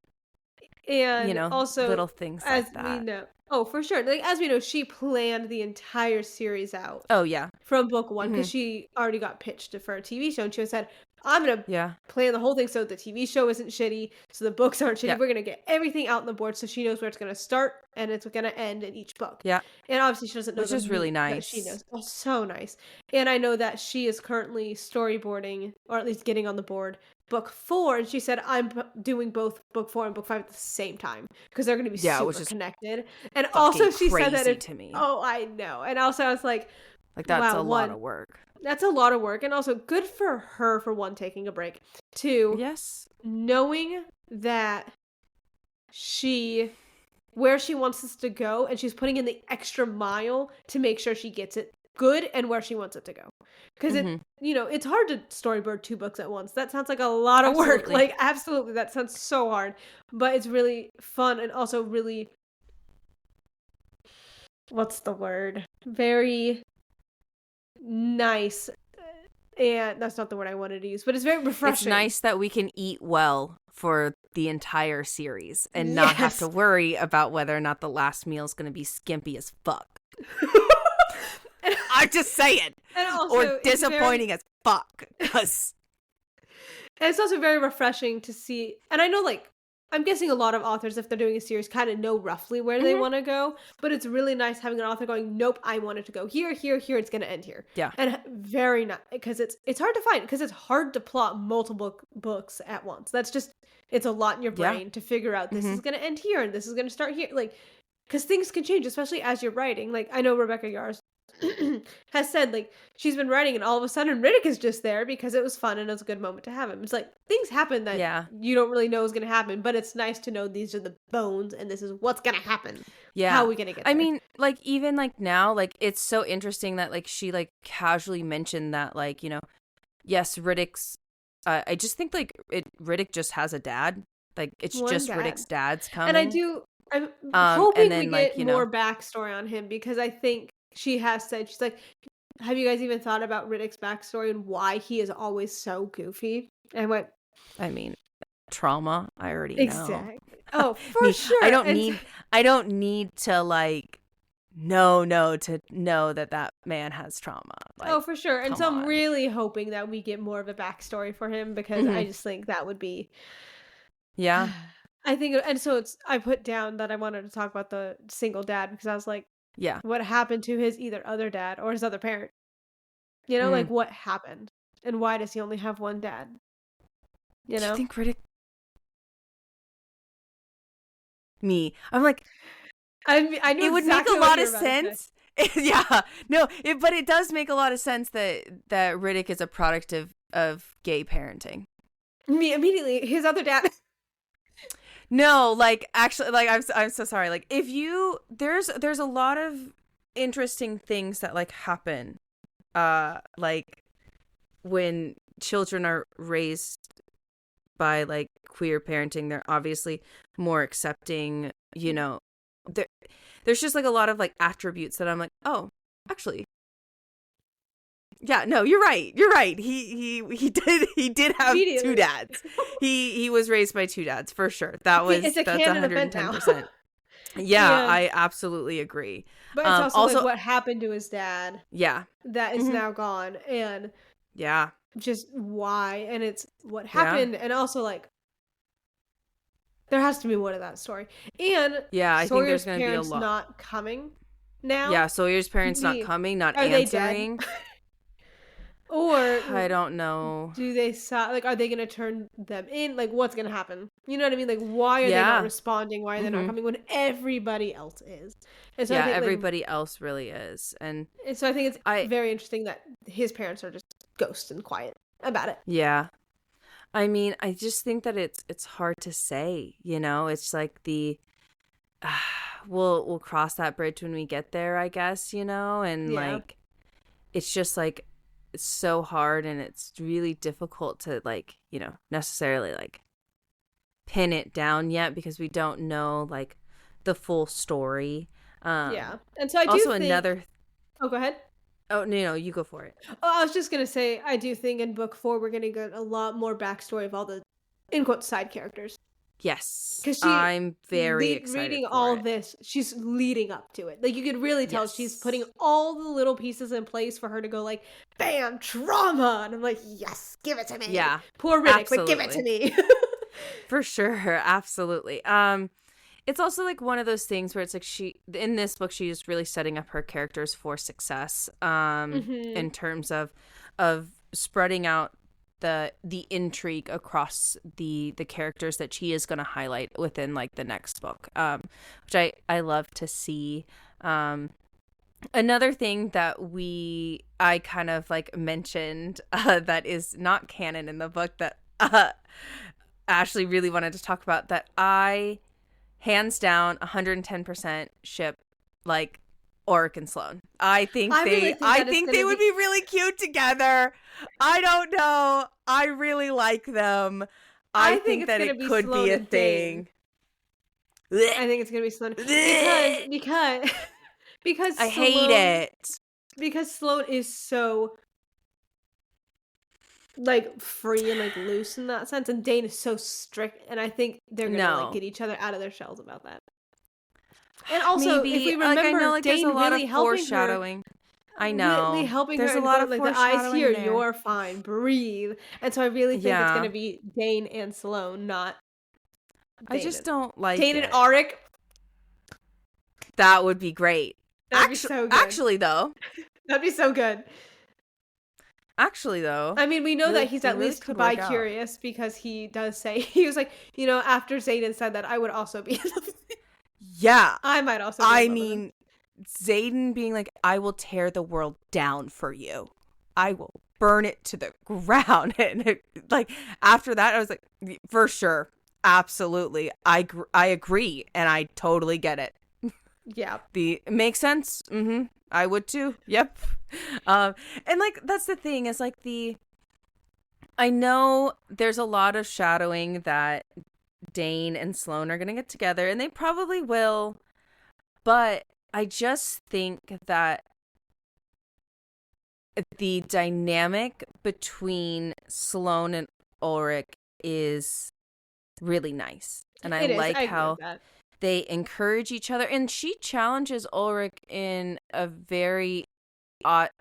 [SPEAKER 1] also little things like that.
[SPEAKER 2] We know. Oh, for sure. Like, as we know, she planned the entire series out.
[SPEAKER 1] Oh, yeah.
[SPEAKER 2] From book one, because she already got pitched for a TV show, and she said, I'm gonna
[SPEAKER 1] Yeah.
[SPEAKER 2] plan the whole thing so the TV show isn't shitty, so the books aren't shitty.
[SPEAKER 1] Yeah.
[SPEAKER 2] We're gonna get everything out on the board so she knows where it's gonna start and it's gonna end in each book.
[SPEAKER 1] Yeah.
[SPEAKER 2] And obviously she doesn't know
[SPEAKER 1] Which
[SPEAKER 2] the
[SPEAKER 1] is really
[SPEAKER 2] meat, but she
[SPEAKER 1] nice.
[SPEAKER 2] knows. Oh, so nice. And I know that she is currently storyboarding, or at least getting on the board, book 4, and she said I'm doing both book 4 and book 5 at the same time because they're gonna be
[SPEAKER 1] Yeah, which
[SPEAKER 2] super
[SPEAKER 1] is
[SPEAKER 2] connected. And also she said that
[SPEAKER 1] crazy
[SPEAKER 2] if
[SPEAKER 1] to me.
[SPEAKER 2] oh, I know. And also I was like,
[SPEAKER 1] Like, that's
[SPEAKER 2] wow,
[SPEAKER 1] a lot of work.
[SPEAKER 2] That's a lot of work, and also good for her, for one, taking a break. 2,
[SPEAKER 1] Yes.
[SPEAKER 2] knowing that where she wants us to go, and she's putting in the extra mile to make sure she gets it good and where she wants it to go. Because it's hard to storyboard 2 books at once. That sounds like a lot of work. Like, absolutely, that sounds so hard. But it's really fun and also really, what's the word? Very nice, and that's not the word I wanted to use, but it's very refreshing.
[SPEAKER 1] It's nice that we can eat well for the entire series and not have to worry about whether or not the last meal is going to be skimpy as fuck. I'm just saying.
[SPEAKER 2] And also,
[SPEAKER 1] or disappointing as fuck. And
[SPEAKER 2] it's also very refreshing to see, and I know, like, I'm guessing a lot of authors, if they're doing a series, kind of know roughly where they want to go, but it's really nice having an author going, nope, I want it to go here, here, here, it's going to end here.
[SPEAKER 1] Yeah.
[SPEAKER 2] And very nice, because it's hard to find, because it's hard to plot multiple books at once. That's just, it's a lot in your brain to figure out this is going to end here, and this is going to start here. Like, because things can change, especially as you're writing. Like, I know Rebecca Yarros has said, like, she's been writing and all of a sudden Riddick is just there because it was fun and it was a good moment to have him. It's like, things happen that you don't really know is going to happen, but it's nice to know these are the bones and this is what's going to happen.
[SPEAKER 1] Yeah.
[SPEAKER 2] How are we going to get there?
[SPEAKER 1] I mean, like, even, like, now, like, it's so interesting that, like, she, like, casually mentioned that, like, you know, yes, Riddick's, I just think, like, Riddick just has a dad. Like, it's
[SPEAKER 2] One
[SPEAKER 1] just
[SPEAKER 2] dad.
[SPEAKER 1] Riddick's dad's coming.
[SPEAKER 2] And I'm hoping
[SPEAKER 1] then,
[SPEAKER 2] we
[SPEAKER 1] like,
[SPEAKER 2] get more backstory on him, because I think she has said, she's like, have you guys even thought about Riddick's backstory and why he is always so goofy? And I went,
[SPEAKER 1] I mean, trauma, I already know.
[SPEAKER 2] Exactly. Oh, for sure.
[SPEAKER 1] I don't need to, like, to know that man has trauma. Like,
[SPEAKER 2] oh, for sure. And so I'm
[SPEAKER 1] on.
[SPEAKER 2] really hoping that we get more of a backstory for him, because I just think that would be.
[SPEAKER 1] Yeah.
[SPEAKER 2] I think, and so I put down that I wanted to talk about the single dad, because I was like,
[SPEAKER 1] yeah,
[SPEAKER 2] what happened to his either other dad or his other parent? You know, like, what happened? And why does he only have one dad? You know?
[SPEAKER 1] Do you think Riddick? Me. I'm like,
[SPEAKER 2] I knew
[SPEAKER 1] it would
[SPEAKER 2] exactly
[SPEAKER 1] make a lot of sense. Yeah. No, but it does make a lot of sense that Riddick is a product of gay parenting.
[SPEAKER 2] Me immediately, his other dad.
[SPEAKER 1] No, like, actually, like, I'm so sorry. Like, if you there's a lot of interesting things that, like, happen, like, when children are raised by, like, queer parenting, they're obviously more accepting. You know, there's just, like, a lot of, like, attributes that I'm like, oh, actually. Yeah, no, you're right. He did have 2 dads. He was raised by 2 dads for sure. That's 110%. Yeah, I absolutely agree.
[SPEAKER 2] But it's also like, what happened to his dad.
[SPEAKER 1] Yeah.
[SPEAKER 2] That is now gone, and just why, and it's what happened, and also, like, there has to be more to that story. And
[SPEAKER 1] I think there's going to be a lot.
[SPEAKER 2] Not coming now.
[SPEAKER 1] Yeah, Sawyer's parents not coming, not answering.
[SPEAKER 2] They dead? Or
[SPEAKER 1] I don't know.
[SPEAKER 2] Do they like? Are they going to turn them in? Like, what's going to happen? You know what I mean? Like, why are they not responding? Why are they not coming when everybody else is? And so I think,
[SPEAKER 1] everybody else really is, and
[SPEAKER 2] so I think it's very interesting that his parents are just ghosts and quiet about it.
[SPEAKER 1] Yeah, I mean, I just think that it's hard to say. You know, it's like we'll cross that bridge when we get there, I guess. You know, and like, it's just like. It's so hard, and it's really difficult to, like, you know, necessarily, like, pin it down yet, because we don't know, like, the full story.
[SPEAKER 2] And so I do
[SPEAKER 1] also
[SPEAKER 2] think...
[SPEAKER 1] another.
[SPEAKER 2] Oh, go ahead.
[SPEAKER 1] Oh, no, you go for it.
[SPEAKER 2] Oh, I was just gonna say, I do think in book 4 we're gonna get a lot more backstory of all the, in quotes, side characters.
[SPEAKER 1] Yes.
[SPEAKER 2] Because
[SPEAKER 1] I'm very excited
[SPEAKER 2] reading
[SPEAKER 1] for
[SPEAKER 2] all
[SPEAKER 1] it.
[SPEAKER 2] this, she's leading up to it. Like, you could really tell she's putting all the little pieces in place for her to go like, bam, trauma. And I'm like, yes, give it to me.
[SPEAKER 1] Yeah.
[SPEAKER 2] Poor Riddick, but give it to me.
[SPEAKER 1] For sure. Absolutely. It's also like one of those things where it's like in this book, she is really setting up her characters for success, in terms of spreading out the intrigue across the characters that she is going to highlight within like the next book, which I love to see. Another thing that I kind of like mentioned, that is not canon in the book, that Ashley really wanted to talk about, that I hands down 110% ship like Ulrich and Sloane. I think they would be really cute together. I don't know. I really like them. I think that it could be a thing.
[SPEAKER 2] I think it's gonna be Sloane because
[SPEAKER 1] I hate it.
[SPEAKER 2] Because Sloane is so like free and like loose in that sense, and Dane is so strict, and I think they're gonna like get each other out of their shells about that. And also,
[SPEAKER 1] maybe,
[SPEAKER 2] if we remember,
[SPEAKER 1] like, I know, like,
[SPEAKER 2] Dane
[SPEAKER 1] there's a lot
[SPEAKER 2] really
[SPEAKER 1] of
[SPEAKER 2] helping
[SPEAKER 1] foreshadowing.
[SPEAKER 2] her,
[SPEAKER 1] I know.
[SPEAKER 2] really helping
[SPEAKER 1] there's
[SPEAKER 2] her.
[SPEAKER 1] a lot of
[SPEAKER 2] like,
[SPEAKER 1] foreshadowing.
[SPEAKER 2] the eyes here,
[SPEAKER 1] there.
[SPEAKER 2] you're fine, breathe. And so I really think it's
[SPEAKER 1] Yeah.
[SPEAKER 2] gonna be Dane and Sloane, not.
[SPEAKER 1] I just don't like
[SPEAKER 2] Dane
[SPEAKER 1] it.
[SPEAKER 2] and Ulrich.
[SPEAKER 1] That would be great.
[SPEAKER 2] That'd be so good.
[SPEAKER 1] Actually, though.
[SPEAKER 2] That'd be so good.
[SPEAKER 1] Actually, though.
[SPEAKER 2] I mean, we know
[SPEAKER 1] really,
[SPEAKER 2] that he's at least bi-curious because he does say, he was like, you know, after Xaden said that, I would also be in love with him.
[SPEAKER 1] Yeah.
[SPEAKER 2] I might also be in love with him.
[SPEAKER 1] Xaden being like, I will tear the world down for you. I will burn it to the ground. And like, after that, I was like, for sure. Absolutely. I agree. And I totally get it.
[SPEAKER 2] Yeah.
[SPEAKER 1] Makes sense. Mm-hmm. I would too. Yep. And like, that's the thing is like I know there's a lot of shadowing that Dane and Sloane are going to get together, and they probably will. But I just think that the dynamic between Sloane and Ulrich is really nice. And I like how they encourage each other. And she challenges Ulrich in a very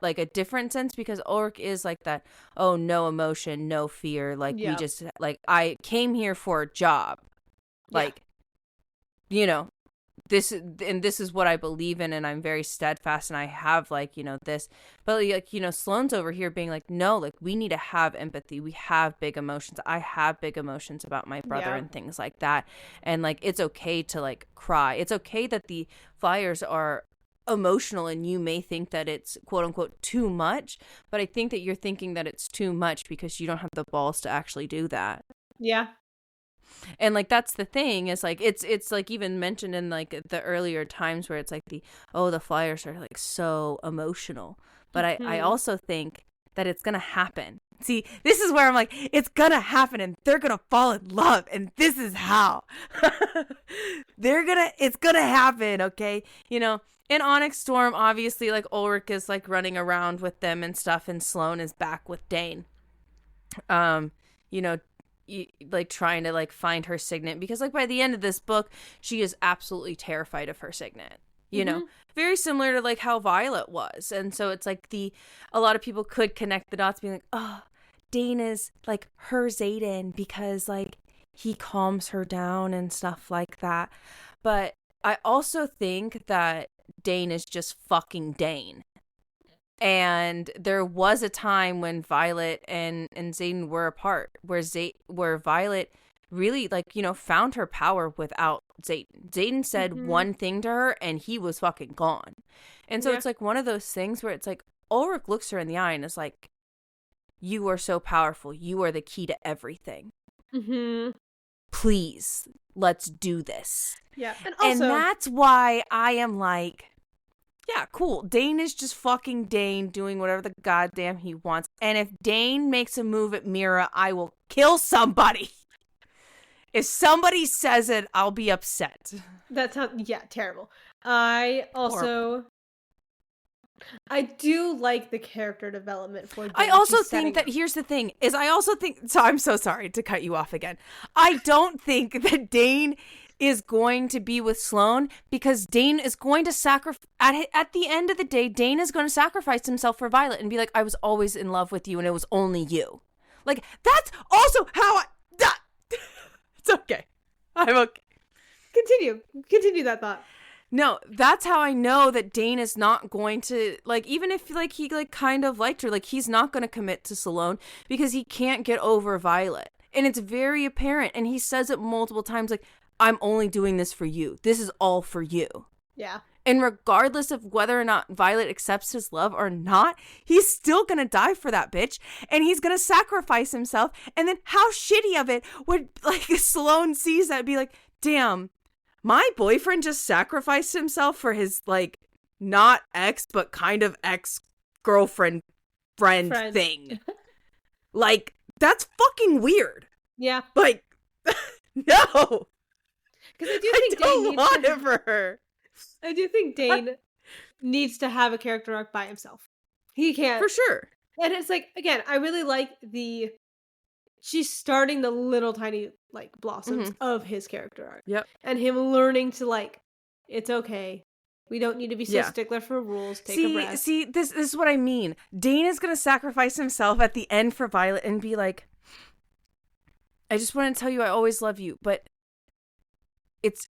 [SPEAKER 1] like a different sense, because Ulrich is like that, oh, no emotion, no fear. Like, we just, like, I came here for a job. Like, you know, this is what I believe in, and I'm very steadfast, and I have, like, you know, this. But, like, you know, Sloane's over here being like, no, like, we need to have empathy. We have big emotions. I have big emotions about my brother and things like that. And, like, it's okay to, like, cry. It's okay that the Flyers are emotional, and you may think that it's quote unquote too much, but I think that you're thinking that it's too much because you don't have the balls to actually do that.
[SPEAKER 2] Yeah.
[SPEAKER 1] And like, that's the thing, is like, it's like even mentioned in like the earlier times where it's like the Flyers are like so emotional, but I also think that it's gonna happen. See, this is where I'm like, it's gonna happen, and they're gonna fall in love, and this is how it's gonna happen. Okay, you know. In Onyx Storm, obviously, like, Ulrich is, like, running around with them and stuff, and Sloane is back with Dane. You know, like, trying to, like, find her signet, because, like, by the end of this book, she is absolutely terrified of her signet. You know, very similar to, like, how Violet was. And so it's, like, a lot of people could connect the dots, being like, oh, Dane is, like, her Xaden, because, like, he calms her down and stuff like that. But I also think that Dane is just fucking Dane. And there was a time when Violet and Xaden were apart, where Violet really, like, you know, found her power without Xaden. Xaden said one thing to her and he was fucking gone. And so it's like one of those things where it's like Ulrich looks her in the eye and is like, you are so powerful. You are the key to everything. Please, let's do this.
[SPEAKER 2] Yeah.
[SPEAKER 1] And that's why I am like, yeah, cool. Dane is just fucking Dane, doing whatever the goddamn he wants. And if Dane makes a move at Mira, I will kill somebody. If somebody says it, I'll be upset.
[SPEAKER 2] That sounds, terrible. I also I do like the character development for Dane.
[SPEAKER 1] I also think that, here's the thing, is I also think, so I'm so sorry to cut you off again. I don't think that Dane is going to be with Sloane because Dane is going to sacrifice, at the end of the day, Dane is going to sacrifice himself for Violet and be like, I was always in love with you and it was only you. Like, that's also how it's okay. I'm okay.
[SPEAKER 2] Continue that thought.
[SPEAKER 1] No, that's how I know that Dane is not going to, like, even if, like, he, like, kind of liked her, like, he's not going to commit to Sloane because he can't get over Violet. And it's very apparent, and he says it multiple times, like, I'm only doing this for you. This is all for you.
[SPEAKER 2] Yeah.
[SPEAKER 1] And regardless of whether or not Violet accepts his love or not, he's still going to die for that bitch, and he's going to sacrifice himself. And then how shitty of it would, like, Sloane sees that and be like, damn, my boyfriend just sacrificed himself for his, like, not ex, but kind of ex-girlfriend friend thing. Like, that's fucking weird.
[SPEAKER 2] Yeah.
[SPEAKER 1] Like, no.
[SPEAKER 2] Because I do think
[SPEAKER 1] Dane want it for her.
[SPEAKER 2] I do think Dane needs to have a character arc by himself. He can't.
[SPEAKER 1] For sure.
[SPEAKER 2] And it's like, again, I really like she's starting the little tiny, like, blossoms of his character arc.
[SPEAKER 1] Yep.
[SPEAKER 2] And him learning to, like, it's okay. We don't need to be so stickler for rules. Take a breath.
[SPEAKER 1] See, this is what I mean. Dane is going to sacrifice himself at the end for Violet and be like, I just want to tell you I always love you, but it's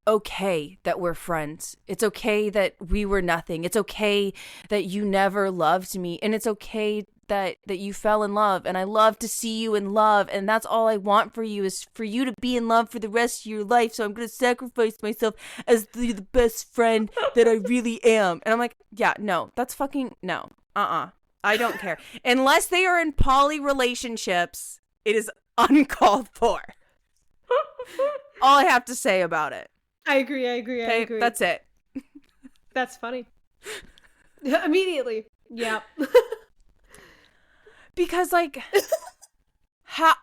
[SPEAKER 1] okay that we're friends. It's okay that we were nothing. It's okay that you never loved me. And it's okay that you fell in love. And I love to see you in love. And that's all I want for you is for you to be in love for the rest of your life. So I'm going to sacrifice myself as the best friend that I really am. And I'm like, yeah, no, that's fucking no. I don't care. Unless they are in poly relationships, it is uncalled for. All I have to say about it.
[SPEAKER 2] I agree. Okay,
[SPEAKER 1] that's it.
[SPEAKER 2] That's funny. Immediately. Yeah.
[SPEAKER 1] Because, like, how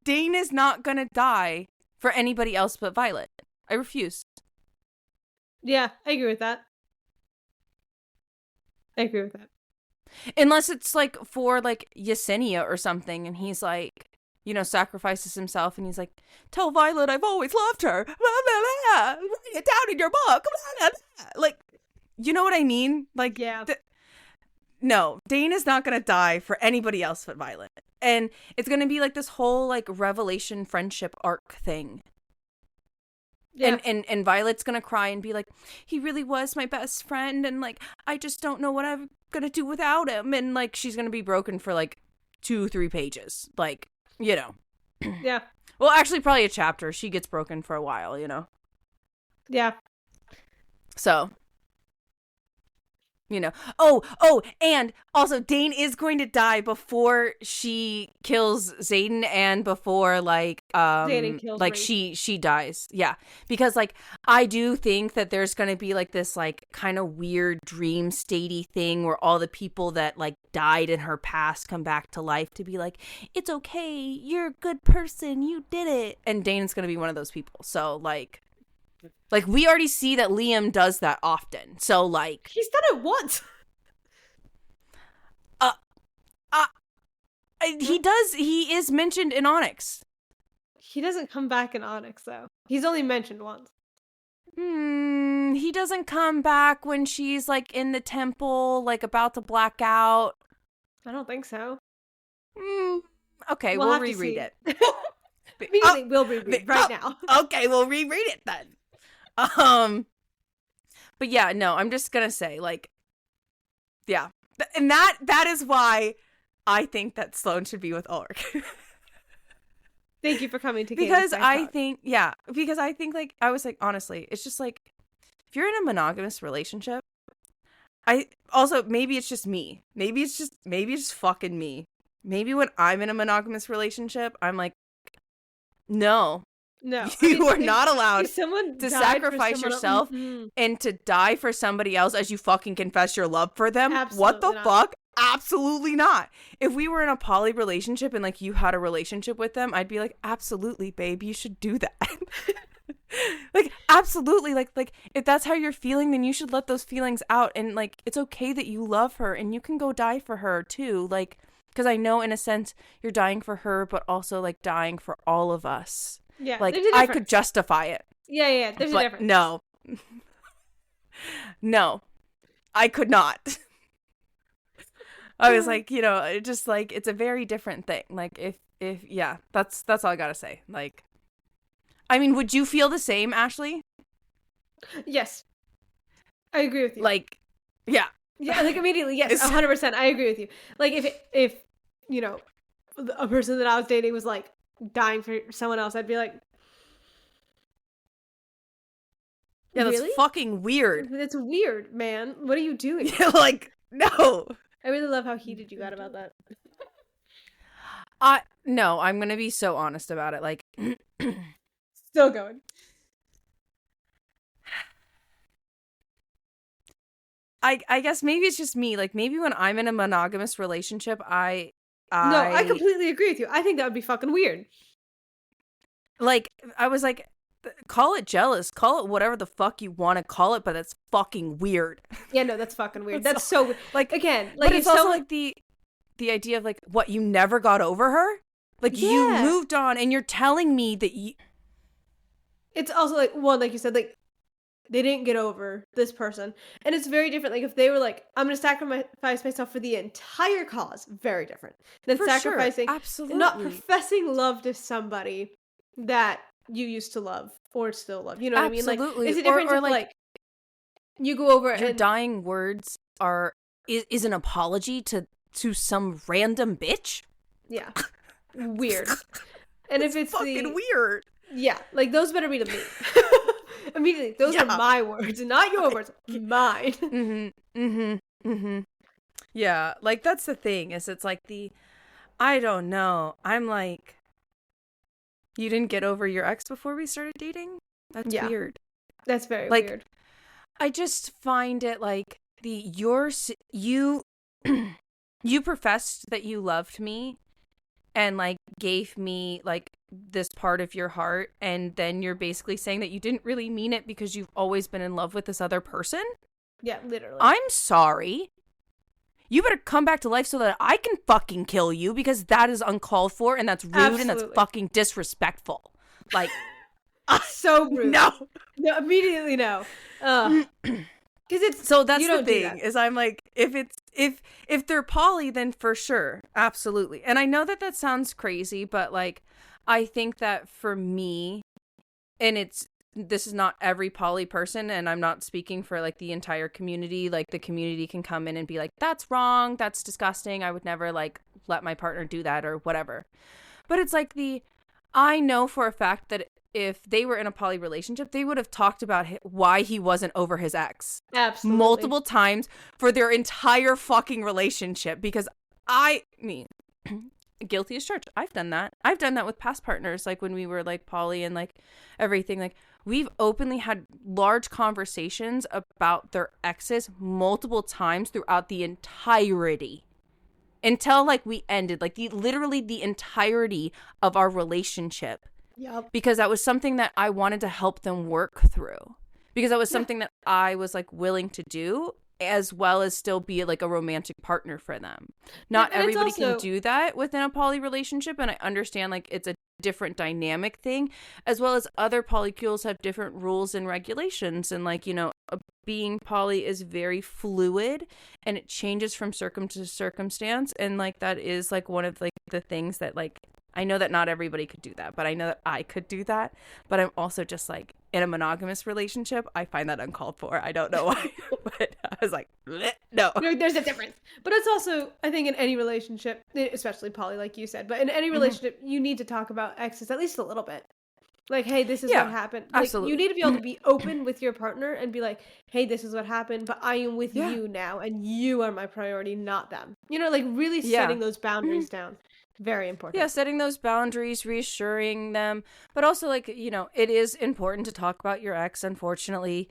[SPEAKER 1] Dane is not gonna die for anybody else but Violet. I refuse.
[SPEAKER 2] Yeah, I agree with that. Unless
[SPEAKER 1] it's, like, for, like, Yesenia or something, and he's, like, you know, sacrifices himself, and he's like, tell Violet I've always loved her. Blah, blah, blah. Write it down in your book. Blah, blah, blah. Like, you know what I mean? Like,
[SPEAKER 2] yeah.
[SPEAKER 1] No, Dane is not going to die for anybody else but Violet. And it's going to be, like, this whole, like, revelation friendship arc thing. Yeah. And Violet's going to cry and be like, he really was my best friend, and, like, I just don't know what I'm going to do without him. And, like, she's going to be broken for, like, 2-3 pages. Like, you know.
[SPEAKER 2] Yeah.
[SPEAKER 1] Well, actually, probably a chapter. She gets broken for a while, you know.
[SPEAKER 2] Yeah.
[SPEAKER 1] So, you know. Oh, and also Dane is going to die before she kills Xaden and before, like,
[SPEAKER 2] Xaden kills
[SPEAKER 1] like
[SPEAKER 2] Reese.
[SPEAKER 1] she dies. Yeah. Because, like, I do think that there's going to be, like, this, like, kind of weird dream statey thing where all the people that, like, died in her past come back to life to be like, it's okay, you're a good person, you did it. And Dane's going to be one of those people. So, like, we already see that Liam does that often. So, like,
[SPEAKER 2] he's done it once.
[SPEAKER 1] He is mentioned in Onyx.
[SPEAKER 2] He doesn't come back in Onyx, though. He's only mentioned once.
[SPEAKER 1] He doesn't come back when she's, like, in the temple, like, about to black out.
[SPEAKER 2] I don't think so.
[SPEAKER 1] Okay, we'll reread it.
[SPEAKER 2] We'll reread right now.
[SPEAKER 1] Okay, we'll reread it then. But yeah, no, I'm just gonna say, like, yeah. And that is why I think that Sloane should be with Ulrich.
[SPEAKER 2] Thank you for coming to
[SPEAKER 1] because I think, like, I was like, honestly, it's just like, if you're in a monogamous relationship, maybe it's just me. Maybe it's just fucking me. Maybe when I'm in a monogamous relationship, I'm like, no, you are not allowed to sacrifice yourself and to die for somebody else as you fucking confess your love for them. Absolutely what the fuck? Absolutely not. If we were in a poly relationship and, like, you had a relationship with them, I'd be like, absolutely, babe, you should do that. Like, absolutely. Like if that's how you're feeling, then you should let those feelings out. And like, it's okay that you love her and you can go die for her too. Like, because I know in a sense you're dying for her, but also like dying for all of us.
[SPEAKER 2] Yeah,
[SPEAKER 1] Like,
[SPEAKER 2] there's a
[SPEAKER 1] I
[SPEAKER 2] difference.
[SPEAKER 1] could justify it.
[SPEAKER 2] Yeah, there's a difference.
[SPEAKER 1] No. No, I could not. I was like, it just like, it's a very different thing. Like, yeah, that's all I gotta say. Like, I mean, would you feel the same, Ashley?
[SPEAKER 2] Yes. I agree with you.
[SPEAKER 1] Like, yeah.
[SPEAKER 2] Yeah, like immediately, yes, 100%. I agree with you. Like if a person that I was dating was like dying for someone else, I'd be like,
[SPEAKER 1] yeah, that's
[SPEAKER 2] really?
[SPEAKER 1] fucking weird.
[SPEAKER 2] That's weird, man. What are you doing?
[SPEAKER 1] Yeah, like, no.
[SPEAKER 2] I really love how heated you got about that.
[SPEAKER 1] No, I'm gonna be so honest about it. Like,
[SPEAKER 2] Still going.
[SPEAKER 1] I guess maybe it's just me. Like, maybe when I'm in a monogamous relationship,
[SPEAKER 2] No, I completely agree with you. I think that would be fucking weird.
[SPEAKER 1] Like, I was like, call it jealous, call it whatever the fuck you want to call it, but that's fucking weird.
[SPEAKER 2] Yeah, no, that's fucking weird. That's so weird.
[SPEAKER 1] Like,
[SPEAKER 2] again, like,
[SPEAKER 1] but it's also like the idea of like, what, you never got over her? Like, you moved on and you're telling me that you...
[SPEAKER 2] It's also like, well, like you said, like, they didn't get over this person. And it's very different. Like, if they were like, I'm going to sacrifice myself for the entire cause, very different than
[SPEAKER 1] For
[SPEAKER 2] sacrificing,
[SPEAKER 1] sure. Absolutely.
[SPEAKER 2] not professing love to somebody that you used to love or still love. You know what I mean? Like, it's a difference if, like, you go over
[SPEAKER 1] your dying words is an apology to some random bitch?
[SPEAKER 2] Yeah. Weird. And if it's
[SPEAKER 1] fucking weird.
[SPEAKER 2] Yeah, like, those better be to me. Immediately, those are my words, not your words, mine.
[SPEAKER 1] Yeah, like, that's the thing, is it's like I don't know. I'm like, you didn't get over your ex before we started dating? That's weird.
[SPEAKER 2] That's very weird.
[SPEAKER 1] I just find it like you professed that you loved me and like gave me like this part of your heart, and then you're basically saying that you didn't really mean it because you've always been in love with this other person?
[SPEAKER 2] Yeah, literally.
[SPEAKER 1] I'm sorry. You better come back to life so that I can fucking kill you, because that is uncalled for and that's rude and that's fucking disrespectful. Like,
[SPEAKER 2] so rude.
[SPEAKER 1] No,
[SPEAKER 2] immediately no. Because it's
[SPEAKER 1] so that's the thing is I'm like, if they're poly, then for sure, absolutely. And I know that sounds crazy, but like, I think that for me, and this is not every poly person, and I'm not speaking for like the entire community. Like, the community can come in and be like, that's wrong, that's disgusting, I would never like let my partner do that or whatever. But it's like I know for a fact that if they were in a poly relationship, they would have talked about why he wasn't over his ex.
[SPEAKER 2] Absolutely.
[SPEAKER 1] Multiple times for their entire fucking relationship. Because I mean, guilty as charged. I've done that. I've done that with past partners, like when we were like poly and like everything. Like, we've openly had large conversations about their exes multiple times throughout the entirety. Until like we ended, like literally the entirety of our relationship.
[SPEAKER 2] Yep.
[SPEAKER 1] Because that was something that I wanted to help them work through. Because that was something that I was like willing to do, as well as still be like a romantic partner for them. Not everybody can do that within a poly relationship, and I understand like it's a different dynamic thing, as well as other polycules have different rules and regulations, and like, being poly is very fluid and it changes from to circumstance, and like that is like one of like the things that like I know that not everybody could do that, but I know that I could do that. But I'm also just like, in a monogamous relationship, I find that uncalled for. I don't know why, but I was like, no.
[SPEAKER 2] There's a difference. But it's also, I think, in any relationship, especially poly, like you said, but in any relationship, you need to talk about exes at least a little bit. Like, hey, this is what happened. Like,
[SPEAKER 1] absolutely.
[SPEAKER 2] You need to be able to be open with your partner and be like, hey, this is what happened, but I am with you now, and you are my priority, not them. Like really setting those boundaries down. Very important.
[SPEAKER 1] Yeah, setting those boundaries, reassuring them, but also like, it is important to talk about your ex. Unfortunately,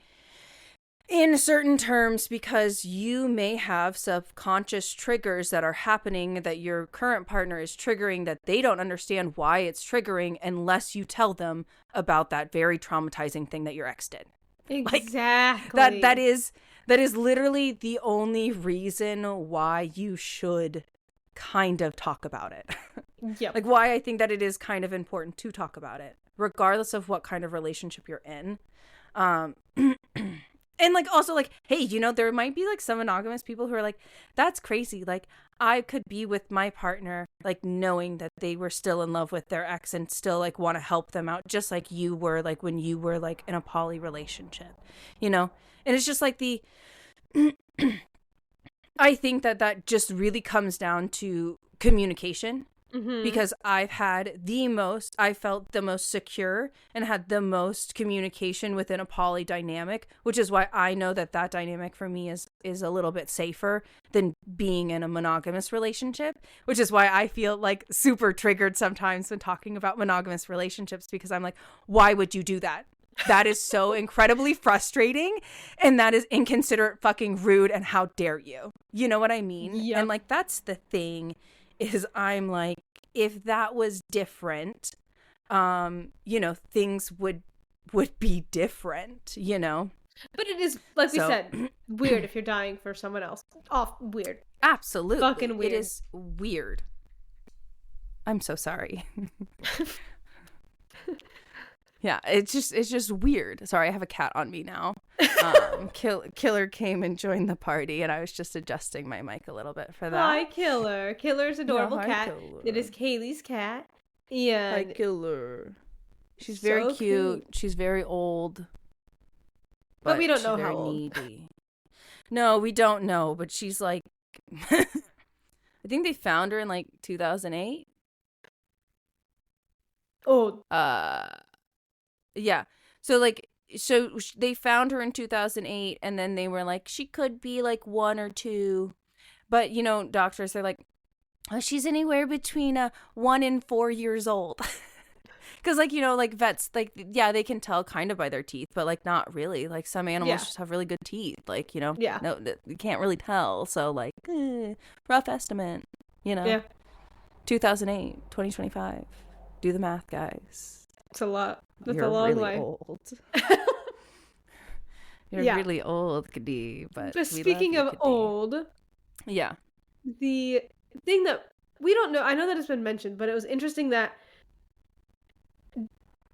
[SPEAKER 1] In certain terms, because you may have subconscious triggers that are happening that your current partner is triggering that they don't understand why it's triggering unless you tell them about that very traumatizing thing that your ex did.
[SPEAKER 2] Exactly.
[SPEAKER 1] Like, that is literally the only reason why you should kind of talk about it.
[SPEAKER 2] Yep.
[SPEAKER 1] Like, why I think that it is kind of important to talk about it, regardless of what kind of relationship you're in. And, like, also, like, hey, you know, there might be, like, some monogamous people who are like, that's crazy. Like, I could be with my partner, like, knowing that they were still in love with their ex and still, like, want to help them out, just like you were, like, when you were, like, in a poly relationship, you know? And it's just, like, I think that just really comes down to communication.
[SPEAKER 2] Mm-hmm.
[SPEAKER 1] Because I felt the most secure and had the most communication within a poly dynamic, which is why I know that dynamic for me is a little bit safer than being in a monogamous relationship, which is why I feel like super triggered sometimes when talking about monogamous relationships, because I'm like, why would you do that? That is so incredibly frustrating, and that is inconsiderate, fucking rude, and how dare you? You know what I mean?
[SPEAKER 2] Yep.
[SPEAKER 1] And, like, that's the thing. Is I'm like, if that was different, you know, things would be different, you know?
[SPEAKER 2] But it is, like we said, weird if you're dying for someone else. Oh, weird.
[SPEAKER 1] Absolutely.
[SPEAKER 2] Fucking weird.
[SPEAKER 1] It is weird. I'm so sorry. Yeah, it's just weird. Sorry, I have a cat on me now. Killer came and joined the party, and I was just adjusting my mic a little bit for that.
[SPEAKER 2] Hi, Killer. Killer's adorable
[SPEAKER 1] hi,
[SPEAKER 2] cat.
[SPEAKER 1] Killer.
[SPEAKER 2] It is Kaylee's cat. And
[SPEAKER 1] Hi, Killer. She's very cute. She's very old.
[SPEAKER 2] But we don't
[SPEAKER 1] she's
[SPEAKER 2] know
[SPEAKER 1] very
[SPEAKER 2] how old.
[SPEAKER 1] Needy. No, we don't know, but she's like... I think they found her in, like, 2008.
[SPEAKER 2] Old.
[SPEAKER 1] Yeah. So they found her in 2008, and then they were like, she could be like 1 or 2. But, you know, doctors are like, oh, she's anywhere between 1 and 4 years old. Because, like, you know, like vets, like, yeah, they can tell kind of by their teeth, but, like, not really. Like, some animals just have really good teeth. Like, you know, no, you can't really tell. So, like, rough estimate, you know.
[SPEAKER 2] Yeah.
[SPEAKER 1] 2008, 2025. Do the math, guys.
[SPEAKER 2] It's a lot. That's
[SPEAKER 1] You're
[SPEAKER 2] a long
[SPEAKER 1] really
[SPEAKER 2] life.
[SPEAKER 1] old. You're really old, Kadi. But
[SPEAKER 2] speaking of old,
[SPEAKER 1] yeah,
[SPEAKER 2] the thing that we don't know, I know that it's been mentioned, but it was interesting that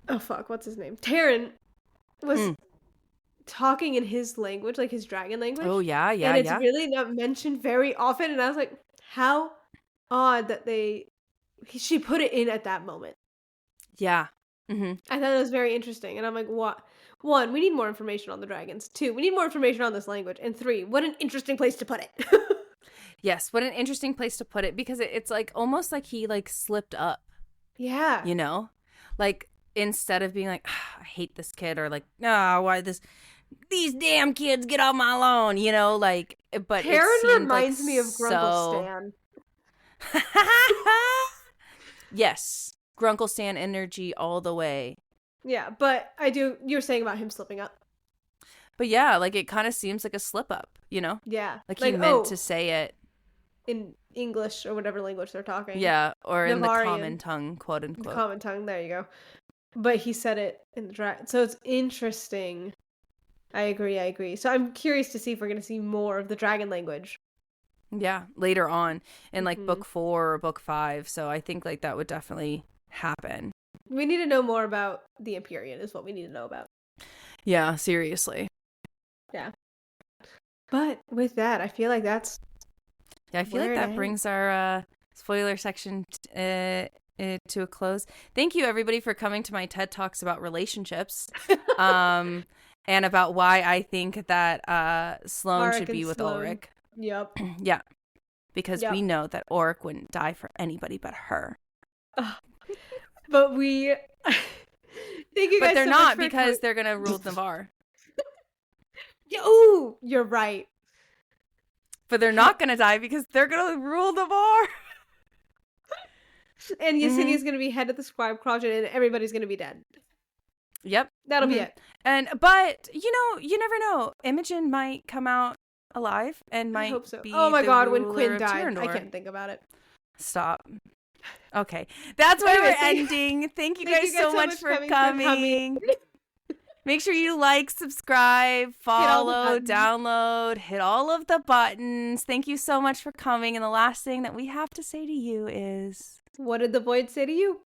[SPEAKER 2] what's his name? Taryn was talking in his language, like his dragon language.
[SPEAKER 1] Oh yeah,
[SPEAKER 2] and it's really not mentioned very often. And I was like, how odd that she put it in at that moment.
[SPEAKER 1] Yeah. Mm-hmm.
[SPEAKER 2] I thought it was very interesting. And I'm like, what? 1, we need more information on the dragons. 2, we need more information on this language. And 3, what an interesting place to put it.
[SPEAKER 1] Yes, what an interesting place to put it, because it's like almost like he like slipped up.
[SPEAKER 2] Yeah.
[SPEAKER 1] You know? Like, instead of being like, I hate this kid, or like, why these damn kids get off my lawn, you know, like, but
[SPEAKER 2] Taryn reminds me of Grunkle Stan.
[SPEAKER 1] Yes. Grunkle Stan energy all the way.
[SPEAKER 2] Yeah, but you're saying about him slipping up.
[SPEAKER 1] But yeah, like, it kind of seems like a slip up, you know?
[SPEAKER 2] Yeah.
[SPEAKER 1] Like he meant to say it.
[SPEAKER 2] In English or whatever language they're talking.
[SPEAKER 1] Yeah, or in the common tongue, quote unquote.
[SPEAKER 2] The common tongue, there you go. But he said it in the dragon. So it's interesting. I agree. So I'm curious to see if we're going to see more of the dragon language.
[SPEAKER 1] Yeah, later on in like book 4 or book 5. So I think like that would definitely happen.
[SPEAKER 2] We need to know more about the Empyrean is what we need to know about.
[SPEAKER 1] Yeah, seriously.
[SPEAKER 2] Yeah. But with that, I feel like that's...
[SPEAKER 1] Yeah, I feel like that brings our spoiler section to a close. Thank you, everybody, for coming to my TED Talks about relationships. And about why I think that Sloane should be with Ulrich.
[SPEAKER 2] Yep.
[SPEAKER 1] Yeah. Because we know that Ulrich wouldn't die for anybody but her.
[SPEAKER 2] But we... Thank you guys
[SPEAKER 1] But they're
[SPEAKER 2] so
[SPEAKER 1] not,
[SPEAKER 2] much
[SPEAKER 1] because they're going to rule Navarre.
[SPEAKER 2] Ooh, you're right.
[SPEAKER 1] But they're not going to die because they're going to rule Navarre.
[SPEAKER 2] And Yesenia's going to be head of the scribe closet and everybody's going to be dead.
[SPEAKER 1] Yep.
[SPEAKER 2] That'll be it.
[SPEAKER 1] But you never know. Imogen might come out alive and might
[SPEAKER 2] I hope so.
[SPEAKER 1] be
[SPEAKER 2] Oh my
[SPEAKER 1] the
[SPEAKER 2] god, when
[SPEAKER 1] ruler
[SPEAKER 2] Quinn
[SPEAKER 1] of
[SPEAKER 2] died,
[SPEAKER 1] Tyrandor.
[SPEAKER 2] I can't think about it.
[SPEAKER 1] Stop. Okay. That's why we're ending. Thank you guys so much for coming. Make sure you like, subscribe, follow, download, hit all of the buttons. Thank you so much for coming. And the last thing that we have to say to you is...
[SPEAKER 2] What did the void say to you?